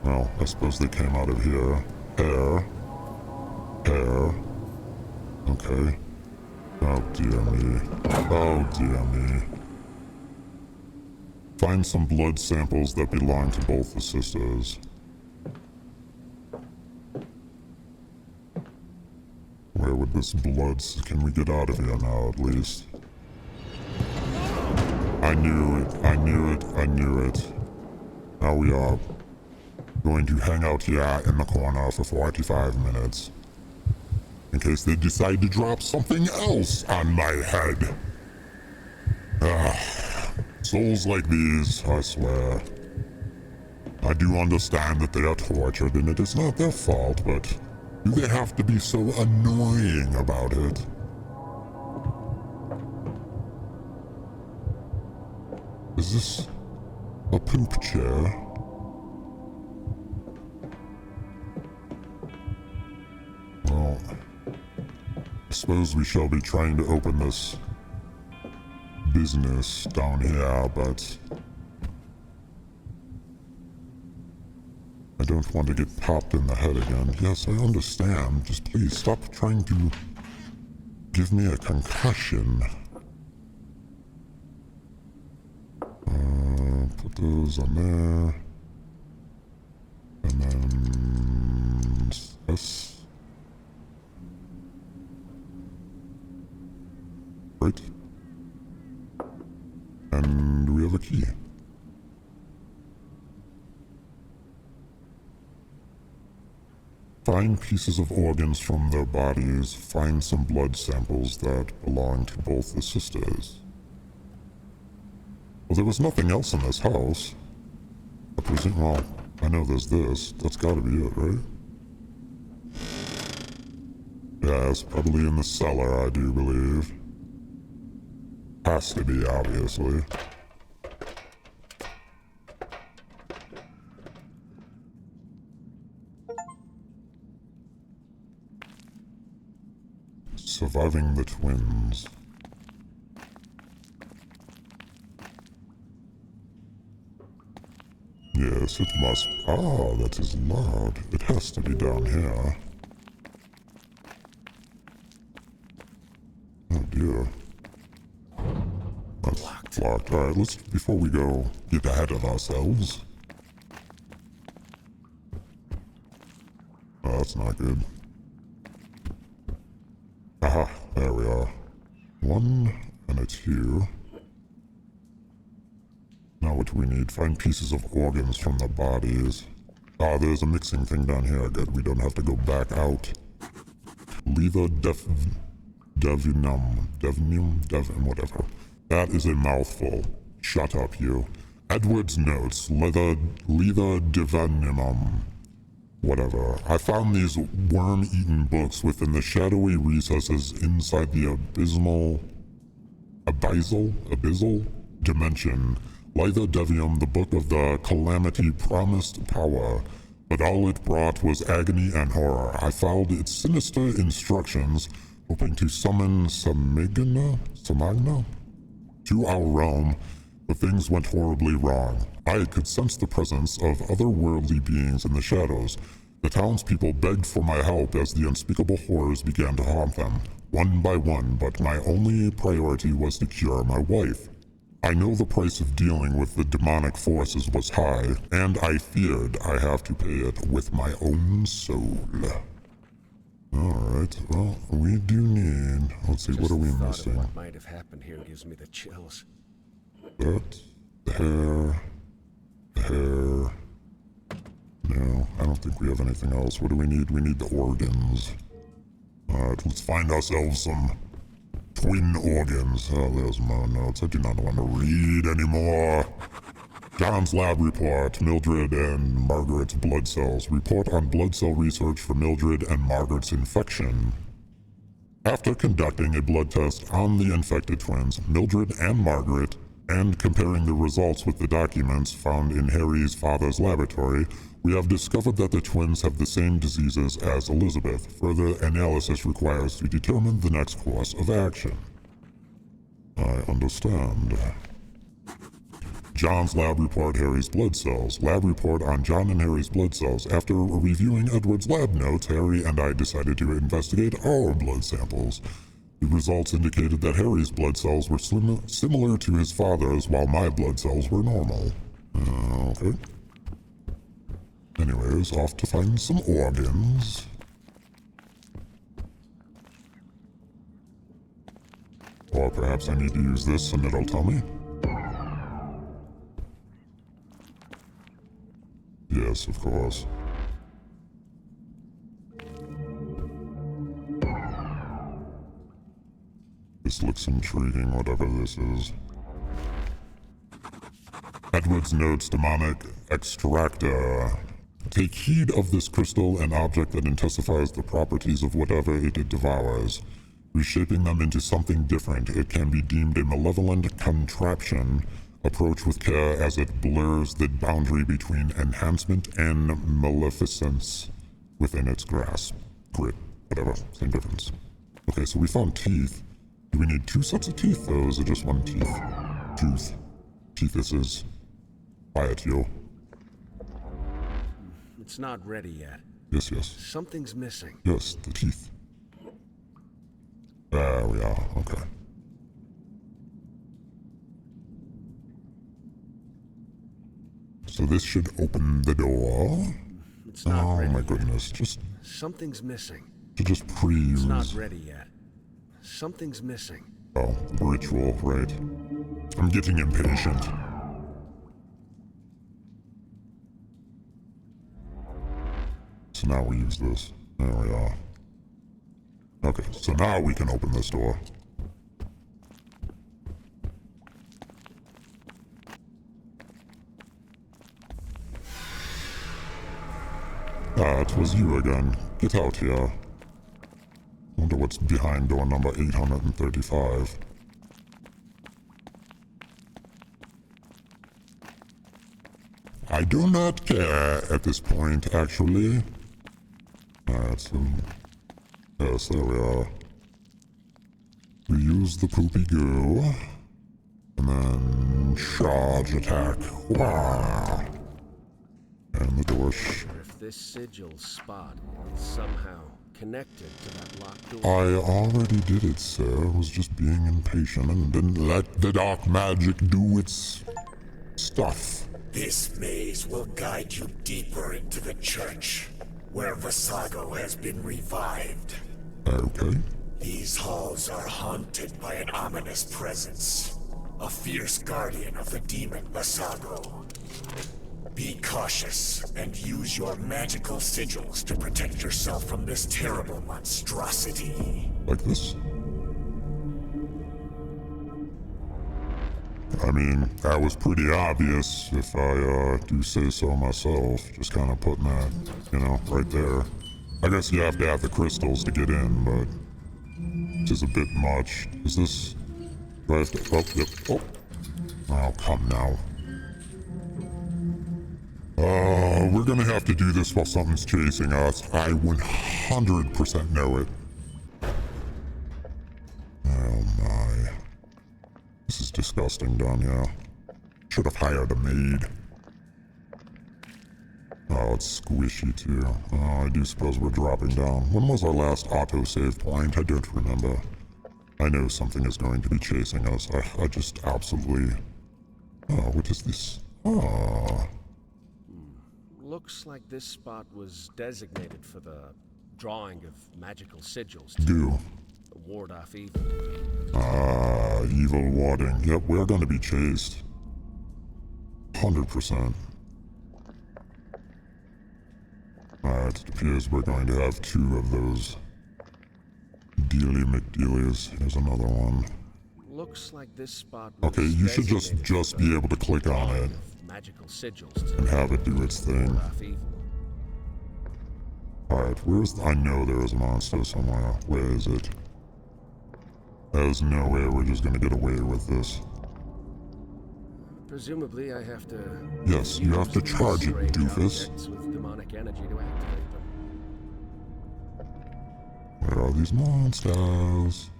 Well, I suppose they came out of here. Hair. Okay. Oh dear me. Oh dear me. Find some blood samples that belong to both the sisters. Where would this blood... Can we get out of here now, at least? I knew it. Now we are going to hang out here in the corner for 45 minutes. In case they decide to drop something else on my head. Souls like these, I swear. I do understand that they are tortured and it is not their fault, but do they have to be so annoying about it? Is this a poop chair? Well, I suppose we shall be trying to open this business down here, but I don't want to get popped in the head again. Yes, I understand. Just please stop trying to give me a concussion. put those on there. And then this. Right. And we have a key. Find pieces of organs from their bodies. Find some blood samples that belong to both the sisters. Well, there was nothing else in this house. I presume, well, I know there's this. That's gotta be it, right? Yeah, it's probably in the cellar, I do believe. Has to be, obviously. Surviving the twins. Yes, it must. Ah, that is loud. It has to be down here. Oh dear. That's locked. Alright, let's, before we go, get ahead of ourselves. Oh, that's not good. Aha, there we are. One, and it's here. Now what do we need? Find pieces of organs from the bodies. Ah, there's a mixing thing down here. Good, we don't have to go back out. Leather devin, whatever. That is a mouthful. Shut up, you. Edward's notes. Leather divinum. Whatever. I found these worm-eaten books within the shadowy recesses inside the abyssal dimension. Leather devium, the book of the calamity, promised power, but all it brought was agony and horror. I followed its sinister instructions, hoping to summon Samagna to our realm, but things went horribly wrong. I could sense the presence of otherworldly beings in the shadows. The townspeople begged for my help as the unspeakable horrors began to haunt them, one by one, but my only priority was to cure my wife. I know the price of dealing with the demonic forces was high, and I feared I have to pay it with my own soul. Alright, well, we do need... Let's see, what are we missing? What might have happened here gives me the chills. That, the hair... No, I don't think we have anything else. What do we need? We need the organs. Alright, let's find ourselves some twin organs. Oh, there's my notes. I do not want to read anymore. John's lab report, Mildred and Margaret's blood cells. Report on blood cell research for Mildred and Margaret's infection. After conducting a blood test on the infected twins, Mildred and Margaret, and comparing the results with the documents found in Harry's father's laboratory, we have discovered that the twins have the same diseases as Elizabeth. Further analysis requires to determine the next course of action. I understand. John's lab report, Harry's blood cells. Lab report on John and Harry's blood cells. After reviewing Edward's lab notes, Harry and I decided to investigate our blood samples. The results indicated that Harry's blood cells were similar to his father's, while my blood cells were normal. Okay. Anyways, off to find some organs. Or perhaps I need to use this and it'll tell me. Yes, of course. This looks intriguing, whatever this is. Edward's notes, demonic extractor. Take heed of this crystal, an object that intensifies the properties of whatever it devours. Reshaping them into something different, it can be deemed a malevolent contraption. Approach with care as it blurs the boundary between enhancement and maleficence within its grasp. Grit, whatever, same difference. Okay, so we found teeth. Do we need two sets of teeth, though, or is it just one teeth? Tooth. Teeth this is. Buy it, yo. It's not ready yet. Yes, yes. Something's missing. Yes, the teeth. There we are, okay. So this should open the door. It's not Oh ready my yet. goodness, just Something's missing. to just pre-use. It's not ready yet. Something's missing. Oh, ritual, right. I'm getting impatient. So now we use this. There we are. Okay, so now we can open this door. Ah, it was you again. Get out here. Wonder what's behind door number 835. I do not care at this point, actually. Alright, so... Yes, there we are. We use the poopy goo. And then... Charge attack. Wah! And the door If this sigil spot is somehow connected to that locked door. I already did it, sir. I was just being impatient and didn't let the dark magic do its... stuff. This maze will guide you deeper into the church, where Vasago has been revived. Okay. These halls are haunted by an ominous presence, a fierce guardian of the demon Vasago. Be cautious and use your magical sigils to protect yourself from this terrible monstrosity. Like this? I mean, that was pretty obvious, if I do say so myself. Just kind of putting that, you know, right there. I guess you have to have the crystals to get in, but it is a bit much. Is this... Do I have to... Oh, yep. Oh. Oh, come now. We're gonna have to do this while something's chasing us. I 100% know it. Oh my. This is disgusting down here. Should have hired a maid. Oh, it's squishy too. Oh, I do suppose we're dropping down. When was our last autosave point? I don't remember. I know something is going to be chasing us. I just absolutely... Oh, what is this? Oh. Looks like this spot was designated for the drawing of magical sigils Do. to ward off evil. Evil warding. Yep, we're gonna be chased. 100%. Alright, it appears we're going to have 2 of those Dealy McDealies. Here's another one. Looks like this spot was Okay, you should designated just for be the able to click on drawing it of magical sigils and to have it do its thing. ward off evil. Alright, where's... I know there is a monster somewhere. Where is it? There's no way we're just gonna get away with this. Presumably, I have to. Yes, you have to charge it, strange doofus. objects with demonic energy to activate them. Where are these monsters?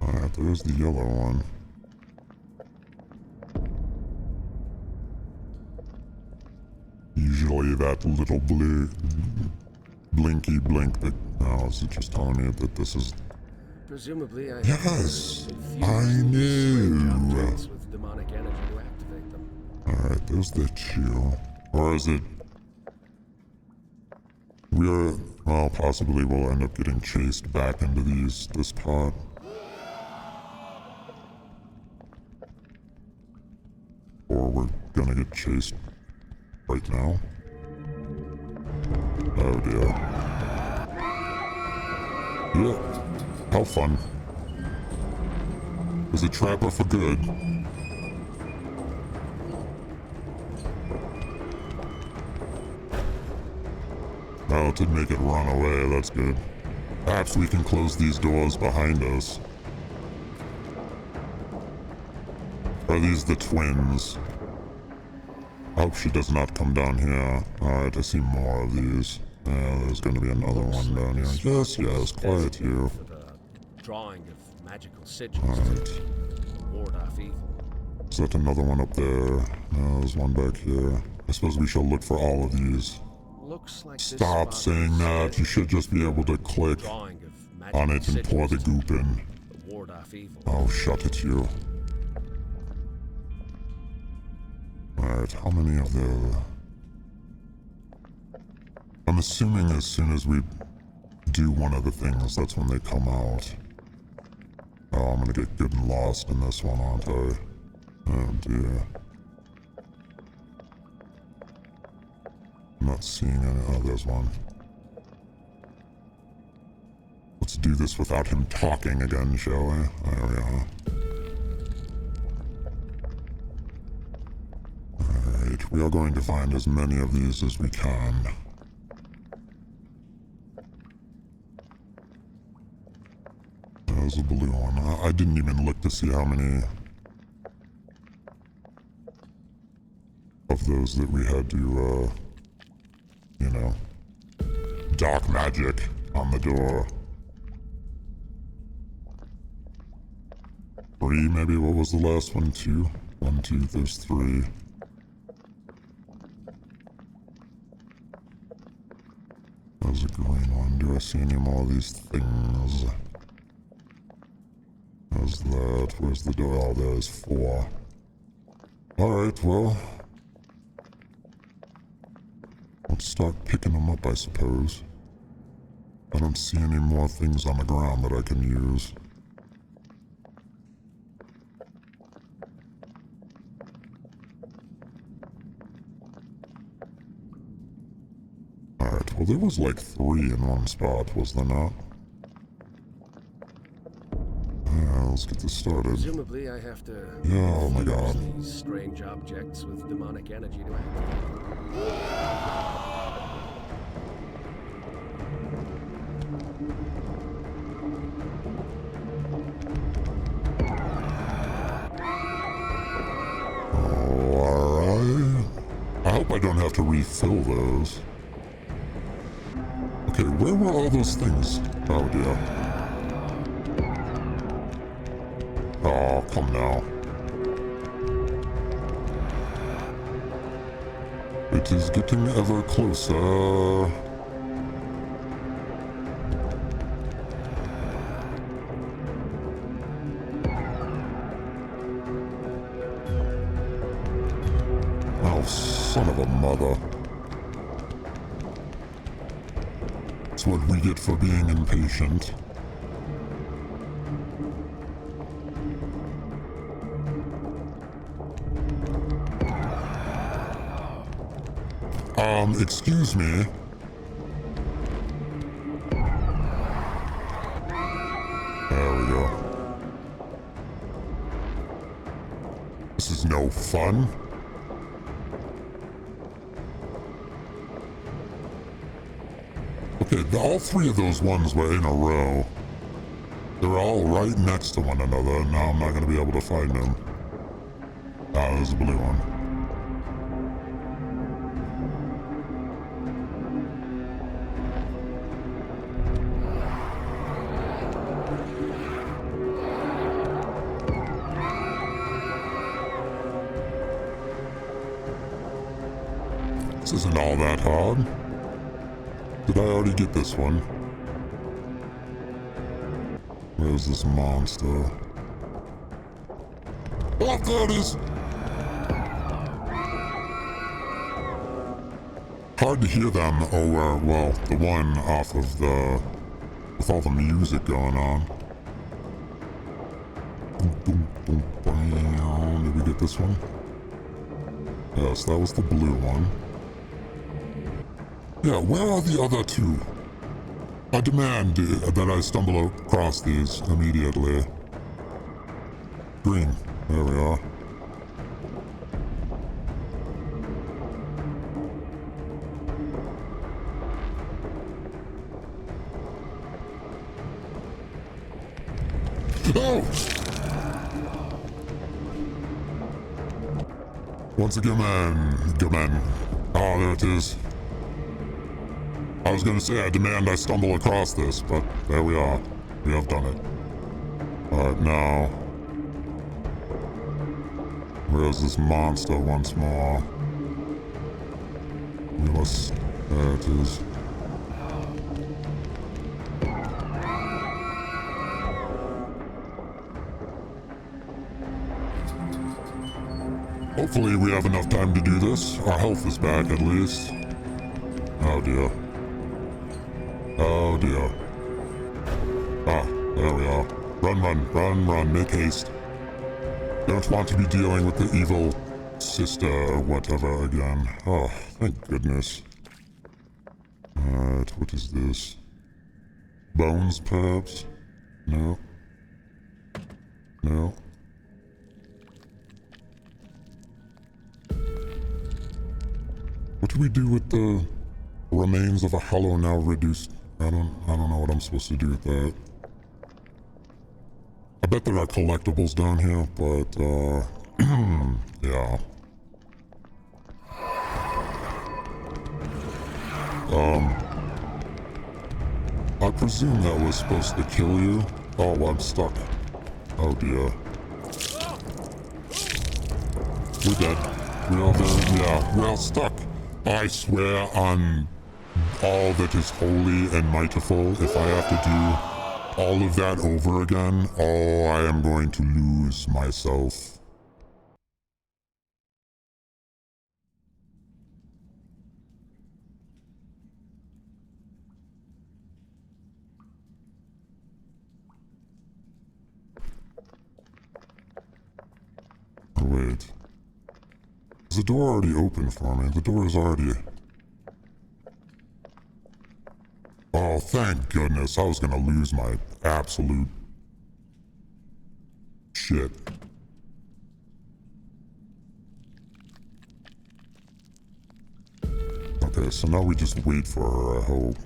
Alright, there's the yellow one. Usually that little blue... blinky blink that... Oh, is it just telling me that this is... Presumably, I Yes! have to I infuse knew! objects with demonic energy to activate them. Alright, there's the 2. Or is it... We're... Well, possibly we'll end up getting chased back into this pot. Or we're gonna get chased right now. Oh dear. Yeah. How fun. Was it trapper for good? Oh, it did make it run away, that's good. Perhaps we can close these doors behind us. Are these the twins? I hope she does not come down here. Alright, I see more of these. There's gonna be another one down here. Yes, yes, quiet you. For the drawing of magical sigils Alright. to ward off evil. Is that another one up there? No, there's one back here. I suppose we shall look for all of these. Looks like this Stop spot saying was that. You should just be able to click drawing of magical on it and pour the sigils goop in. to ward off evil. Oh, shut it, you. Alright, Alright, how many of those? I'm assuming as soon as we do one of the things, that's when they come out. Oh, I'm gonna get good and lost in this one, aren't I? Oh dear. I'm not seeing any. Oh, there's one. Let's do this without him talking again, shall we? There we are. Alright, we are going to find as many of these as we can. There's a blue one. I didn't even look to see how many of those that we had to, you know, dark magic on the door. 3, maybe? What was the last one? 2? 1, 2, there's 3. There's a green one. Do I see any more of these things? There's that. Where's the door? Oh, there's 4. Alright, well. Let's start picking them up, I suppose. I don't see any more things on the ground that I can use. Alright, well there was like 3 in one spot, was there not? Yeah, let's get this started. Presumably, I have to. Yeah, oh my god. These strange objects with demonic energy to activate. Alright. I hope I don't have to refill those. Okay, where were all those things? Oh dear. Oh, come now. It is getting ever closer. Oh, son of a mother. That's what we get for being impatient. Excuse me. There we go. This is no fun. Okay, all 3 of those ones were in a row. They were all right next to one another, and now I'm not going to be able to find them. Ah, there's a blue one. This isn't all that hard. Did I already get this one? Where's this monster? Oh, there it is! Hard to hear them over, well, the one off of the... with all the music going on. Did we get this one? Yes, that was the blue one. Yeah, where are the other 2? I demand that I stumble across these immediately. Green. There we are. Oh! Once again, man. Oh, there it is. I was gonna say I demand I stumble across this, but there we are. We have done it. Alright, now... where's this monster once more? We must... there it is. Hopefully we have enough time to do this. Our health is back at least. Oh dear. Oh dear. Ah, there we are. Run, run, run, run, make haste. Don't want to be dealing with the evil sister or whatever again. Oh, thank goodness. Alright, what is this? Bones, perhaps? No. No. What do we do with the remains of a hollow now reduced? I don't know what I'm supposed to do with that. I bet there are collectibles down here, but yeah. I presume that was supposed to kill you. Oh, I'm stuck. Oh dear. We're dead. We all dead? Yeah, we're all stuck. I swear on all that is holy and mightiful, if I have to do all of that over again, oh, I am going to lose myself. Oh, wait. Is the door already open for me? The door is already... Oh, thank goodness. I was gonna lose my absolute shit. Okay, so now we just wait for her, I hope.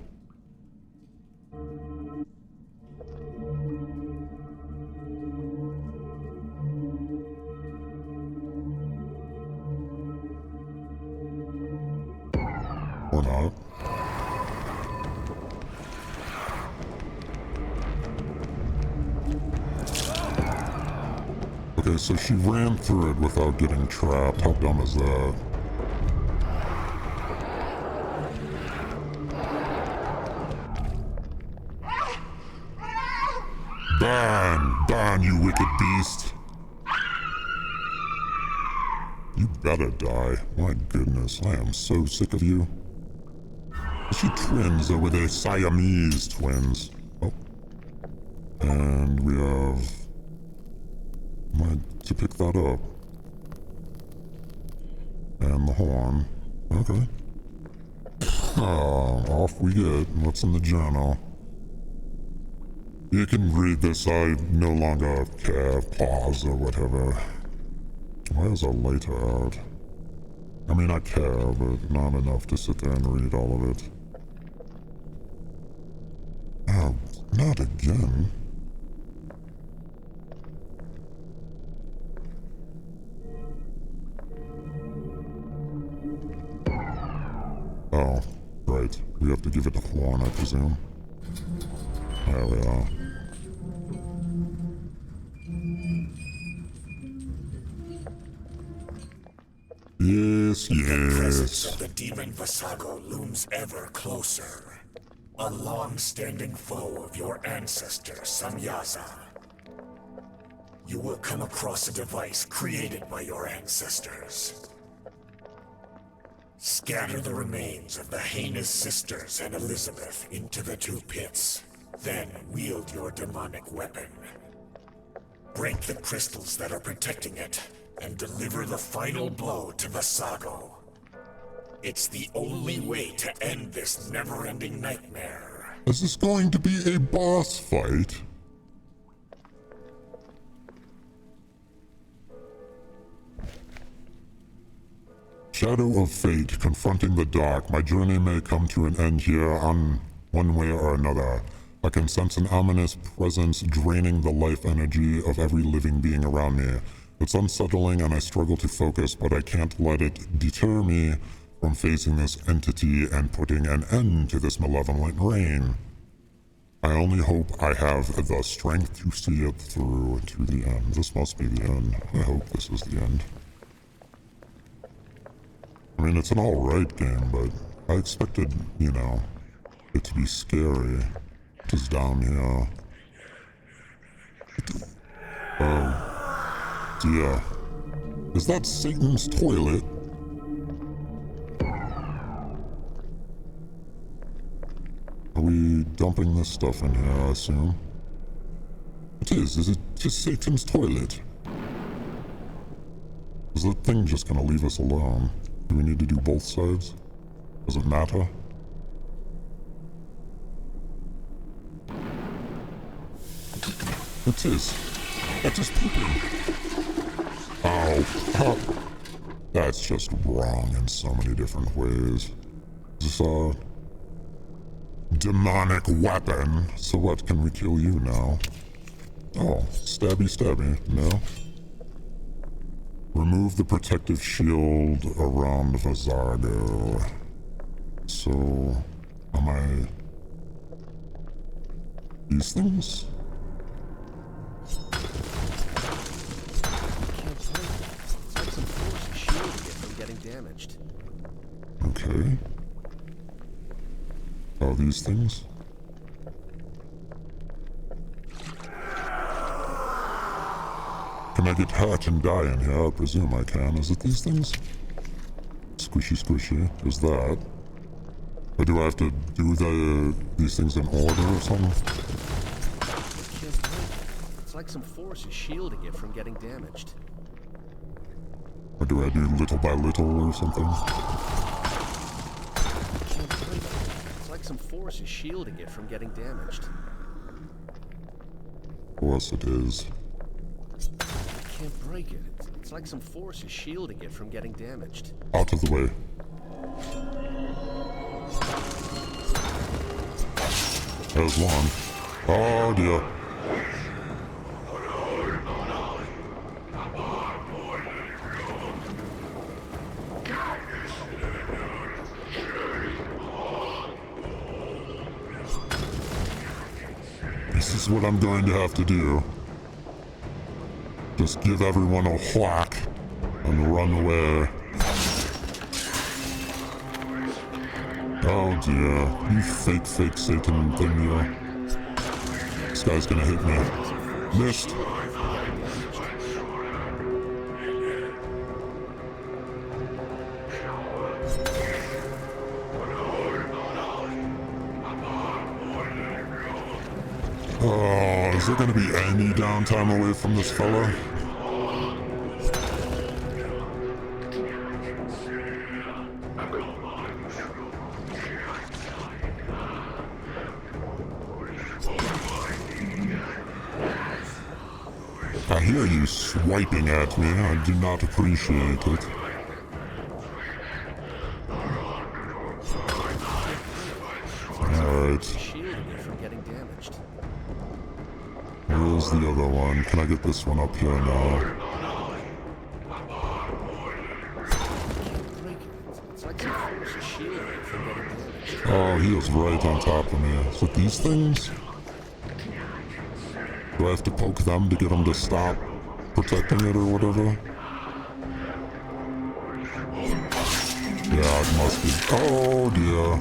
Or not. Okay, so she ran through it without getting trapped. How dumb is that? Ban! Ban, you wicked beast! You better die. My goodness, I am so sick of you. Is she twins, or were they Siamese twins? Oh. And we have... to pick that up. And the horn. Okay. Off we get. What's in the journal? You can read this, I no longer care. Pause or whatever. Why is our lighter out? I mean, I care, but not enough to sit there and read all of it. Oh, not again. Oh, right. We have to give it the horn, I presume. There we are. Yes, The presence yes. of the demon Vasago looms ever closer. A long-standing foe of your ancestor, Samyaza. You will come across a device created by your ancestors. Scatter the remains of the heinous sisters and Elizabeth into the two pits. Then wield your demonic weapon. Break the crystals that are protecting it, and deliver the final blow to Vasago. It's the only way to end this never-ending nightmare. Is this going to be a boss fight? Shadow of fate, confronting the dark. My journey may come to an end here on one way or another. I can sense an ominous presence draining the life energy of every living being around me. It's unsettling and I struggle to focus, but I can't let it deter me from facing this entity and putting an end to this malevolent reign. I only hope I have the strength to see it through to the end. This must be the end. I hope this is the end. I mean, it's an alright game, but I expected, you know, it to be scary. It is down here. Oh, dear. Is that Satan's toilet? Are we dumping this stuff in here, I assume? It is. Is it just Satan's toilet? Is that thing just gonna leave us alone? Do we need to do both sides? Does it matter? It is. That's just pooping. Ow. Ow. That's just wrong in so many different ways. Is this a demonic weapon? So what, can we kill you now? Oh, stabby stabby, no? Remove the protective shield around Vazargo. So, am I... these things? Damaged. Okay. Oh, these things? Can I get hurt and die in here? I presume I can. Is it these things? Squishy squishy. Is that? Or do I have to do these things in order or something? It's like some force is shielding it from getting damaged. Or do I do little by little or something? It's like some force is shielding it from getting damaged. Of course it is. I can't break it. It's like some force is shielding it from getting damaged. Out of the way. There's one. Oh dear. This is what I'm going to have to do. Just give everyone a whack and run away. Oh dear, you fake Satan thing, you. This guy's gonna hit me. Missed. Oh, is there gonna be any downtime away from this fella? I hear you swiping at me. I do not appreciate it. Alright. Where's the other one? Can I get this one up here now? Oh, he was right on top of me. So these things? Do I have to poke them to get them to stop protecting it or whatever? Yeah, it must be. Oh dear.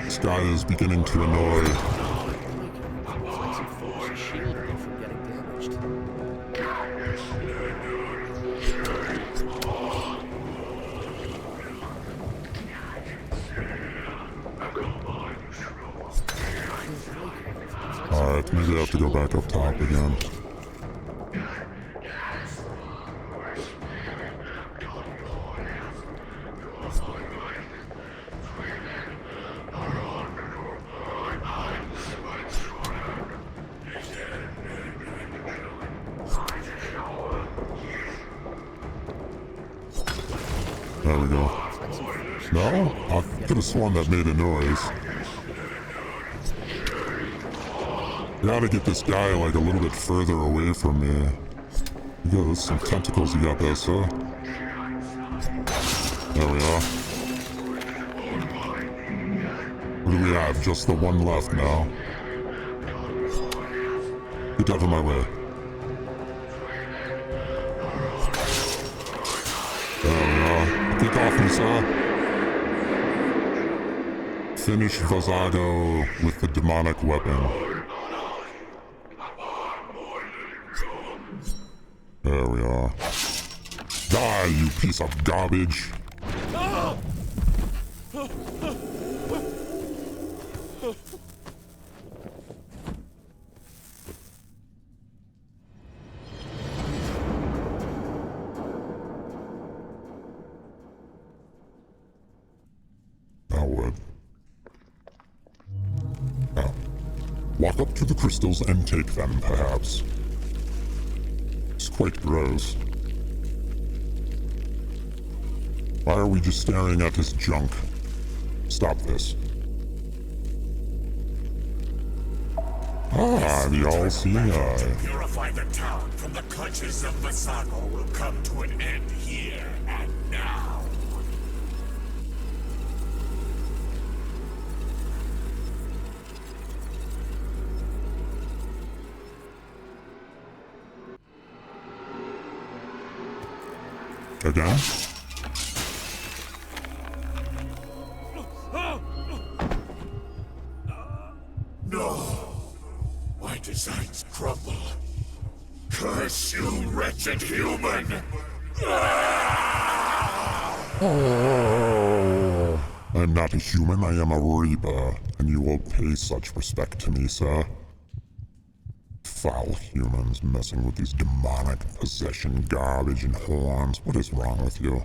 This guy is beginning to annoy. Alright, maybe I have to go back up top again. There we go. No? I could have sworn that made a noise. Gotta get this guy like a little bit further away from me. Yeah, there's some tentacles you got there, sir. There we are. What do we have? Just the one left now. Get out of my way. There we Take off me, sir. Finish Vazago with the demonic weapon. There we are. Die, you piece of garbage! Now what? Now, walk up to the crystals and take them, perhaps. It's quite gross. Why are we just staring at his junk? Stop this. Ah, the all-seeing eye. To purify the town from the clutches of Vasago will come to an end here and now. Again? No! My designs crumble. Curse you, wretched human! Oh, I'm not a human, I am a reaper, and you will pay such respect to me, sir. Foul humans messing with these demonic possession garbage and horns. What is wrong with you?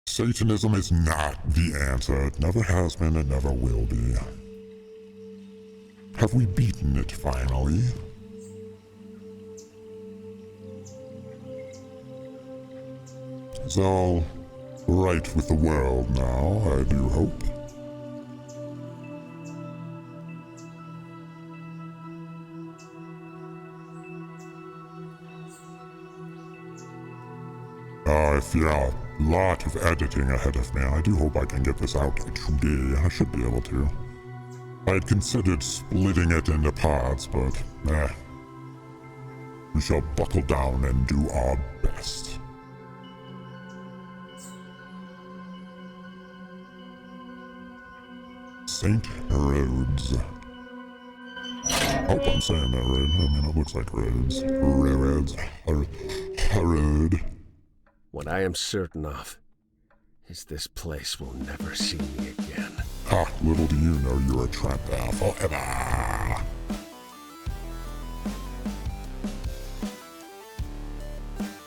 Satanism is not the answer. It never has been, it never will be. Have we beaten it finally? It's all right with the world now, I do hope. I fear a lot of editing ahead of me. I do hope I can get this out today. I should be able to. I had considered splitting it into parts, but we shall buckle down and do our best. Saint Rhodes. Hope I'm saying that right. I mean, it looks like Rhodes. Rhodes. Road. What I am certain of is this place will never see me again. Ha, little do you know you're a trap there forever.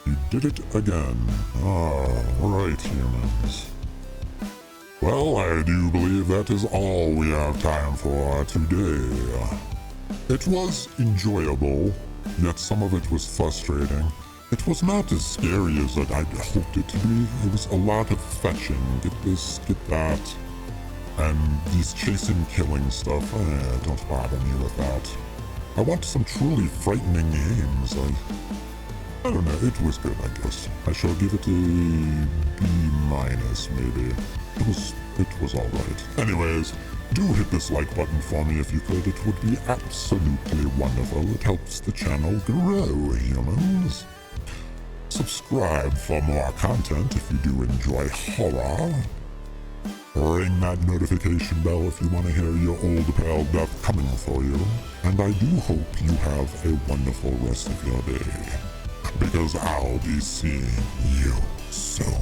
You did it again. All right, humans. Well, I do believe that is all we have time for today. It was enjoyable, yet some of it was frustrating. It was not as scary as I'd hoped it to be. It was a lot of fetching. Get this, get that. And these chasing, killing stuff. Don't bother me with that. I want some truly frightening games. I don't know, it was good, I guess. I shall give it a B-, maybe. It was alright. Anyways, do hit this like button for me if you could. It would be absolutely wonderful. It helps the channel grow, humans. Subscribe for more content if you do enjoy horror. Ring that notification bell if you want to hear your old pal Death coming for you. And I do hope you have a wonderful rest of your day. Because I'll be seeing you soon.